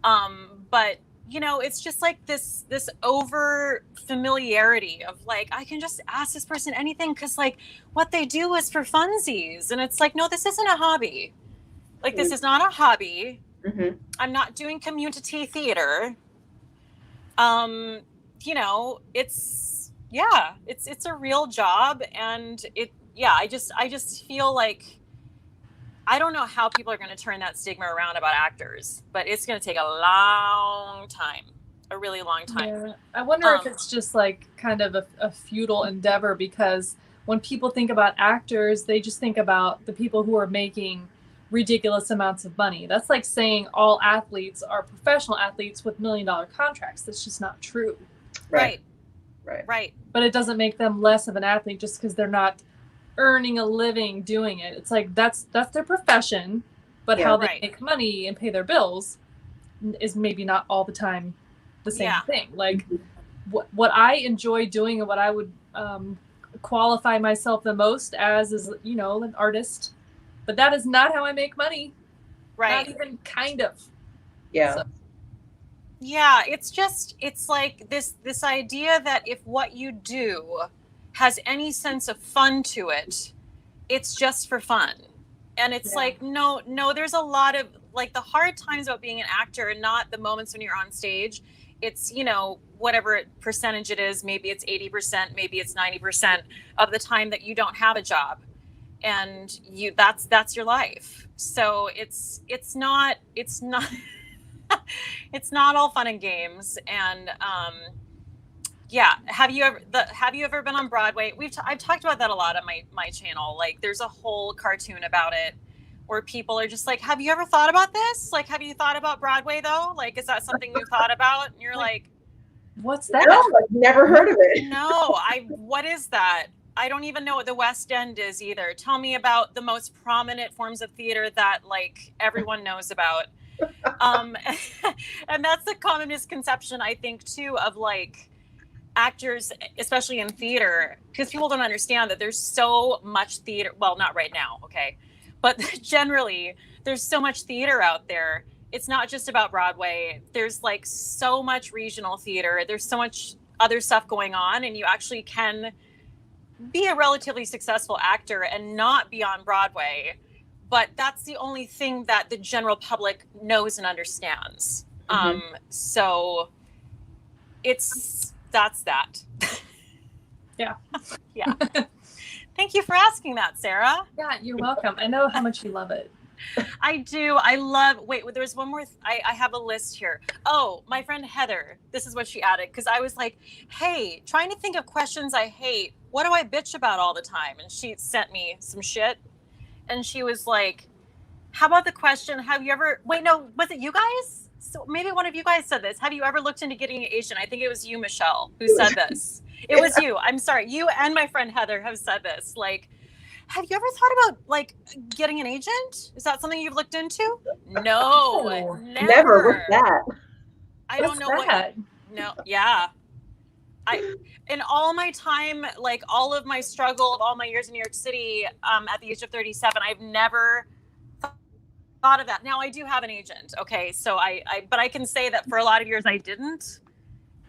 S2: But you know, it's just like this over familiarity of like, I can just ask this person anything because like what they do is for funsies. And it's like, no, this isn't a hobby. Like, this is not a hobby.
S3: Mm-hmm.
S2: I'm not doing community theater. You know, it's a real job. And I just feel like, I don't know how people are going to turn that stigma around about actors, but it's going to take a long time, a really long time.
S1: Yeah. I wonder if it's just like kind of a futile endeavor, because when people think about actors, they just think about the people who are making ridiculous amounts of money. That's like saying all athletes are professional athletes with $1 million contracts. That's just not true.
S2: Right.
S1: But it doesn't make them less of an athlete just because they're not earning a living doing it. It's like that's their profession, but how they make money and pay their bills is maybe not all the time the same thing. Like what I enjoy doing and what I would qualify myself the most as is, you know, an artist, but that is not how I make money.
S2: Right.
S1: Not even kind of.
S3: Yeah.
S1: So,
S2: Yeah, it's like this idea that if what you do has any sense of fun to it, it's just for fun. And it's like, no, there's a lot of like the hard times about being an actor and not the moments when you're on stage. It's, whatever percentage it is, maybe it's 80%, maybe it's 90% of the time that you don't have a job. And that's your life. So it's not it's not all fun and games. And have you ever been on Broadway? I've talked about that a lot on my channel. Like there's a whole cartoon about it where people are just like, have you ever thought about this? Like, have you thought about Broadway though? Like, is that something you thought about? And you're like,
S1: what's that?
S3: No, I've never heard of it.
S2: No, what is that? I don't even know what the West End is either. Tell me about the most prominent forms of theater that like everyone knows about. And that's the common misconception, I think, too, of like actors, especially in theater, because people don't understand that there's so much theater. Well, not right now, okay, but generally there's so much theater out there. It's not just about Broadway. There's like so much regional theater. There's so much other stuff going on, and you actually can be a relatively successful actor and not be on Broadway. But that's the only thing that the general public knows and understands. So that's that.
S1: Yeah.
S2: Yeah. Thank you for asking that, Sarah.
S1: Yeah, you're welcome. I know how much you love it.
S2: I do. Wait, there's one more. I have a list here. Oh, my friend Heather, this is what she added. Because I was like, hey, trying to think of questions I hate. What do I bitch about all the time? And she sent me some shit. And she was like, how about the question, have you ever, wait, no, was it you guys? So maybe one of you guys said this. Have you ever looked into getting an agent? I think it was you, Michelle, who said this. It was you. I'm sorry. You and my friend Heather have said this. Like, have you ever thought about like getting an agent? Is that something you've looked into? No,
S3: Never. What's that?
S2: I don't know what. No, yeah. In all my time, like all of my struggle of all my years in New York City, at the age of 37, I've never thought of that. Now I do have an agent. Okay. So but I can say that for a lot of years I didn't.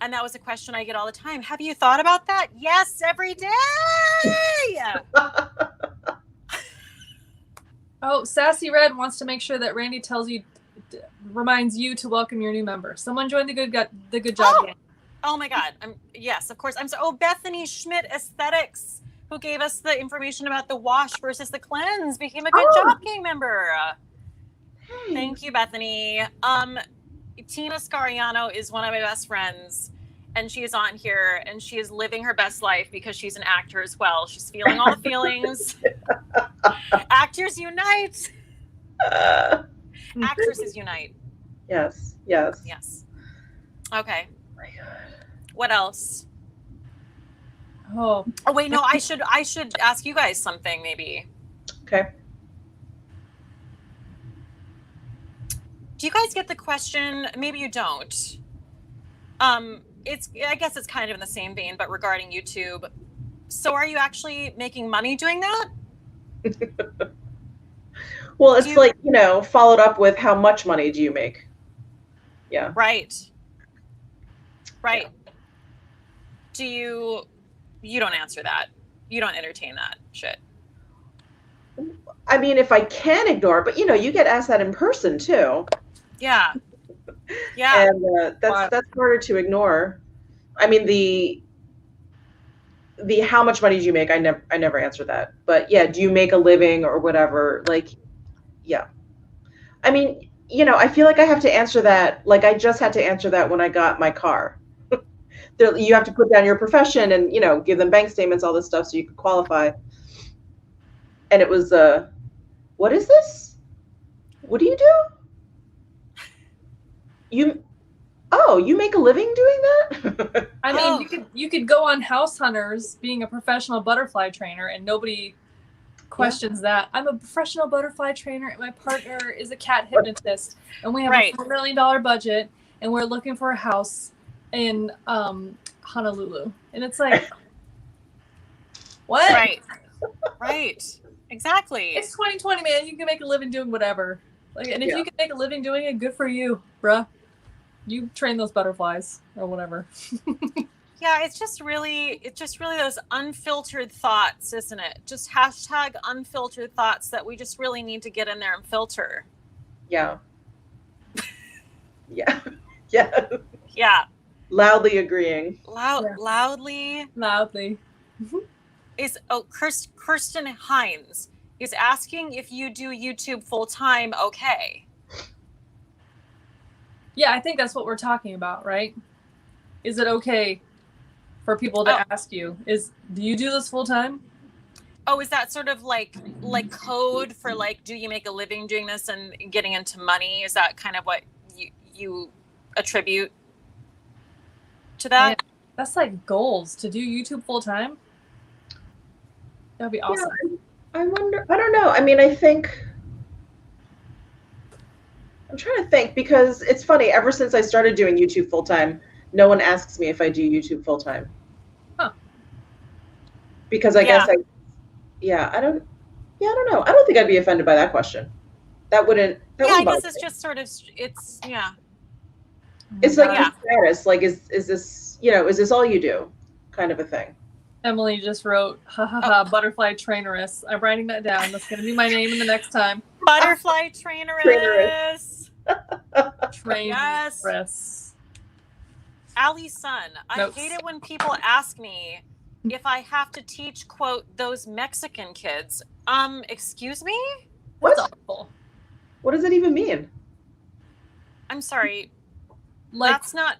S2: And that was a question I get all the time. Have you thought about that? Yes, every day.
S1: Oh, Sassy Red wants to make sure that Randy reminds you to welcome your new member. Someone joined the good job gang.
S2: Oh my God. Yes, of course. Bethany Schmidt Aesthetics, who gave us the information about the wash versus the cleanse, became a good job gang member. Hey. Thank you, Bethany. Tina Scariano is one of my best friends, and she is on here, and she is living her best life because she's an actor as well. She's feeling all the feelings. Actors unite. Actresses unite.
S3: Yes.
S2: Okay. What else?
S1: Oh
S2: wait, no, I should ask you guys something maybe.
S3: Okay.
S2: Do you guys get the question? Maybe you don't. I guess it's kind of in the same vein, but regarding YouTube. So are you actually making money doing that?
S3: Well, it's followed up with how much money do you make? Yeah.
S2: Right.
S3: Yeah.
S2: Do you don't answer that. You don't entertain that shit.
S3: I mean, if I can ignore, but you get asked that in person too.
S2: Yeah.
S3: And that's harder to ignore. I mean, the how much money do you make? I never answer that. But yeah, do you make a living or whatever? Like, yeah. I mean, I feel like I have to answer that. Like I just had to answer that when I got my car. You have to put down your profession and, give them bank statements, all this stuff so you could qualify. And it was, what is this? What do you do? You make a living doing that?
S1: I mean, you could go on House Hunters being a professional butterfly trainer and nobody questions that. I'm a professional butterfly trainer and my partner is a cat hypnotist and we have a $4 million budget and we're looking for a house in Honolulu. And it's like, what?
S2: Right. Exactly.
S1: It's 2020, man. You can make a living doing whatever. And if you can make a living doing it, good for you, bruh. You train those butterflies or whatever.
S2: Yeah, it's just really those unfiltered thoughts, isn't it? Just hashtag unfiltered thoughts that we just really need to get in there and filter.
S3: Yeah. Yeah. Yeah.
S2: Yeah.
S3: Loudly agreeing.
S1: Yeah.
S2: Loudly. Kirsten Hines is asking if you do YouTube full time. Okay.
S1: Yeah, I think that's what we're talking about, right? Is it okay for people to ask you, do you do this full time?
S2: Oh, is that sort of like code for like, do you make a living doing this and getting into money? Is that kind of what you attribute to that?
S1: Yeah, that's like goals to do YouTube full time. That'd be awesome.
S3: Yeah, I wonder. I don't know. I mean, I'm trying to think because it's funny. Ever since I started doing YouTube full time, no one asks me if I do YouTube full time.
S1: Huh.
S3: Because I guess I don't know. I don't think I'd be offended by that question. That wouldn't
S2: I guess it's just sort of it's
S3: like your status. Like is this, is this all you do? Kind of a thing.
S1: Emily just wrote, butterfly traineress. I'm writing that down. That's gonna be my name in the next time.
S2: Butterfly traineress.
S1: Traineress.
S2: Yes. Allie's son. I hate it when people ask me if I have to teach, quote, those Mexican kids. Excuse me?
S3: What?
S1: That's awful.
S3: What does it even mean?
S2: I'm sorry.
S1: Like,
S2: that's not.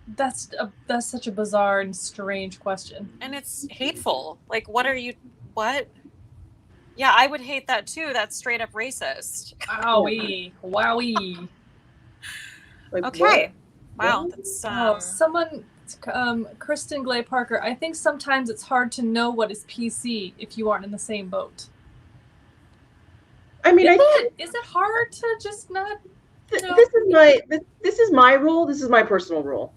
S1: That's such a bizarre and strange question.
S2: And it's hateful. Like, what? Yeah, I would hate that too. That's straight up racist.
S1: Wowie.
S3: Like,
S2: okay.
S3: what?
S2: Wow. That's
S1: someone, Kristen Glay Parker. I think sometimes it's hard to know what is PC if you aren't in the same boat.
S3: I mean,
S1: is it hard to just not?
S3: This is my rule. This is my personal rule.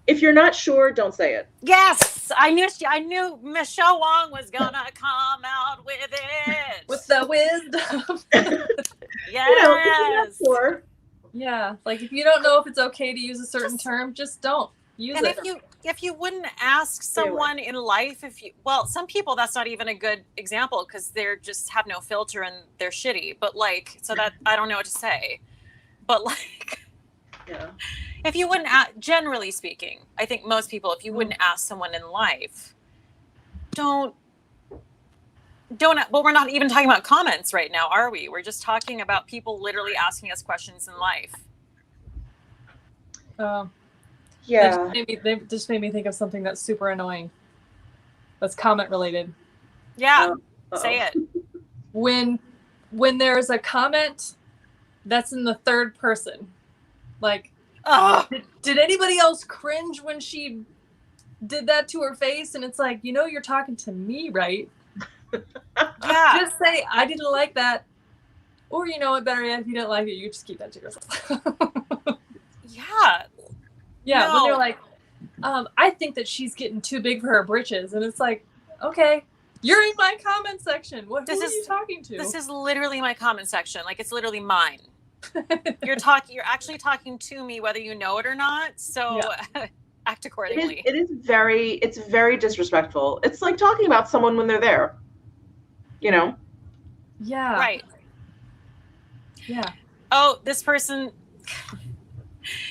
S3: If you're not sure, don't say it.
S2: Yes, I knew Michele Wang was gonna come out with it
S1: with the wisdom.
S2: Yes.
S3: If you're not sure.
S1: Yeah, like if you don't know if it's okay to use a certain term, just don't use it.
S2: And if you wouldn't ask someone in life, some people, that's not even a good example because they're just have no filter and they're shitty. But like, so that I don't know what to say. But like,
S3: yeah.
S2: If you wouldn't, generally speaking, I think most people, if you wouldn't ask someone in life, don't. Well, we're not even talking about comments right now, are we? We're just talking about people literally asking us questions in life.
S3: Yeah.
S1: They just made me think of something that's super annoying. That's comment related.
S2: Yeah. Say it.
S1: When there's a comment that's in the third person, like, did anybody else cringe when she did that to her face? And it's like, you're talking to me, right?
S2: Yeah.
S1: Just say, I didn't like that. Or better yet, if you didn't like it, you just keep that to yourself.
S2: Yeah.
S1: Yeah,
S2: No.
S1: when they're like, I think that she's getting too big for her britches. And it's like, okay, you're in my comment section. Who are you talking to?
S2: This is literally my comment section. Like, it's literally mine. You're actually talking to me whether you know it or not. So act accordingly.
S3: It's very disrespectful. It's like talking about someone when they're there.
S1: Yeah.
S2: Right.
S1: Yeah.
S2: Oh, this person,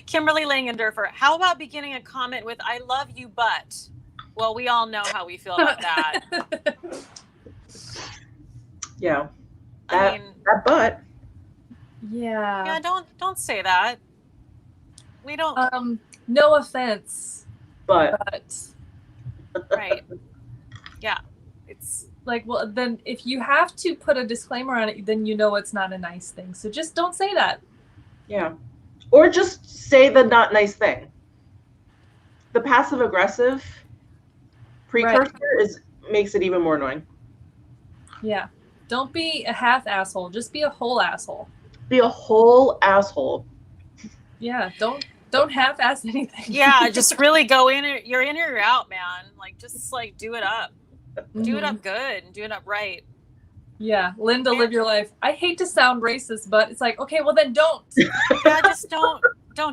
S2: Kimberly Langendorfer, how about beginning a comment with, I love you, but? Well, we all know how we feel about that.
S3: Yeah.
S2: I mean,
S3: that but.
S1: Yeah.
S2: Yeah, don't say that. We don't.
S1: No offense.
S3: But.
S2: Right. Yeah. It's
S1: like, well, then if you have to put a disclaimer on it, then it's not a nice thing. So just don't say that.
S3: Yeah. Or just say the not nice thing. The passive aggressive precursor makes it even more annoying.
S1: Yeah. Don't be a half asshole. Just be a whole asshole.
S3: Be a whole asshole.
S1: Yeah. Don't half-ass anything.
S2: Yeah, just really go in. You're in or you're out, man. Like, just like do it up. Do it up good and do it up right.
S1: Yeah, Linda, live your life. I hate to sound racist, but it's like, okay, well then don't.
S2: Yeah, just don't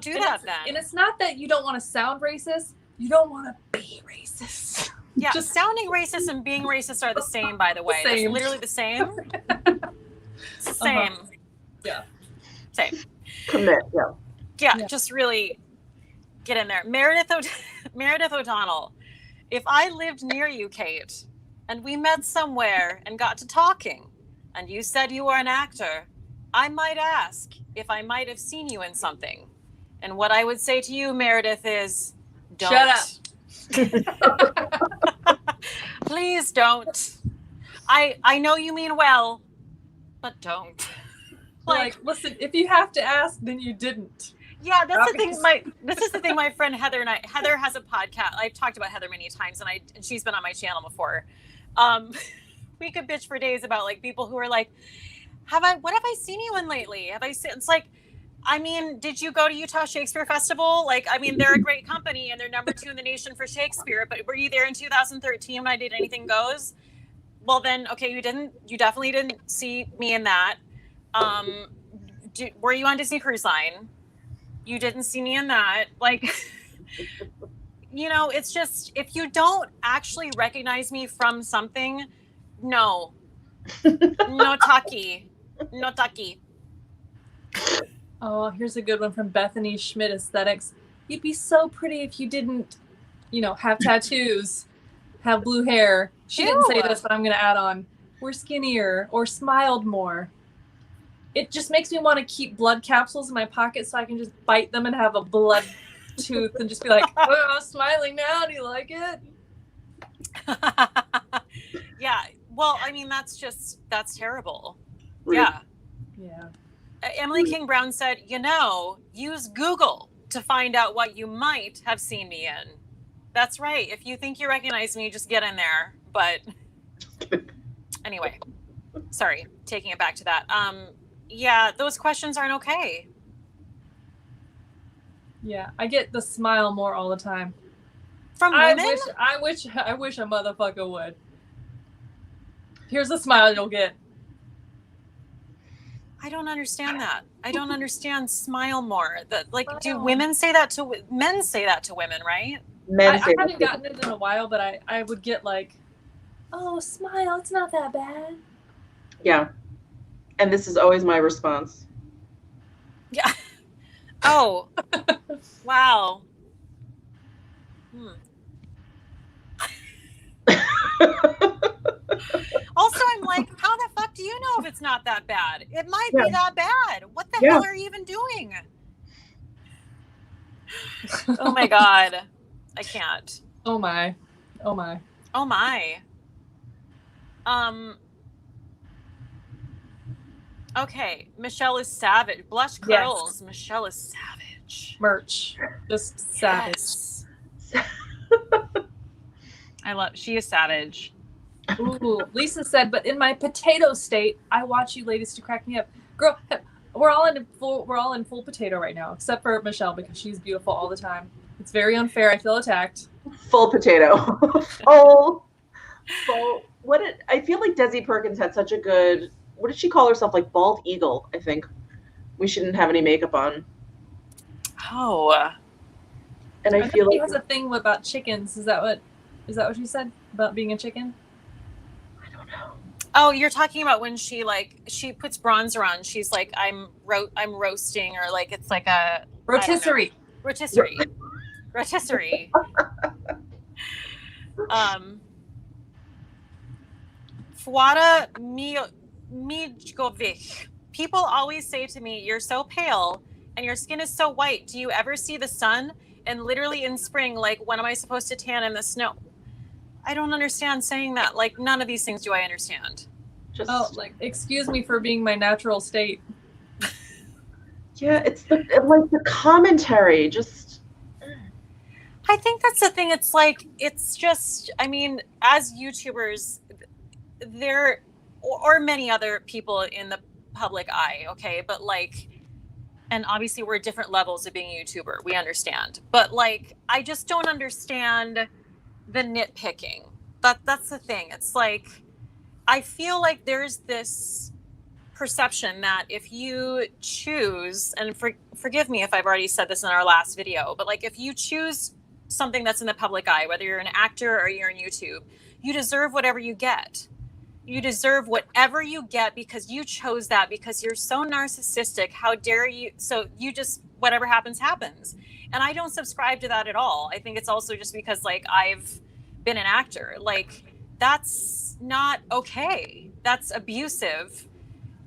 S2: do
S1: And
S2: that
S1: it's,
S2: then.
S1: and it's not that you don't want to sound racist. You don't want to be racist.
S2: Yeah,
S1: Just
S2: sounding racist and being racist are the same, by the way.
S1: Same.
S2: That's literally the same. It's the same.
S1: Yeah.
S2: Same.
S3: Commit. Yeah.
S2: Yeah, just really get in there. Meredith O'Donnell, if I lived near you, Cate, and we met somewhere and got to talking, and you said you were an actor, I might ask if I might have seen you in something. And what I would say to you, Meredith, is don't.
S1: Shut up.
S2: Please don't. I know you mean well, but don't.
S1: Like, listen, if you have to ask, then you didn't.
S2: Yeah, that's the thing. This is the thing. My friend Heather and I. Heather has a podcast. I've talked about Heather many times, and she's been on my channel before. We could bitch for days about like people who are like, what have I seen you in lately? Have I seen? It's like, I mean, did you go to Utah Shakespeare Festival? Like, I mean, they're a great company and they're number 2 in the nation for Shakespeare. But were you there in 2013 when I did Anything Goes? Well, then, okay, you didn't. You definitely didn't see me in that. Were you on Disney Cruise Line? You didn't see me in that. Like, it's just, if you don't actually recognize me from something, no taki.
S1: Oh, here's a good one from Bethany Schmidt Aesthetics. You'd be so pretty if you didn't, have tattoos, have blue hair. She didn't say this, but I'm going to add on. Were skinnier or smiled more. It just makes me want to keep blood capsules in my pocket so I can just bite them and have a blood tooth and just be like, oh, I'm smiling now. Do you like it?
S2: Yeah. Well, I mean, that's terrible.
S3: Rude.
S2: Yeah.
S1: Yeah.
S2: Emily King Brown said, use Google to find out what you might have seen me in. That's right. If you think you recognize me, just get in there. But anyway, sorry, taking it back to that. Yeah, those questions aren't okay.
S1: Yeah, I get the smile more all the time.
S2: From women?
S1: I wish a motherfucker would. Here's a smile you'll get.
S2: I don't understand that. I don't understand smile more. Do
S1: Smile.
S2: women say that to men? Say that to women, right?
S3: Men
S1: I
S3: say
S1: haven't
S3: that.
S1: gotten it in a while, but I would get like, oh, smile, it's not that bad.
S3: Yeah. And this is always my response.
S2: Yeah. Oh. Wow. Also, I'm like, how the fuck do you know if it's not that bad? It might be that bad. What the hell are you even doing? Oh my God. I can't.
S1: Oh my. Oh my.
S2: Oh my. Okay, Michelle is savage. Blush curls.
S1: Yes.
S2: Michelle is savage.
S1: Merch. Just savage.
S2: Yes. She is savage.
S1: Ooh, Lisa said, but in my potato state, I watch you ladies to crack me up. Girl, we're all in full potato right now, except for Michelle because she's beautiful all the time. It's very unfair. I feel attacked.
S3: Full potato. full. I feel like Desi Perkins had such a good, what did she call herself? Like bald eagle, I think. We shouldn't have any makeup on.
S2: Oh.
S3: And I feel
S1: think
S3: like
S1: she has a thing about chickens. Is that what she said about being a chicken?
S3: I don't know.
S2: Oh, you're talking about when she puts bronzer on. She's like, I'm roasting, or like it's like a
S1: Rotisserie.
S2: Rotisserie. Rotisserie. Fuada Mijkovic. People always say to me, you're so pale and your skin is so white. Do you ever see the sun? And literally in spring, like, when am I supposed to tan in the snow? I don't understand saying that. Like, none of these things do I understand.
S1: Excuse me for being my natural state.
S3: Yeah, it's the commentary. Just.
S2: I think that's the thing. It's like, it's just, I mean, as YouTubers, there, or many other people in the public eye, okay, but like, and obviously we're at different levels of being a YouTuber, we understand, but like, I just don't understand the nitpicking. That's the thing. It's like, I feel like there's this perception that if you choose, and forgive me if I've already said this in our last video, but like if you choose something that's in the public eye, whether you're an actor or you're on YouTube, you deserve whatever you get. You deserve whatever you get because you chose that, because you're so narcissistic. How dare you? So you just, whatever happens, happens. And I don't subscribe to that at all. I think it's also just because like I've been an actor. Like that's not okay. That's abusive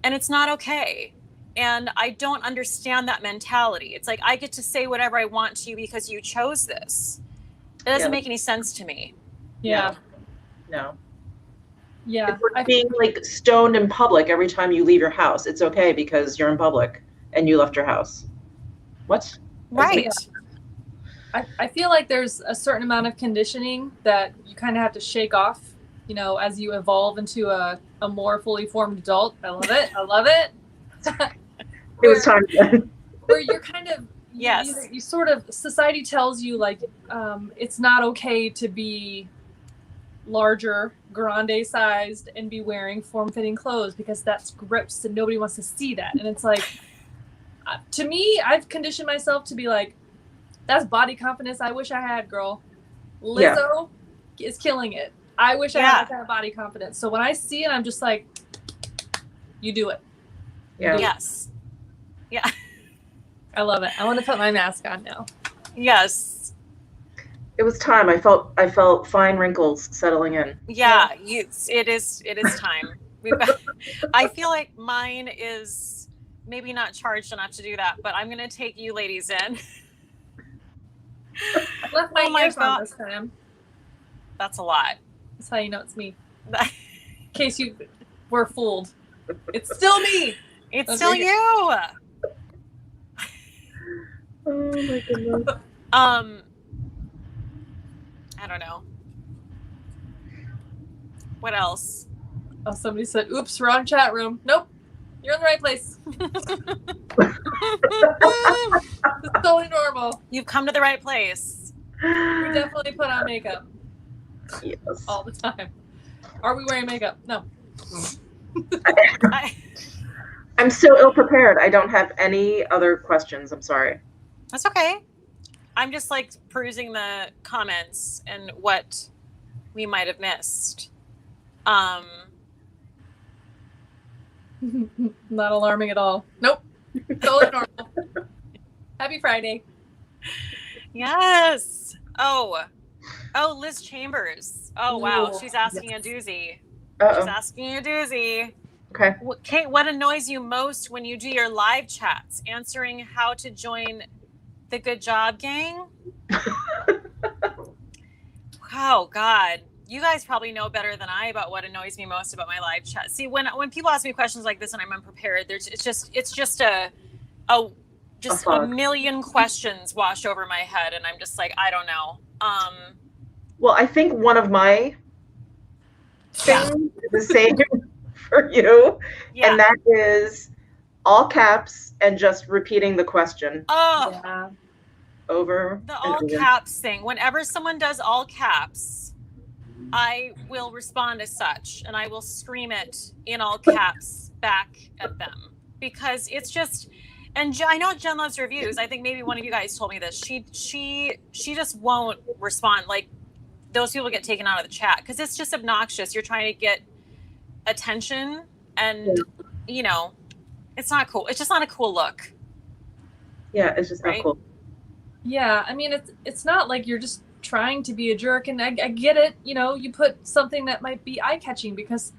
S2: and it's not okay. And I don't understand that mentality. It's like, I get to say whatever I want to you because you chose this. It doesn't make any sense to me.
S1: Yeah.
S3: No.
S1: Yeah.
S3: It's like being like stoned in public every time you leave your house. It's okay because you're in public and you left your house. What?
S2: Right.
S1: I feel like there's a certain amount of conditioning that you kind of have to shake off, you know, as you evolve into a more fully formed adult. I love it. I love it.
S3: It was time.
S1: Where you're kind of,
S2: Yes.
S1: you sort of, society tells you like, it's not okay to be larger, grande sized, and be wearing form-fitting clothes because that's gross and nobody wants to see that. And it's like, to me, I've conditioned myself to be like, that's body confidence I wish I had, girl. Lizzo is killing it. I wish I had that body confidence. So when I see it, I'm just like, you do it.
S3: Yeah.
S2: Yes. Yeah.
S1: I love it. I want to put my mask on now.
S2: Yes.
S3: It was time. I felt fine wrinkles settling in.
S2: Yeah. It is time. I feel like mine is maybe not charged enough to do that, but I'm going to take you ladies in.
S1: I left my ears on this time.
S2: That's a lot.
S1: That's how you know it's me. In case you were fooled. It's still me.
S2: It's still you.
S3: Oh my goodness.
S2: I don't know. What else?
S1: Oh, somebody said, oops, wrong chat room. Nope. You're in the right place. It's totally normal.
S2: You've come to the right place.
S1: We definitely put on makeup.
S3: Yes.
S1: All the time. Are we wearing makeup? No.
S3: I'm so ill prepared. I don't have any other questions. I'm sorry.
S2: That's okay. I'm just like perusing the comments and what we might have missed.
S1: Not alarming at all. Nope. Totally normal. Happy Friday.
S2: Yes. Oh, Liz Chambers. Oh, wow.
S1: Ooh,
S2: She's asking
S1: yes.
S2: a doozy.
S3: Uh-oh.
S2: She's asking a doozy.
S3: Okay.
S2: Kate, what annoys you most when you do your live chats? Answering how to join the Good Job Gang? Oh, God. You guys probably know better than I about what annoys me most about my live chat. See, when people ask me questions like this and I'm unprepared, it's just a million questions wash over my head, and I'm just like, I don't know.
S3: Well, I think one of my things is the same for you, and that is all caps and just repeating the question over
S2: the all caps thing. Whenever someone does all caps, I will respond as such, and I will scream it in all caps back at them, because it's just. And I know Jen loves reviews. I think maybe one of you guys told me this. She just won't respond. Like, those people get taken out of the chat because it's just obnoxious. You're trying to get attention, and you know, it's not cool. It's just not a cool look.
S3: Yeah, it's just not cool.
S1: Yeah, I mean, it's not like you're just trying to be a jerk, and I get it. You know, you put something that might be eye-catching because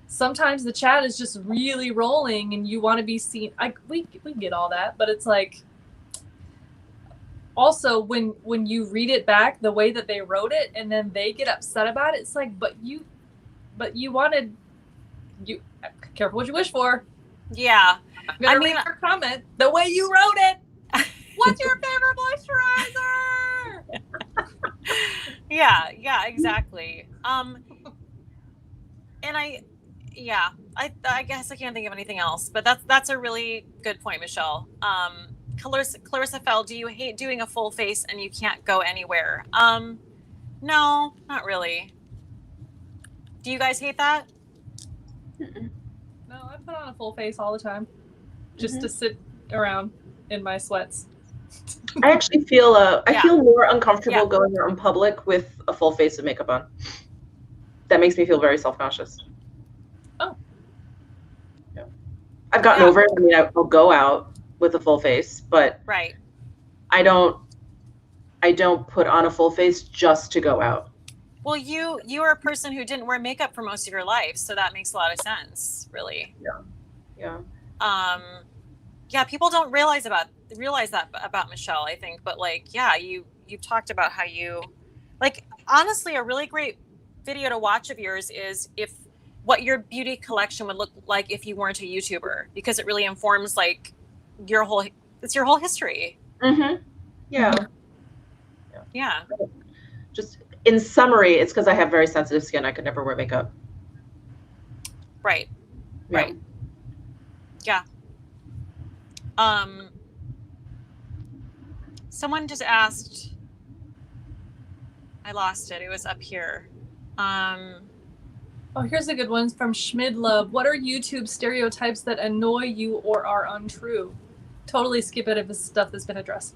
S1: sometimes the chat is just really rolling and you want to be seen. We get all that, but it's like, also when you read it back the way that they wrote it and then they get upset about it, it's like, but you wanted, careful what you wish for.
S2: Yeah.
S1: I'm gonna read your comment the way you wrote it. What's your favorite moisturizer?
S2: Yeah, exactly. And I guess I can't think of anything else, but that's a really good point, Michelle. Clarissa Fell, do you hate doing a full face and you can't go anywhere? No, not really. Do you guys hate that?
S1: No, I put on a full face all the time, just to sit around in my sweats.
S3: I actually feel I
S2: Yeah.
S3: feel more uncomfortable
S2: Yeah.
S3: going out in public with a full face of makeup on. That makes me feel very self-conscious.
S1: Oh.
S3: Yeah. I've gotten
S2: Yeah.
S3: over it. I mean, I'll go out with a full face, but
S2: Right.
S3: I don't put on a full face just to go out.
S2: Well, you are a person who didn't wear makeup for most of your life, so that makes a lot of sense, really.
S3: Yeah.
S2: Yeah, people don't realize that about Michelle, I think, but like, yeah, you talked about how you, like, honestly, a really great video to watch of yours is what your beauty collection would look like if you weren't a YouTuber, because it really informs like your whole history.
S3: Mm-hmm. Yeah.
S2: Yeah.
S3: Just in summary, it's because I have very sensitive skin. I could never wear makeup.
S2: Right.
S3: Yeah.
S2: Right. Yeah. Someone just asked, I lost it. It was up here.
S1: Oh, here's a good one from Schmidlove. What are YouTube stereotypes that annoy you or are untrue? Totally skip it if this stuff has been addressed.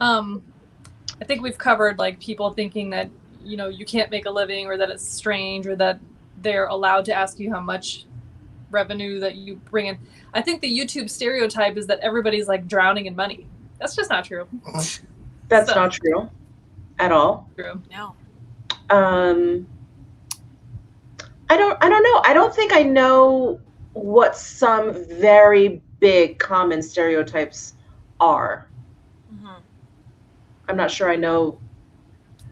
S1: I think we've covered like people thinking that, you know, you can't make a living, or that it's strange, or that they're allowed to ask you how much revenue that you bring in. I think the YouTube stereotype is that everybody's like drowning in money. That's just not true.
S3: That's not true at all.
S1: True.
S2: No.
S3: I don't know. I don't think I know what some very big common stereotypes are.
S2: Mm-hmm.
S3: I'm not sure I know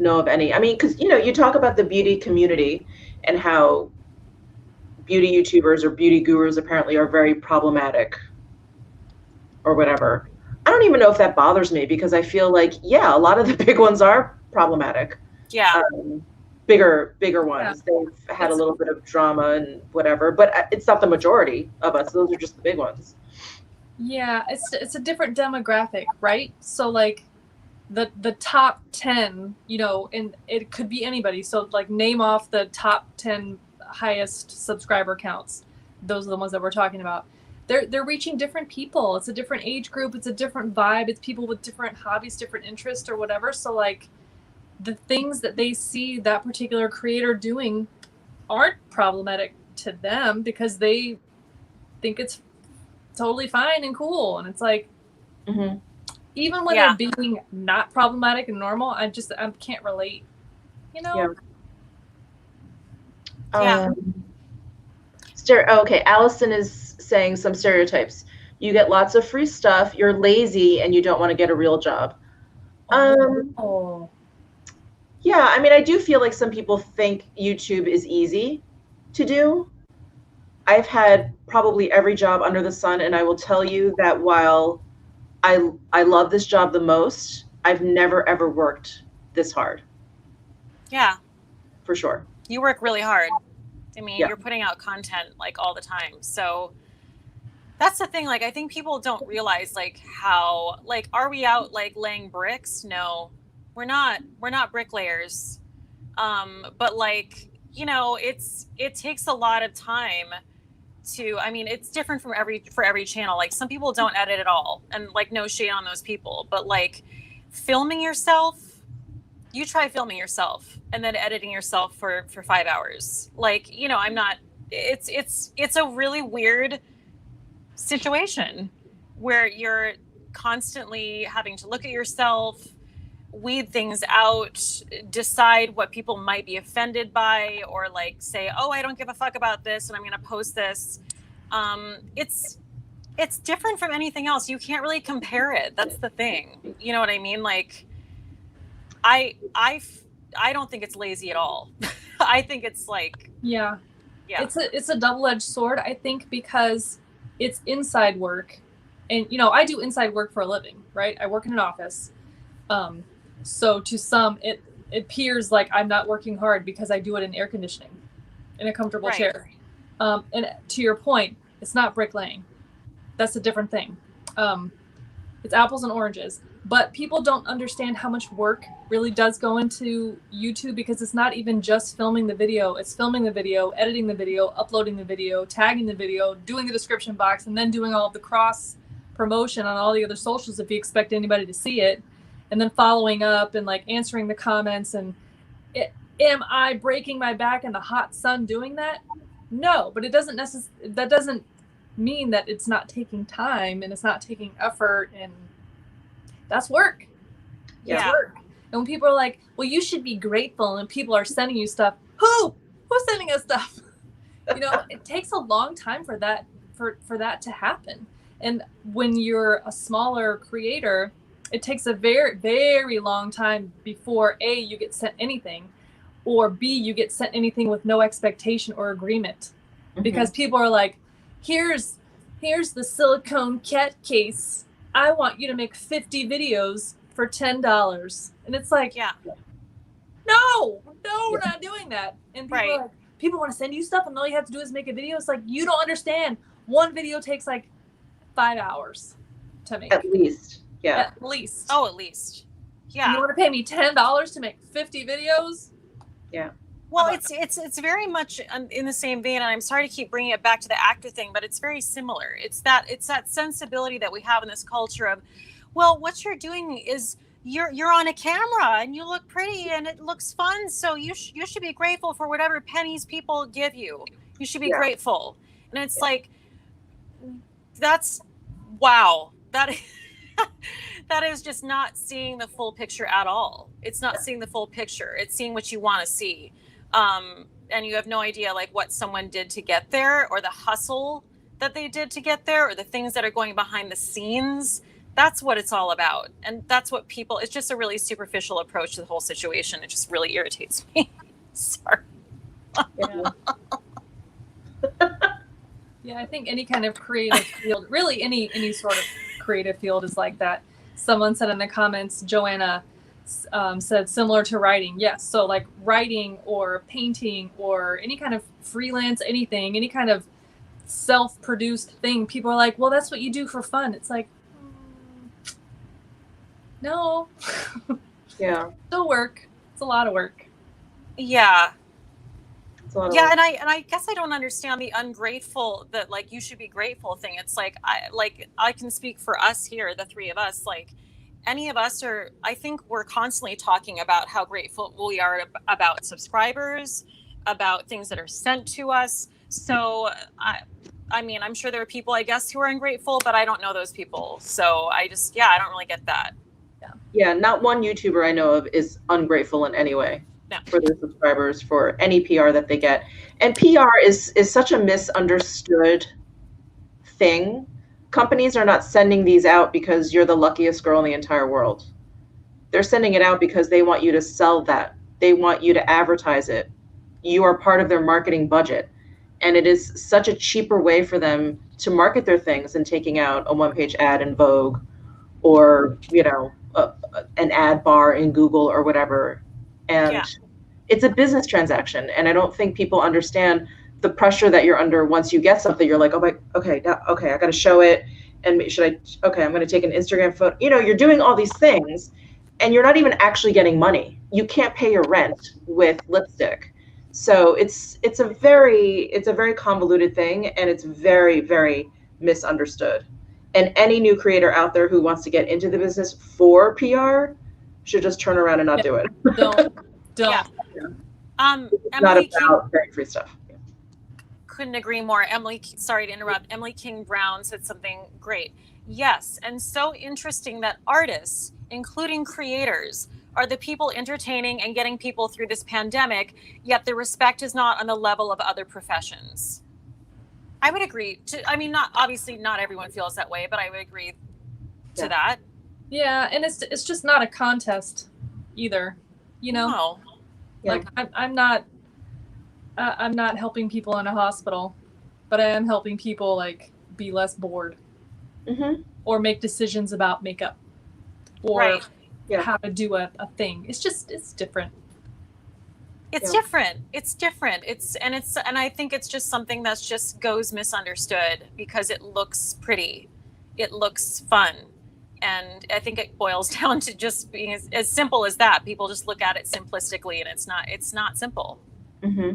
S3: of any. I mean, because, you know, you talk about the beauty community and how beauty YouTubers or beauty gurus apparently are very problematic or whatever. I don't even know if that bothers me, because I feel like, yeah, a lot of the big ones are problematic.
S2: Yeah.
S3: Bigger ones. Yeah. They've had a little bit of drama and whatever, but it's not the majority of us. Those are just the big ones.
S1: Yeah, it's a different demographic, right? So like the top 10, you know, and it could be anybody. So like name off the top 10 highest subscriber counts. Those are the ones that we're talking about. They're reaching different people. It's a different age group. It's a different vibe. It's people with different hobbies, different interests or whatever. So like the things that they see that particular creator doing aren't problematic to them, because they think it's totally fine and cool. And it's like, even when they're being not problematic and normal, I can't relate, you know?
S2: Yeah.
S3: Okay, Allison is saying some stereotypes. You get lots of free stuff, you're lazy, and you don't want to get a real job. Yeah, I mean, I do feel like some people think YouTube is easy to do. I've had probably every job under the sun, and I will tell you that while I love this job the most, I've never ever worked this hard.
S2: Yeah.
S3: For sure.
S2: You work really hard. I mean, you're putting out content like all the time. So that's the thing. Like, I think people don't realize like how, like, are we out like laying bricks? No, we're not bricklayers. But like, you know, it takes a lot of time to, I mean, it's different for every channel. Like some people don't edit at all, and like no shade on those people, but like filming yourself, you try filming yourself and then editing yourself for 5 hours. Like, you know, it's a really weird situation where you're constantly having to look at yourself, weed things out, decide what people might be offended by, or like say, oh, I don't give a fuck about this and I'm going to post this. It's different from anything else. You can't really compare it. That's the thing. You know what I mean? Like, I don't think it's lazy at all. I think it's like, yeah.
S1: It's a double-edged sword, I think, because it's inside work, and you know, I do inside work for a living, right? I work in an office. So to some, it appears like I'm not working hard because I do it in air conditioning, in a comfortable chair. And to your point, it's not bricklaying. That's a different thing. It's apples and oranges. But people don't understand how much work really does go into YouTube, because it's not even just filming the video. It's filming the video, editing the video, uploading the video, tagging the video, doing the description box, and then doing all of the cross promotion on all the other socials if you expect anybody to see it, and then following up and like answering the comments. And am I breaking my back in the hot sun doing that? No, but it doesn't that doesn't mean that it's not taking time and it's not taking effort, and that's work.
S2: Yeah.
S1: Work. And when people are like, well, you should be grateful, and people are sending you stuff, who's sending us stuff? You know, it takes a long time for that to happen. And when you're a smaller creator, it takes a very, very long time before A, you get sent anything, or B, you get sent anything with no expectation or agreement. Because people are like, here's the silicone cat case. I want you to make 50 videos for $10. And it's like, no, we're not doing that. And people are like, people want to send you stuff and all you have to do is make a video. It's like, you don't understand. One video takes like 5 hours to make.
S3: At least. Yeah.
S1: At least.
S2: Oh, at least. Yeah.
S1: You want to pay me $10 to make 50 videos?
S3: Yeah.
S2: Well, it's very much in the same vein, and I'm sorry to keep bringing it back to the actor thing, but it's very similar. It's that sensibility that we have in this culture of, well, what you're doing is you're on a camera and you look pretty and it looks fun, so you should be grateful for whatever pennies people give you. You should be grateful, and it's like, that's wow. That is just not seeing the full picture at all. It's not seeing the full picture. It's seeing what you want to see. And you have no idea like what someone did to get there, or the hustle that they did to get there, or the things that are going behind the scenes. That's what it's all about. And that's what it's just a really superficial approach to the whole situation. It just really irritates me. Sorry.
S1: Yeah, I think any kind of creative field, really any sort of creative field is like that. Someone said in the comments, Joanna said similar to writing. Yes. So like writing or painting or any kind of freelance, anything, any kind of self-produced thing. People are like, well, that's what you do for fun. It's like, no.
S3: Yeah.
S1: Still work. It's a lot of work.
S2: Yeah.
S3: Yeah,
S2: and I guess I don't understand the ungrateful, that like you should be grateful thing. It's like I can speak for us here, the three of us, like any of us are, I think we're constantly talking about how grateful we are about subscribers, about things that are sent to us. So I mean, I'm sure there are people, I guess, who are ungrateful, but I don't know those people. So I don't really get that.
S3: Yeah, not one YouTuber I know of is ungrateful in any way. For their subscribers, for any PR that they get. And PR is such a misunderstood thing. Companies are not sending these out because you're the luckiest girl in the entire world. They're sending it out because they want you to sell that. They want you to advertise it. You are part of their marketing budget. And it is such a cheaper way for them to market their things than taking out a one-page ad in Vogue, or, you know, an ad bar in Google or whatever. And it's a business transaction. And I don't think people understand the pressure that you're under once you get something. You're like, oh my, okay, I got to show it. And I'm going to take an Instagram photo. You know, you're doing all these things and you're not even actually getting money. You can't pay your rent with lipstick. So it's a very convoluted thing, and it's very, very misunderstood. And any new creator out there who wants to get into the business for PR should just turn around and not do it.
S1: Don't.
S2: Yeah.
S3: It's not about very free stuff.
S2: Couldn't agree more. Emily, sorry to interrupt. Emily King Brown said something great. Yes, and so interesting that artists, including creators, are the people entertaining and getting people through this pandemic, yet the respect is not on the level of other professions. I would agree not everyone feels that way, but I would agree to that. Yeah,
S1: and it's just not a contest either. You know,
S2: no.
S1: Like I'm not helping people in a hospital, but I am helping people like be less bored, or make decisions about makeup, or how to do a thing. It's different.
S2: It's different. It's different. And I think it's just something that's just goes misunderstood because it looks pretty, it looks fun, And I think it boils down to just being as simple as that. People just look at it simplistically, and it's not simple.
S3: Mm-hmm.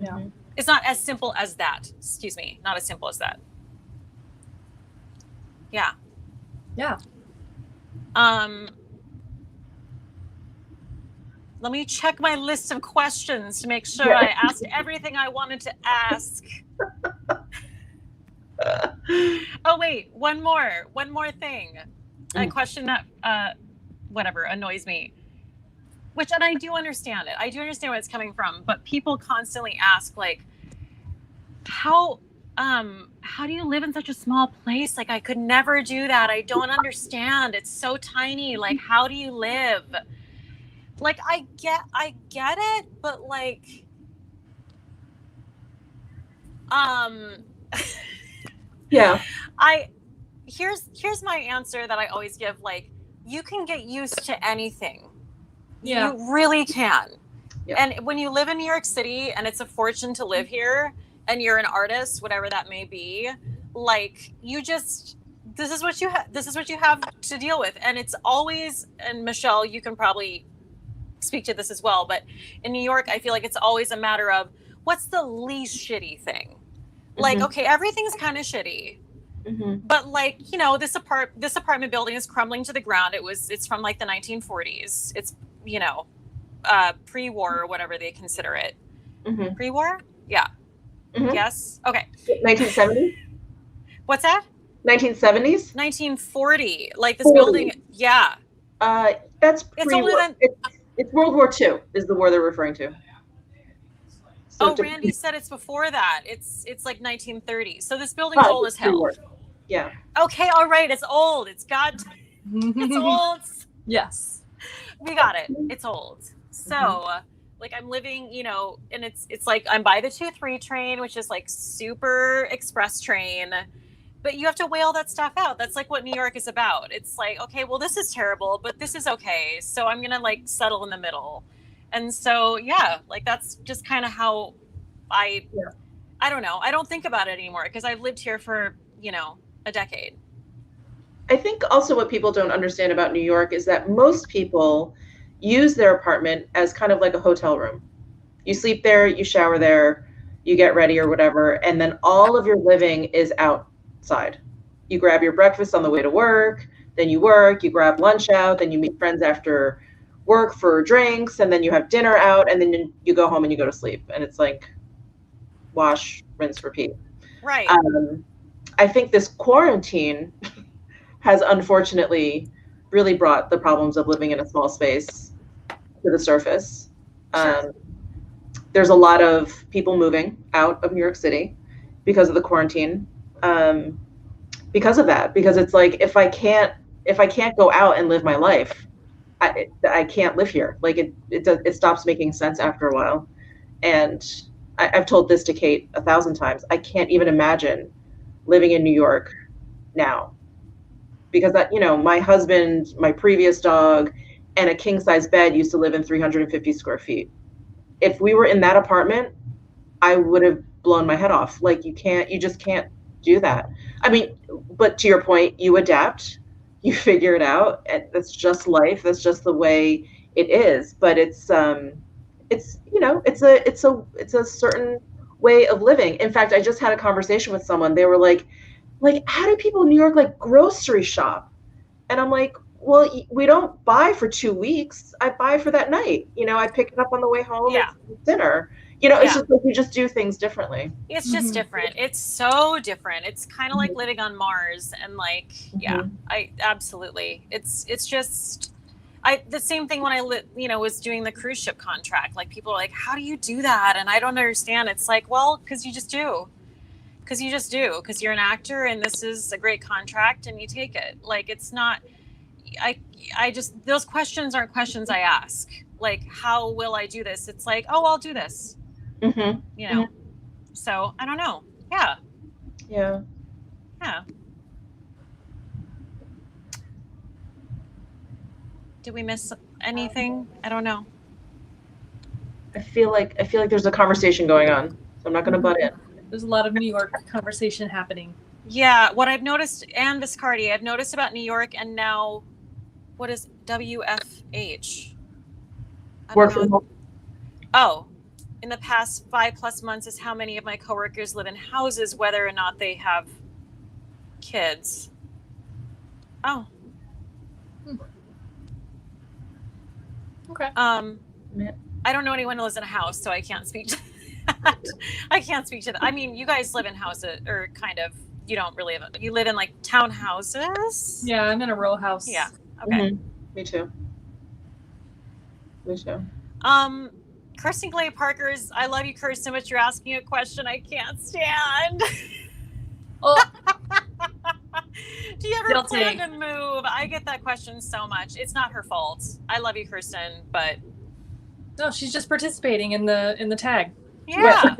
S1: Yeah.
S2: It's not as simple as that. Excuse me. Not as simple as that. Yeah.
S1: Yeah.
S2: Let me check my list of questions to make sure I asked everything I wanted to ask. Oh, wait, one more thing. A question that, whatever, annoys me. And I do understand it. I do understand where it's coming from, but people constantly ask, like, how do you live in such a small place? Like, I could never do that. I don't understand. It's so tiny. Like, how do you live? Like, I get it, but like,
S3: Yeah.
S2: Here's my answer that I always give. Like, you can get used to anything.
S1: Yeah.
S2: You really can.
S3: Yeah.
S2: And when you live in New York City and it's a fortune to live here and you're an artist, whatever that may be, like, this is what you have to deal with. And it's always, and Michelle, you can probably speak to this as well, but in New York, I feel like it's always a matter of what's the least shitty thing. Like, okay, everything's kind of shitty, but like, you know, this apartment building is crumbling to the ground. It's from like the 1940s. It's, you know, pre-war or whatever they consider it. Pre-war? Yeah. Yes. Okay.
S3: 1970s?
S2: What's that?
S3: 1970s?
S2: 1940. Like this
S3: 40.
S2: building. Yeah.
S3: That's
S2: It's older than.
S3: It's World War II is the war they're referring to. So
S2: Randy said it's before that. It's like 1930. So this building's old as hell.
S3: Yeah.
S2: Okay, all right. It's old. It's old.
S1: Yes.
S2: We got it. It's old. So like I'm living, you know, and it's like I'm by the 2-3 train, which is like super express train. But you have to weigh all that stuff out. That's like what New York is about. It's like, okay, well, this is terrible, but this is okay. So I'm going to like settle in the middle. And so, yeah, like that's just kind of how I don't know. I don't think about it anymore because I've lived here for, you know, a decade.
S3: I think also what people don't understand about New York is that most people use their apartment as kind of like a hotel room. You sleep there, you shower there, you get ready or whatever, and then all of your living is outside. You grab your breakfast on the way to work, then you work, you grab lunch out, then you meet friends after work for drinks, and then you have dinner out, and then you go home and you go to sleep. And it's like wash, rinse, repeat.
S2: Right.
S3: I think this quarantine has unfortunately really brought the problems of living in a small space to the surface.
S2: Sure.
S3: There's a lot of people moving out of New York City because of the quarantine. Because of that, because it's like if I can't go out and live my life, I can't live here. Like it stops making sense after a while. And I've told this to Cate 1,000 times. I can't even imagine living in New York now, because that, you know, my husband, my previous dog, and a king size bed used to live in 350 square feet. If we were in that apartment, I would have blown my head off. Like you just can't do that. I mean, but to your point, you adapt, you figure it out. And that's just life. That's just the way it is. But it's you know, it's a certain way of living. In fact, I just had a conversation with someone. They were like, how do people in New York like grocery shop? And I'm like, well, we don't buy for 2 weeks. I buy for that night. You know, I pick it up on the way home.
S2: Yeah.
S3: It's dinner. You know, it's just like you just do things differently.
S2: It's just different. It's so different. It's kind of like living on Mars, and like, I absolutely. It's just, the same thing when I was doing the cruise ship contract. Like people are like, how do you do that? And I don't understand. It's like, well, because you just do. Because you're an actor, and this is a great contract, and you take it. Like it's not. I just, those questions aren't questions I ask. Like, how will I do this? It's like, oh, I'll do this. You know. So I don't know. Yeah. Did we miss anything? I don't know.
S3: I feel like there's a conversation going on, so I'm not going to butt in.
S1: There's a lot of New York conversation happening.
S2: Yeah, what I've noticed, and Viscardi, I've noticed about New York, and now, what is WFH? I
S3: Work
S2: don't
S3: from
S2: know.
S3: home.
S2: Oh, in the past 5+ months is how many of my coworkers live in houses, whether or not they have kids. Oh.
S1: Okay.
S3: Yeah.
S2: I don't know anyone who lives in a house, so I can't speak to that. I can't speak to that. I mean, you guys live in houses, or kind of. You don't really live. You live in like townhouses.
S1: Yeah, I'm in a row house.
S2: Yeah. Okay.
S3: Me too. Me too.
S2: Kirsten Clay Parker's. I love you, Kirsten, but you're asking a question I can't stand.
S1: Oh,
S2: Do you ever
S1: Guilty.
S2: plan to move? I get that question so much. It's not her fault. I love you, Kirsten, but
S1: no, she's just participating in the tag.
S2: yeah,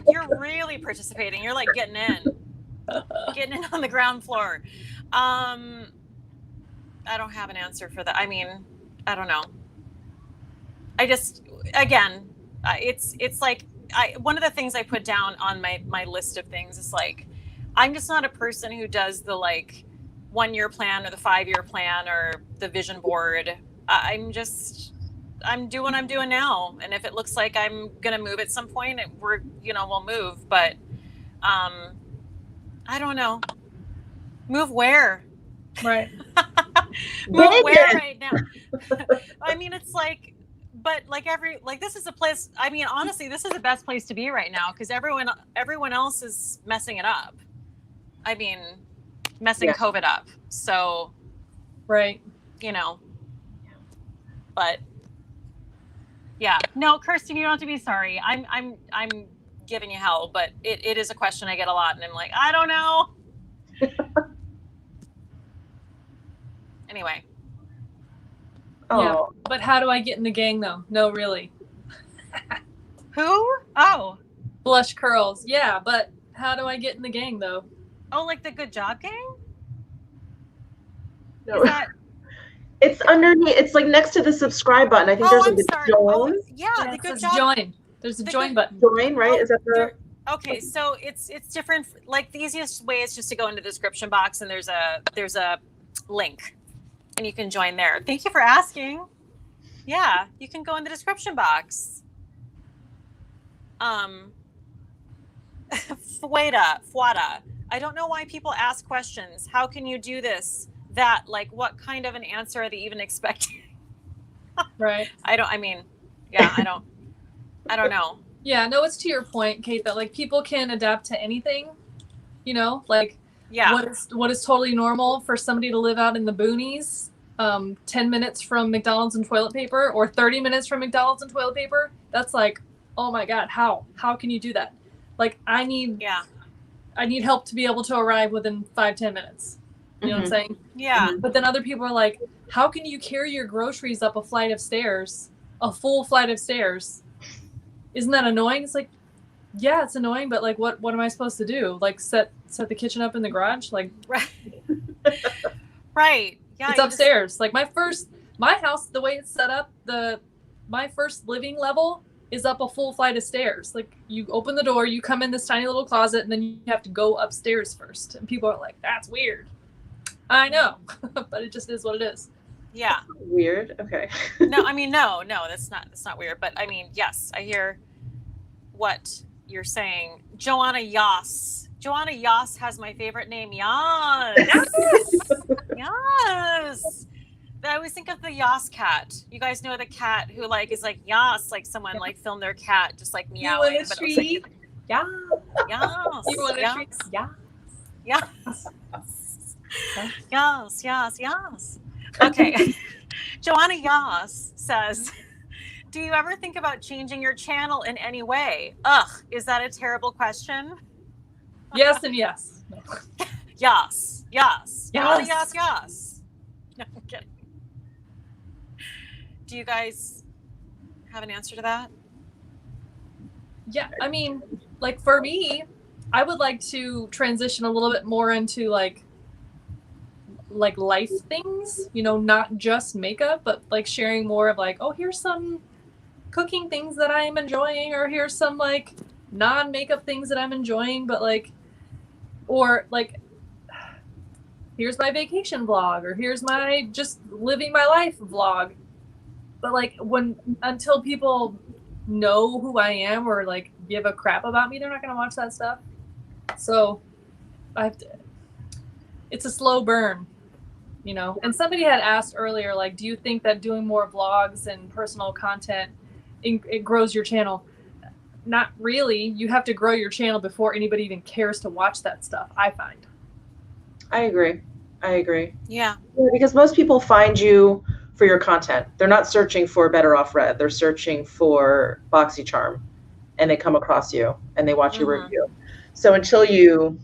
S2: you're really participating. You're like getting in on the ground floor. I don't have an answer for that. I mean, I don't know. I just, again, it's like one of the things I put down on my list of things is like, I'm just not a person who does the like 1-year plan or the 5-year plan or the vision board. I'm doing what I'm doing now. And if it looks like I'm going to move at some point, we'll move. But I don't know. Move where?
S1: Right.
S2: Move where right now? I mean, it's like, but like this is a place, I mean, honestly, this is the best place to be right now because everyone else is messing it up. I mean, messing COVID up. So,
S1: Right.
S2: But yeah, no, Kirsten, you don't have to be sorry. I'm giving you hell, but it is a question I get a lot, and I'm like, I don't know. Anyway.
S3: Oh.
S1: Yeah. But how do I get in the gang though? No, really.
S2: Who? Oh.
S1: Blush curls. Yeah, but how do I get in the gang though?
S2: Oh, like the Good Job Gang?
S3: No.
S2: Is that...
S3: It's underneath. It's like next to the subscribe button. I think there's like a join.
S2: Yeah, the Good Job.
S1: Join. There's a join button.
S3: Join, right? Is that the?
S2: Okay, so it's different. Like the easiest way is just to go into the description box, and there's a link, and you can join there. Thank you for asking. Yeah, you can go in the description box. Fuada. I don't know why people ask questions. How can you do this? That, like, what kind of an answer are they even expecting?
S1: Right.
S2: I don't know.
S1: Yeah, no, it's to your point, Kate, that like people can adapt to anything, like what is totally normal for somebody to live out in the boonies, 10 minutes from McDonald's and toilet paper, or 30 minutes from McDonald's and toilet paper. That's like, oh my God, how can you do that? Like I need help to be able to arrive within 5-10 minutes. You know what I'm saying?
S2: Yeah.
S1: But then other people are like, how can you carry your groceries up a flight of stairs, a full flight of stairs? Isn't that annoying? It's like, yeah, it's annoying, but like, what am I supposed to do? Like set the kitchen up in the garage? Like,
S2: right. Right. Yeah.
S1: It's upstairs. Like my house, the way it's set up, my first living level is up a full flight of stairs. Like you open the door, you come in this tiny little closet, and then you have to go upstairs first. And people are like, that's weird. I know, but it just is what it is.
S2: Yeah.
S3: Weird. Okay.
S2: No, I mean, no, that's not weird. But I mean, yes, I hear what you're saying. Joanna Yoss has my favorite name. Yas. Yes. I always think of the Yas cat. You guys know the cat who like is like Yas, like someone like filmed their cat just like meowing.
S1: You want a treat? Yeah.
S2: Yas.
S1: You want a treat? Yeah.
S2: Yes. Okay. Joanna Yas says, do you ever think about changing your channel in any way? Ugh, is that a terrible question?
S1: Yes and yes.
S2: Yes. Joanna Yas. No, I'm kidding. Do you guys have an answer to that?
S1: Yeah, I mean, like for me, I would like to transition a little bit more into like life things, not just makeup, but like sharing more of like, oh, here's some cooking things that I'm enjoying, or here's some like non-makeup things that I'm enjoying, but like or like, here's my vacation vlog, or here's my just living my life vlog. But like until people know who I am or like give a crap about me, they're not going to watch that stuff. So it's a slow burn, you know. And somebody had asked earlier, like, do you think that doing more vlogs and personal content, it grows your channel? Not really. You have to grow your channel before anybody even cares to watch that stuff, I find.
S3: I agree.
S2: Yeah.
S3: Because most people find you for your content. They're not searching for Better Off Red. They're searching for BoxyCharm, and they come across you and they watch your review. So until you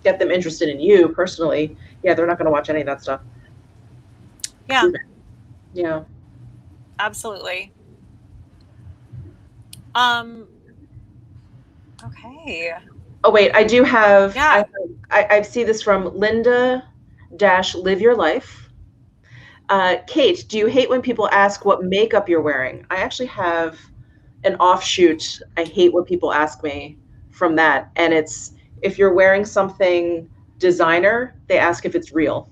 S3: get them interested in you personally, yeah, they're not going to watch any of that stuff.
S2: Yeah.
S3: Yeah.
S2: Absolutely. Okay.
S3: Oh wait, I do have.
S2: Yeah.
S3: I see this from Linda-Live Your Life. Cate, do you hate when people ask what makeup you're wearing? I actually have an offshoot. I hate when people ask me from that, and it's if you're wearing something designer, they ask if it's real.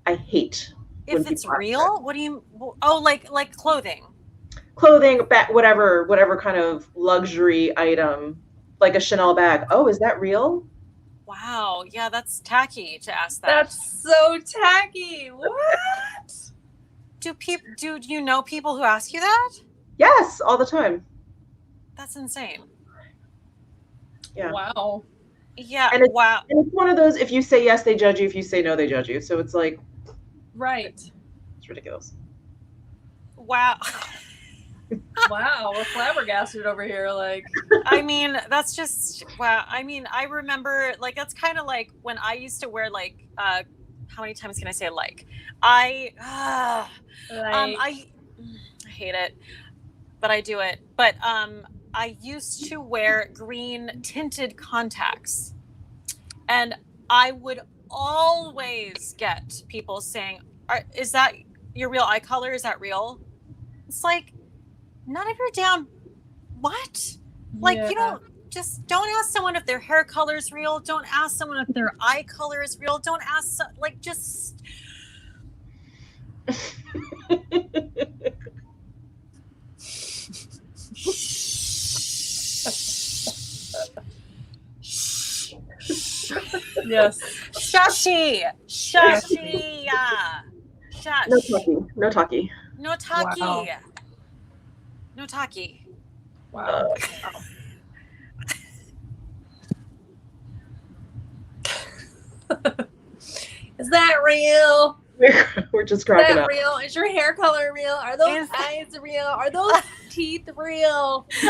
S3: I hate when
S2: If it's
S3: people ask
S2: real,
S3: that.
S2: what do you? Oh, like clothing.
S3: Clothing, whatever kind of luxury item, like a Chanel bag. Oh, is that real?
S2: Wow. Yeah, that's tacky to ask that.
S1: That's so tacky. What?
S2: Do you know people who ask you that?
S3: Yes, all the time.
S2: That's insane.
S3: Yeah.
S1: Wow.
S2: Yeah.
S3: And
S2: wow.
S3: And it's one of those, if you say yes, they judge you. If you say no, they judge you. So it's like,
S1: Right.
S3: it's ridiculous.
S2: Wow.
S1: Wow, we're flabbergasted over here. Like,
S2: I mean, that's just wow. I mean, I remember like that's kind of like when I used to wear like how many times can I say like I hate it, but I do it. But I used to wear green tinted contacts, and I would always get people saying, "Is that your real eye color? Is that real?" It's like, none of your damn what? Like,
S1: yeah.
S2: you don't ask someone if their hair color is real. Don't ask someone if their eye color is real. Don't ask like just
S1: Yes.
S2: Shushy. Shush.
S3: No talkie.
S2: No talkie.
S1: Wow.
S2: No talkie.
S1: Wow. Is that real?
S3: We're just
S1: Is
S3: cracking
S1: that
S3: up.
S1: real? Is your hair color real? Are those eyes real? Are those teeth real? Is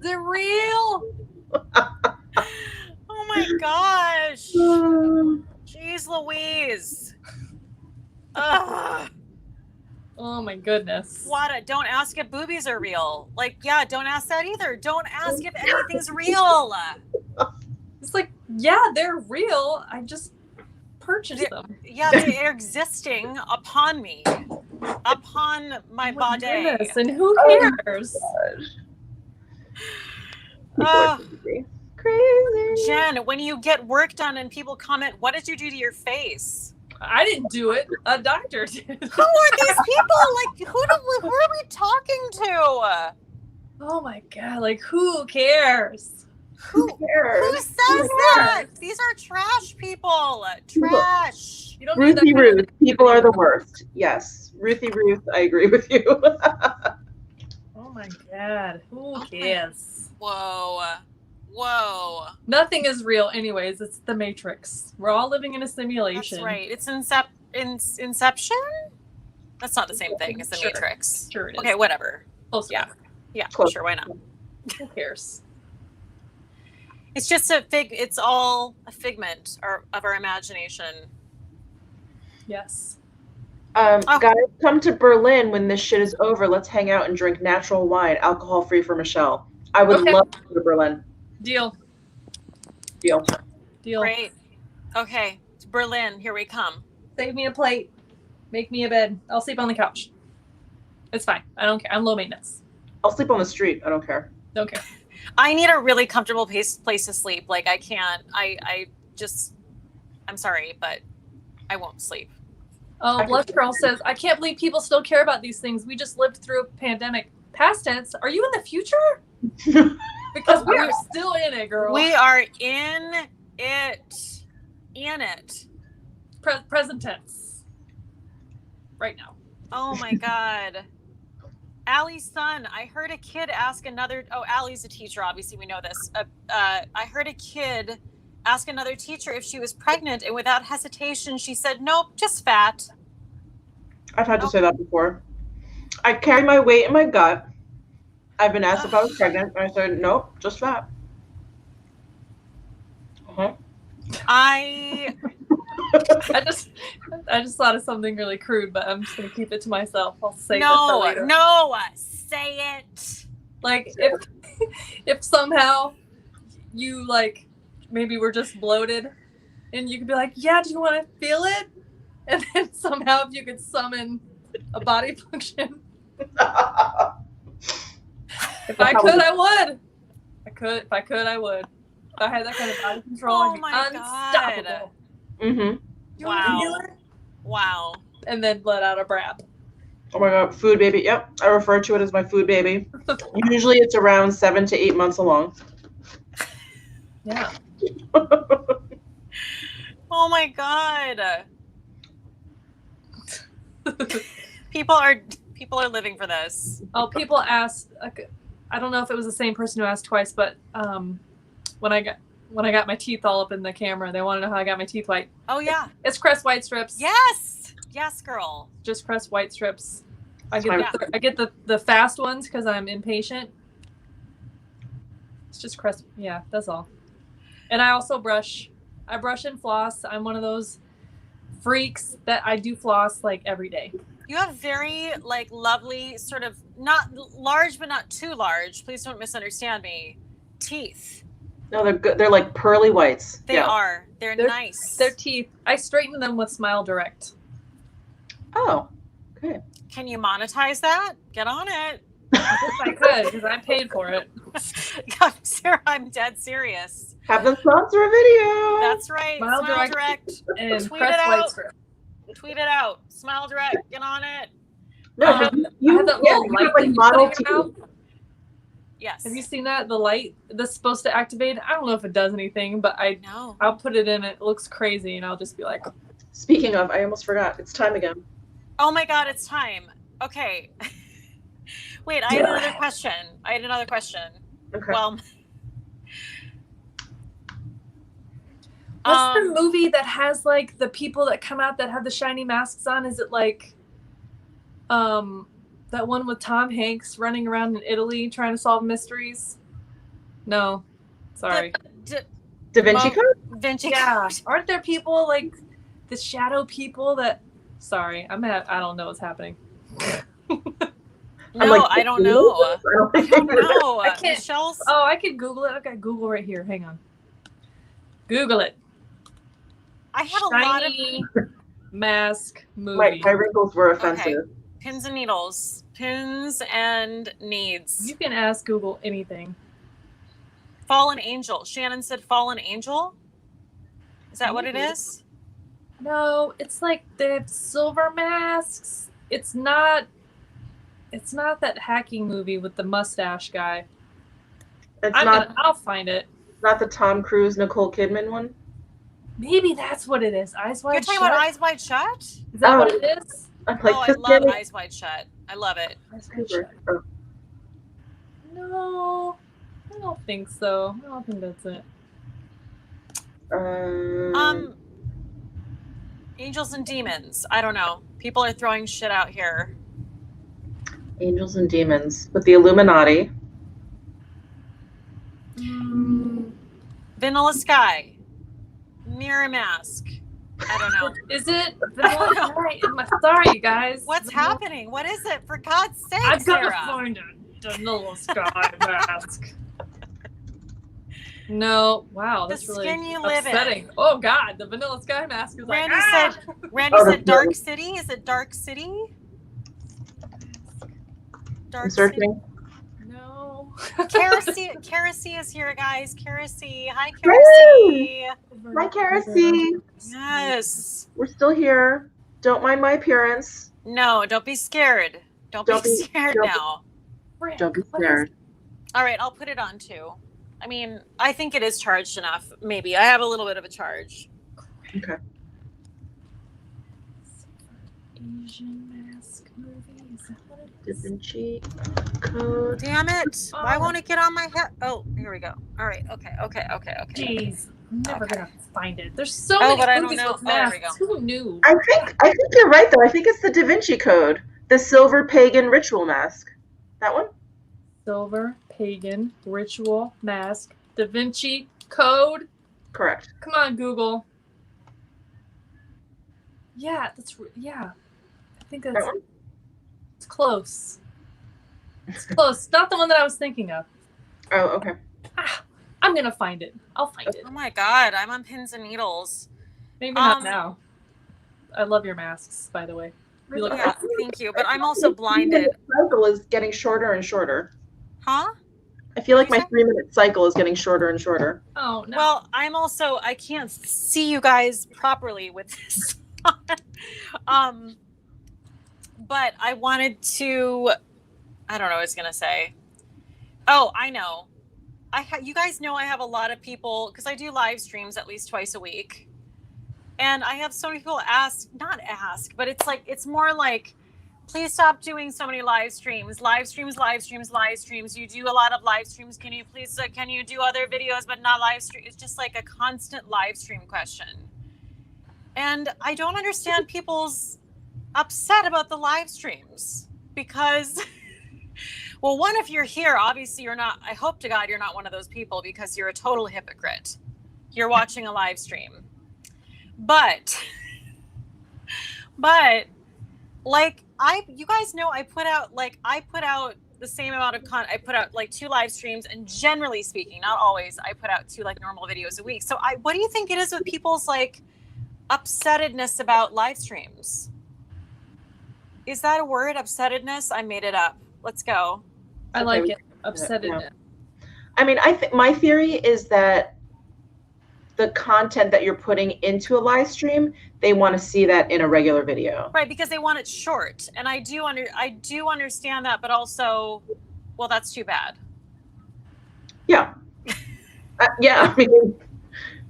S1: it real?
S2: Oh my gosh. Jeez Louise. Ugh.
S1: Oh my goodness.
S2: What? Don't ask if boobies are real. Like, yeah, don't ask that either. Don't ask if anything's real.
S1: It's like, yeah, they're real. I just purchased them.
S2: Yeah, they're existing upon me, upon my
S1: Oh my
S2: body.
S1: goodness, and who cares?
S3: People are crazy.
S2: Jen, when you get work done and people comment, what did you do to your face?
S1: I didn't do it. A doctor did.
S2: Who are these people? Like, who are we talking to?
S1: Oh my god! Like, who cares?
S2: Who says that? These are trash people. Trash.
S1: You don't need that
S3: Ruthie
S1: kind of
S3: Ruth. People are the worst. Yes. Ruthie Ruth, I agree with you.
S1: Oh my god! Who cares?
S2: Whoa.
S1: Nothing is real, anyways. It's the Matrix. We're all living in a simulation.
S2: That's right. It's Inception? That's not the same thing as the
S1: Sure.
S2: Matrix.
S1: Sure it is.
S2: Okay, whatever.
S1: Close
S2: Yeah.
S1: enough.
S2: Yeah,
S3: Close.
S2: sure, why not?
S1: Who cares?
S2: It's just it's all a figment of our imagination.
S1: Yes.
S3: Guys, come to Berlin when this shit is over. Let's hang out and drink natural wine, alcohol free for Michelle. I would
S1: Okay.
S3: love to go to Berlin.
S1: Deal.
S3: Deal.
S2: Great. Okay, to Berlin, here we come.
S1: Save me a plate. Make me a bed. I'll sleep on the couch. It's fine. I don't care. I'm low maintenance.
S3: I'll sleep on the street. I don't care.
S1: Don't care.
S2: I need a really comfortable place to sleep. Like I can't. I'm sorry, but I won't sleep.
S1: Oh, Blush Girl says, I can't believe people still care about these things. We just lived through a pandemic. Past tense. Are you in the future? Because we are still in it, girl.
S2: We are in it. In it.
S1: Present tense. Right now.
S2: Oh my God. Allie's son. I heard a kid ask another. Oh, Allie's a teacher. Obviously, we know this. I heard a kid ask another teacher if she was pregnant, and without hesitation, she said, "Nope, just fat."
S3: I've had to say that before. I carry my weight in my gut. I've been asked if I was pregnant, and I said, nope, just fat. Uh-huh.
S2: I
S1: just thought of something really crude, but I'm just gonna keep it to myself. I'll say that for later.
S2: No, say it.
S1: Like if somehow you like maybe we're just bloated, and you could be like, yeah, do you want to feel it? And then somehow if you could summon a body function. If I could, I would. If I could, I would. If I had that kind of body control, I'd be unstoppable.
S3: Mm-hmm.
S2: Wow.
S1: And then let out a brap.
S3: Oh my God, food baby. Yep, I refer to it as my food baby. Usually it's around 7 to 8 months along.
S1: Yeah.
S2: Oh my God. People are living for this.
S1: Oh, people asked. I don't know if it was the same person who asked twice, but when I got my teeth all up in the camera, they want to know how I got my teeth white.
S2: Oh yeah,
S1: it's Crest White Strips.
S2: Yes, girl.
S1: Just Crest White Strips. I get the fast ones because I'm impatient. It's just Crest. Yeah, that's all. And I also brush. I brush and floss. I'm one of those freaks that I do floss like every day.
S2: You have very like lovely, sort of not large but not too large. Please don't misunderstand me. Teeth.
S3: No, they're good. They're like pearly whites.
S2: They are. They're nice.
S1: Their teeth. I straighten them with Smile Direct.
S3: Oh, okay.
S2: Can you monetize that? Get on it.
S1: If I could, because I paid for it.
S2: God, Sarah, I'm dead serious.
S3: Have them sponsor a video.
S2: That's right.
S1: Smile Direct
S2: and
S1: Crest White Strip.
S2: Tweet it out. Smile Direct. Get on it.
S3: No,
S1: I have that little light that you
S3: model
S1: put in your mouth.
S2: Yes.
S1: Have you seen that? The light that's supposed to activate it? I don't know if it does anything, but I'll put it in. It looks crazy, and I'll just be like.
S3: Speaking of, I almost forgot. It's time again.
S2: Oh my God, it's time. Okay. Wait, I had another question.
S3: Okay.
S2: Well,
S1: what's the movie that has like the people that come out that have the shiny masks on? Is it like that one with Tom Hanks running around in Italy trying to solve mysteries? No. Sorry.
S3: Da Vinci Code?
S2: Vinci
S1: Yeah.
S2: Code.
S1: Aren't there people like the shadow people that sorry, I don't know what's happening.
S2: No, like, I don't know. I don't know.
S1: I can't.
S2: Michelle's...
S1: Oh, I could Google it. Okay, Google right here. Hang on. Google it.
S2: I have
S1: shiny
S2: a lot of
S1: mask movie.
S3: Right, my wrinkles were offensive.
S2: Okay. Pins and needles. Pins and needs.
S1: You can ask Google anything.
S2: Fallen Angel. Shannon said Fallen Angel. Is that what it is?
S1: No, it's like they have silver masks. It's not that hacking movie with the mustache guy. I'll find it.
S3: Not the Tom Cruise, Nicole Kidman one?
S1: Maybe that's what it is. Eyes Wide Shut.
S2: You're talking about Eyes Wide Shut?
S1: Is that what it is?
S3: Like,
S2: I love Eyes Wide Shut. I love it.
S3: Oh.
S1: No, I don't think so. I don't think that's it.
S2: Angels and Demons. I don't know. People are throwing shit out here.
S3: Angels and Demons with the Illuminati.
S2: Vanilla Sky. Mirror Mask. I don't know.
S1: Is it Vanilla Sky? Sorry, you guys.
S2: What's happening? What is it? For God's sake,
S1: I've got
S2: Sarah.
S1: to find a Vanilla Sky mask. No, wow, that's
S2: the
S1: really
S2: skin you live
S1: upsetting.
S2: in.
S1: Oh God, the Vanilla Sky mask is
S2: Randy
S1: like.
S2: said Dark City. Is it Dark City?
S3: I'm searching.
S1: No.
S2: Kerosene is here, guys. Kerosene. Hi, Kerosene.
S3: Hi, Kerosene.
S2: Yes.
S3: We're still here. Don't mind my appearance.
S2: No, don't be scared. Don't be scared now.
S3: Don't be scared.
S2: All right, I'll put it on too. I mean, I think it is charged enough. Maybe I have a little bit of a charge.
S3: Okay.
S1: Asian mask movies.
S3: Da Vinci Code.
S2: Damn it! Why won't it get on my head? Oh, here we go. All right. Okay.
S1: Jeez, I'm never
S2: Okay.
S1: gonna find it. There's so
S2: Oh, but I
S1: many
S2: don't
S1: movies
S2: know.
S1: with
S2: Oh, there we
S1: masks.
S2: go.
S1: Who knew?
S3: I think you're right though. I think it's the Da Vinci Code, the silver pagan ritual mask. That one?
S1: Silver pagan ritual mask. Da Vinci Code.
S3: Correct.
S1: Come on, Google. Yeah, yeah. I think
S3: That
S1: that's
S3: one?
S1: it's close. It's close. Not the one that I was thinking of.
S3: Oh, okay.
S1: I'm gonna find it. I'll find it.
S2: Oh my god, I'm on pins and needles.
S1: Maybe not now. I love your masks, by the way. You look
S2: Yeah, thank you. But I'm also blinded.
S3: My cycle is getting shorter and shorter.
S2: Huh?
S3: I feel like
S2: What'd
S3: my
S2: you say?
S3: 3-minute cycle is getting shorter and shorter.
S1: Oh no.
S2: Well, I can't see you guys properly with this on. But I wanted to, I don't know what I was going to say. Oh, I know. You guys know I have a lot of people, because I do live streams at least twice a week. And I have so many people not ask, but it's more like, please stop doing so many live streams. Live streams. You do a lot of live streams. Can you do other videos, but not live stream? It's just like a constant live stream question. And I don't understand people's upset about the live streams because, well, one, if you're here, obviously you're not, I hope to God you're not one of those people because you're a total hypocrite. You're watching a live stream. But like, you guys know I put out the same amount of content. I put out like 2 live streams, and generally speaking, not always, I put out 2 like normal videos a week. So what do you think it is with people's like upsettedness about live streams? Is that a word, upsettedness? I made it up. Let's go.
S1: I like it. Upsetted.
S3: Yeah. I mean, my theory is that the content that you're putting into a live stream, they want to see that in a regular video.
S2: Right, because they want it short. And I do understand that, but also, well, that's too bad.
S3: Yeah. Yeah, I mean,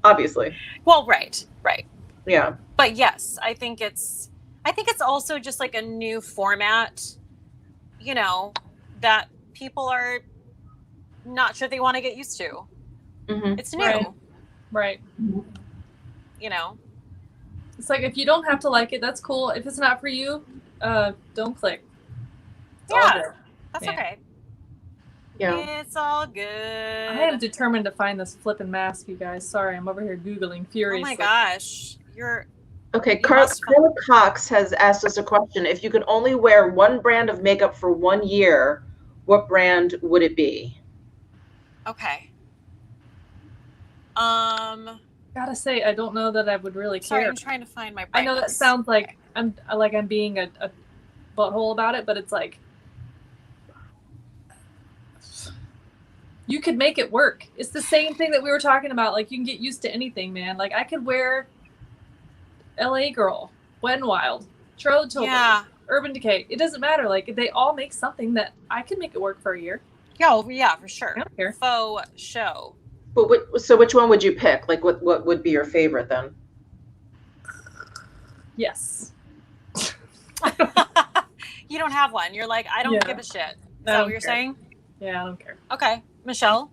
S3: obviously.
S2: Well, right.
S3: Yeah.
S2: But yes, I think it's also just like a new format, you know, that people are not sure they want to get used to.
S3: Mm-hmm.
S2: It's new.
S1: Right.
S2: You know.
S1: It's like if you don't have to like it, that's cool. If it's not for you, don't click. It's all
S2: Yeah.
S1: good.
S2: That's
S1: Yeah.
S2: okay.
S3: Yeah.
S2: It's all good.
S1: I am determined to find this flipping mask, you guys. Sorry, I'm over here Googling
S2: Oh
S1: furiously.
S2: my gosh.
S3: Okay,
S2: You
S3: Carla
S2: must-
S3: Cox has asked us a question. If you could only wear one brand of makeup for 1 year, what brand would it be?
S2: Okay.
S1: Gotta say, I don't know that I would really
S2: Sorry,
S1: care.
S2: I'm trying to find my
S1: I know that
S2: brightness.
S1: sounds like I'm being a butthole about it, but it's like you could make it work. It's the same thing that we were talking about. Like you can get used to anything, man. Like I could wear LA Girl, Wet n Wild, Charlotte Tilbury,
S2: Yeah.
S1: Urban Decay. It doesn't matter. Like they all make something that I could make it work for a year.
S2: Yeah, for sure.
S1: I don't care.
S2: Faux show.
S3: But so which one would you pick? Like what would be your favorite then?
S1: Yes.
S2: You don't have one. You're like, I don't
S1: Yeah.
S2: give a shit. Is
S1: I
S2: that
S1: don't
S2: what you're
S1: care.
S2: saying?
S1: Yeah, I don't care.
S2: Okay. Michelle?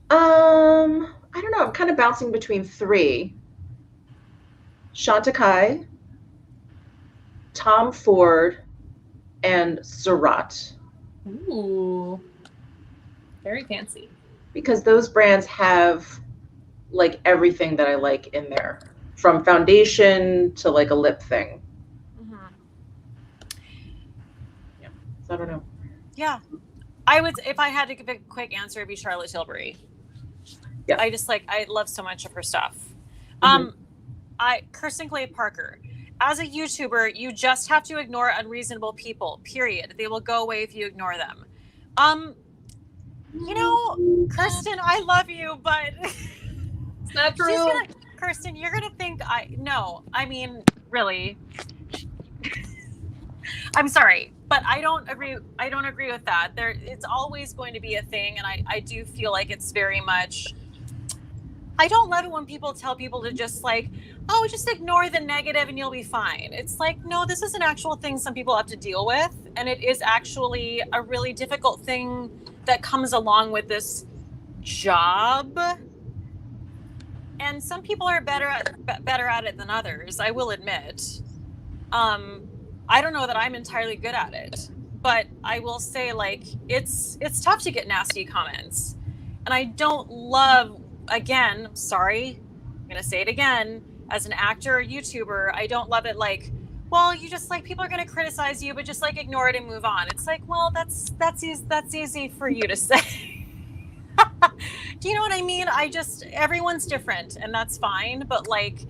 S3: I don't know. I'm kind of bouncing between 3. Chantecaille, Tom Ford, and Surratt.
S1: Ooh. Very fancy.
S3: Because those brands have like everything that I like in there, from foundation to like a lip thing.
S2: Mm-hmm.
S3: So I don't know.
S2: Yeah. I would, if I had to give a quick answer, it'd be Charlotte Tilbury.
S3: Yeah.
S2: I love so much of her stuff.
S3: Mhm.
S2: Kirsten Clay Parker. As a YouTuber, you just have to ignore unreasonable people, period. They will go away if you ignore them. You know, Kirsten, I love you, but
S1: It's not true.
S2: Kirsten, you're gonna think I mean, really. I'm sorry, but I don't agree with that. It's always going to be a thing, and I do feel like it's very much. I don't love it when people tell people to just like, oh, just ignore the negative and you'll be fine. It's like, no, this is an actual thing some people have to deal with, and it is actually a really difficult thing that comes along with this job. And some people are better at it than others, I will admit. I don't know that I'm entirely good at it, but I will say, like, it's tough to get nasty comments. And I don't love, again, sorry, I'm going to say it again, as an actor or YouTuber, I don't love it like, well, you just like, people are going to criticize you, but just like ignore it and move on. It's like, well, that's easy for you to say. Do you know what I mean? Everyone's different, and that's fine. But like,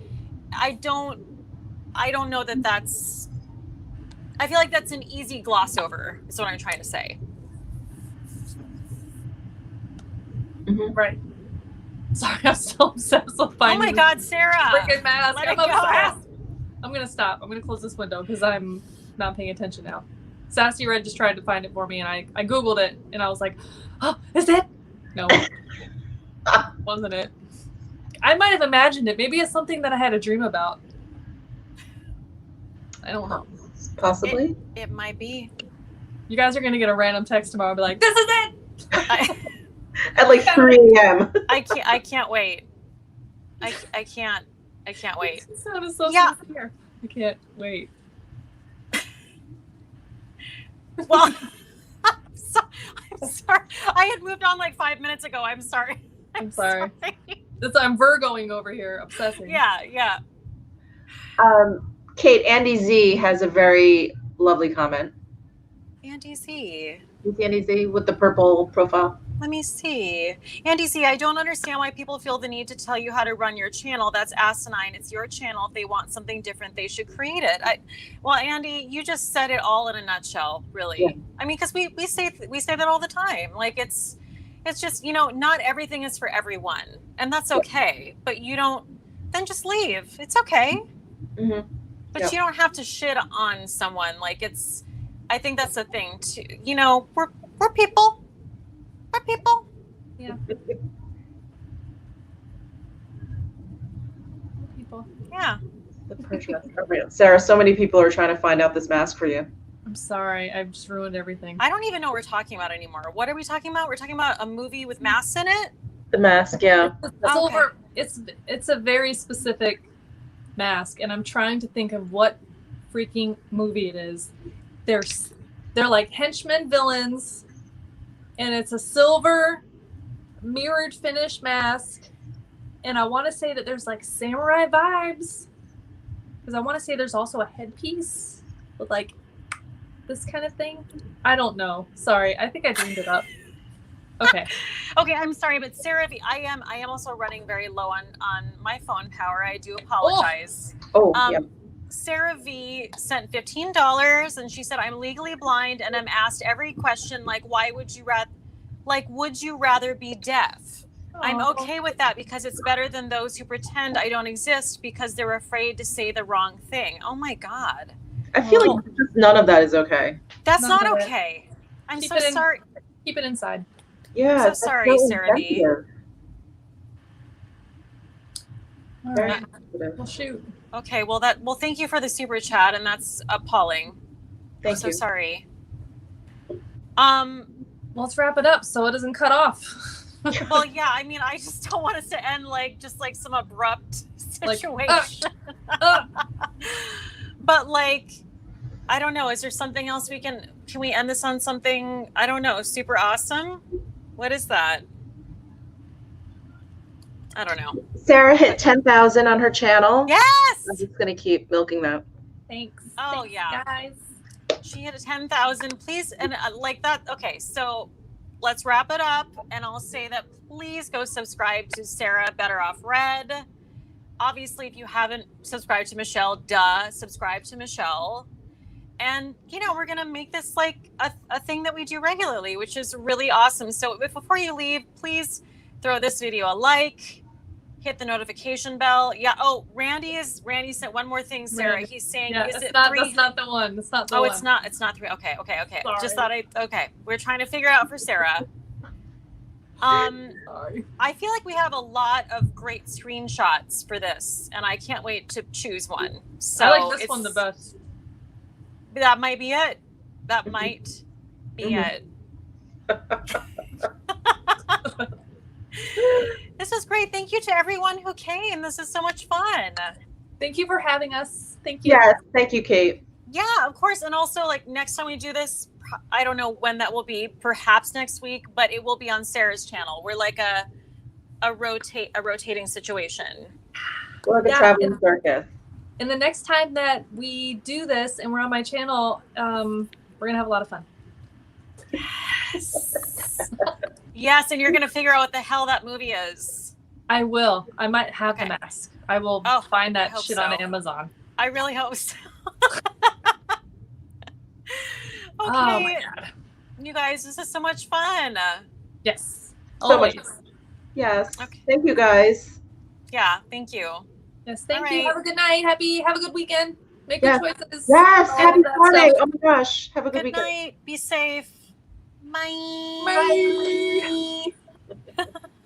S2: I don't know that that's, I feel like that's an easy gloss over, is what I'm trying to say.
S1: Mm-hmm. Right. Sorry, I'm still obsessed with finding.
S2: Oh my God, Sarah!
S1: Freaking mask.
S2: Let
S1: I'm
S2: it
S1: obsessed.
S2: go.
S1: I'm gonna stop. I'm gonna close this window because I'm not paying attention now. Sassy Red just tried to find it for me, and I googled it, and I was like, "Oh, is it? No, wasn't it? I might have imagined it. Maybe it's something that I had a dream about. I don't know.
S3: Possibly.
S2: It might be.
S1: You guys are gonna get a random text tomorrow and be like, "This is it."
S3: At like 3 a.m.
S2: I can't wait. I can't wait.
S1: It sounded so sincere. I can't wait.
S2: Well, I'm sorry. I had moved on like 5 minutes ago. I'm sorry.
S1: I'm sorry. I'm Virgoing over here, obsessing.
S2: Yeah.
S3: Kate, Andy Z has a very lovely comment.
S2: Andy Z.
S3: You see Andy Z with the purple profile?
S2: Let me see. Andy Z, I don't understand why people feel the need to tell you how to run your channel. That's asinine. It's your channel. If they want something different, they should create it. Well, Andy, you just said it all in a nutshell, really. Yeah. I mean, because we say that all the time. Like it's just, not everything is for everyone, and that's okay. But then just leave. It's okay.
S3: Mm-hmm.
S2: But you don't have to shit on someone. Like I think that's the thing too. We're people. We're people.
S1: Yeah. People.
S2: Yeah.
S3: The pressure. Sarah, so many people are trying to find out this mask for you.
S1: I'm sorry. I've just ruined everything.
S2: I don't even know what we're talking about anymore. What are we talking about? We're talking about a movie with masks in it?
S3: The mask, yeah.
S1: It's a very specific mask, and I'm trying to think of what freaking movie it is. They're like henchmen villains, and it's a silver mirrored finish mask, and I want to say that there's like samurai vibes, because I want to say there's also a headpiece with like this kind of thing. I don't know. Sorry, I think I dreamed it up. Okay.
S2: Okay, I'm sorry, but Sarah, I am also running very low on my phone power. I do apologize.
S3: Yeah.
S2: Sarah V sent $15, and she said, "I'm legally blind, and I'm asked every question like, why would you rather be deaf? I'm okay with that because it's better than those who pretend I don't exist because they're afraid to say the wrong thing." Oh my God.
S3: I feel like just none of that is okay.
S2: That's not okay. I'm so sorry.
S1: Keep it inside.
S3: Yeah.
S2: I'm so sorry, Sarah V.
S1: All right. Well, shoot.
S2: Okay, well thank you for the super chat, and that's appalling.
S3: Thank you.
S2: So sorry.
S1: Let's wrap it up so it doesn't cut off.
S2: Well, yeah, I mean, I just don't want us to end like some abrupt situation. But like, I don't know. Is there something else can we end this on something, I don't know, super awesome? What is that? I don't know.
S3: Sarah hit 10,000 on her channel.
S2: Yes!
S3: I'm just going to keep milking that.
S1: Thanks.
S2: Oh,
S1: Thanks,
S2: yeah.
S1: guys.
S2: She hit 10,000. Please, and like that. Okay, so let's wrap it up. And I'll say that please go subscribe to Sarah Better Off Red. Obviously, if you haven't subscribed to Michelle, subscribe to Michelle. And, you know, we're going to make this like a thing that we do regularly, which is really awesome. So before you leave, please throw this video a like, hit the notification bell. Yeah. Oh, Randy sent one more thing, Sarah.
S1: Randy.
S2: He's saying,
S1: Yeah,
S2: is it
S1: not,
S2: 3?
S1: that's not the one. That's not the one.
S2: It's not 3. Okay.
S1: Sorry.
S2: Just thought okay. We're trying to figure out for Sarah.
S1: Sorry.
S2: I feel like we have a lot of great screenshots for this, and I can't wait to choose one. So
S1: I like this one the best.
S2: That might be it. That might be it. This was great. Thank you to everyone who came. This is so much fun.
S1: Thank you for having us. Thank you.
S3: Yes, thank you, Kate.
S2: Yeah, of course. And also, like, next time we do this, I don't know when that will be, perhaps next week, but it will be on Sarah's channel. We're like a rotating situation.
S3: We're like a traveling circus.
S1: And the next time that we do this and we're on my channel, we're gonna have a lot of fun.
S2: Yes, and you're gonna figure out what the hell that movie is.
S1: I will. I might have the mask. I will find that shit on Amazon.
S2: I really hope so. Okay.
S1: Oh my God.
S2: You guys, this is so much fun.
S1: Yes.
S3: So much
S1: Always.
S3: fun. Yes.
S2: Okay.
S3: Thank you, guys.
S2: Yeah, thank you.
S1: Yes, thank
S2: All
S1: you.
S2: right.
S1: Have a good night. Have a good weekend. Make
S3: Yes.
S1: good choices.
S3: Yes.
S1: All
S3: Happy
S1: of that
S3: Friday.
S1: stuff.
S3: Oh my gosh. Have a good
S2: Good
S3: weekend.
S2: night. Be safe. Bye.
S1: Bye.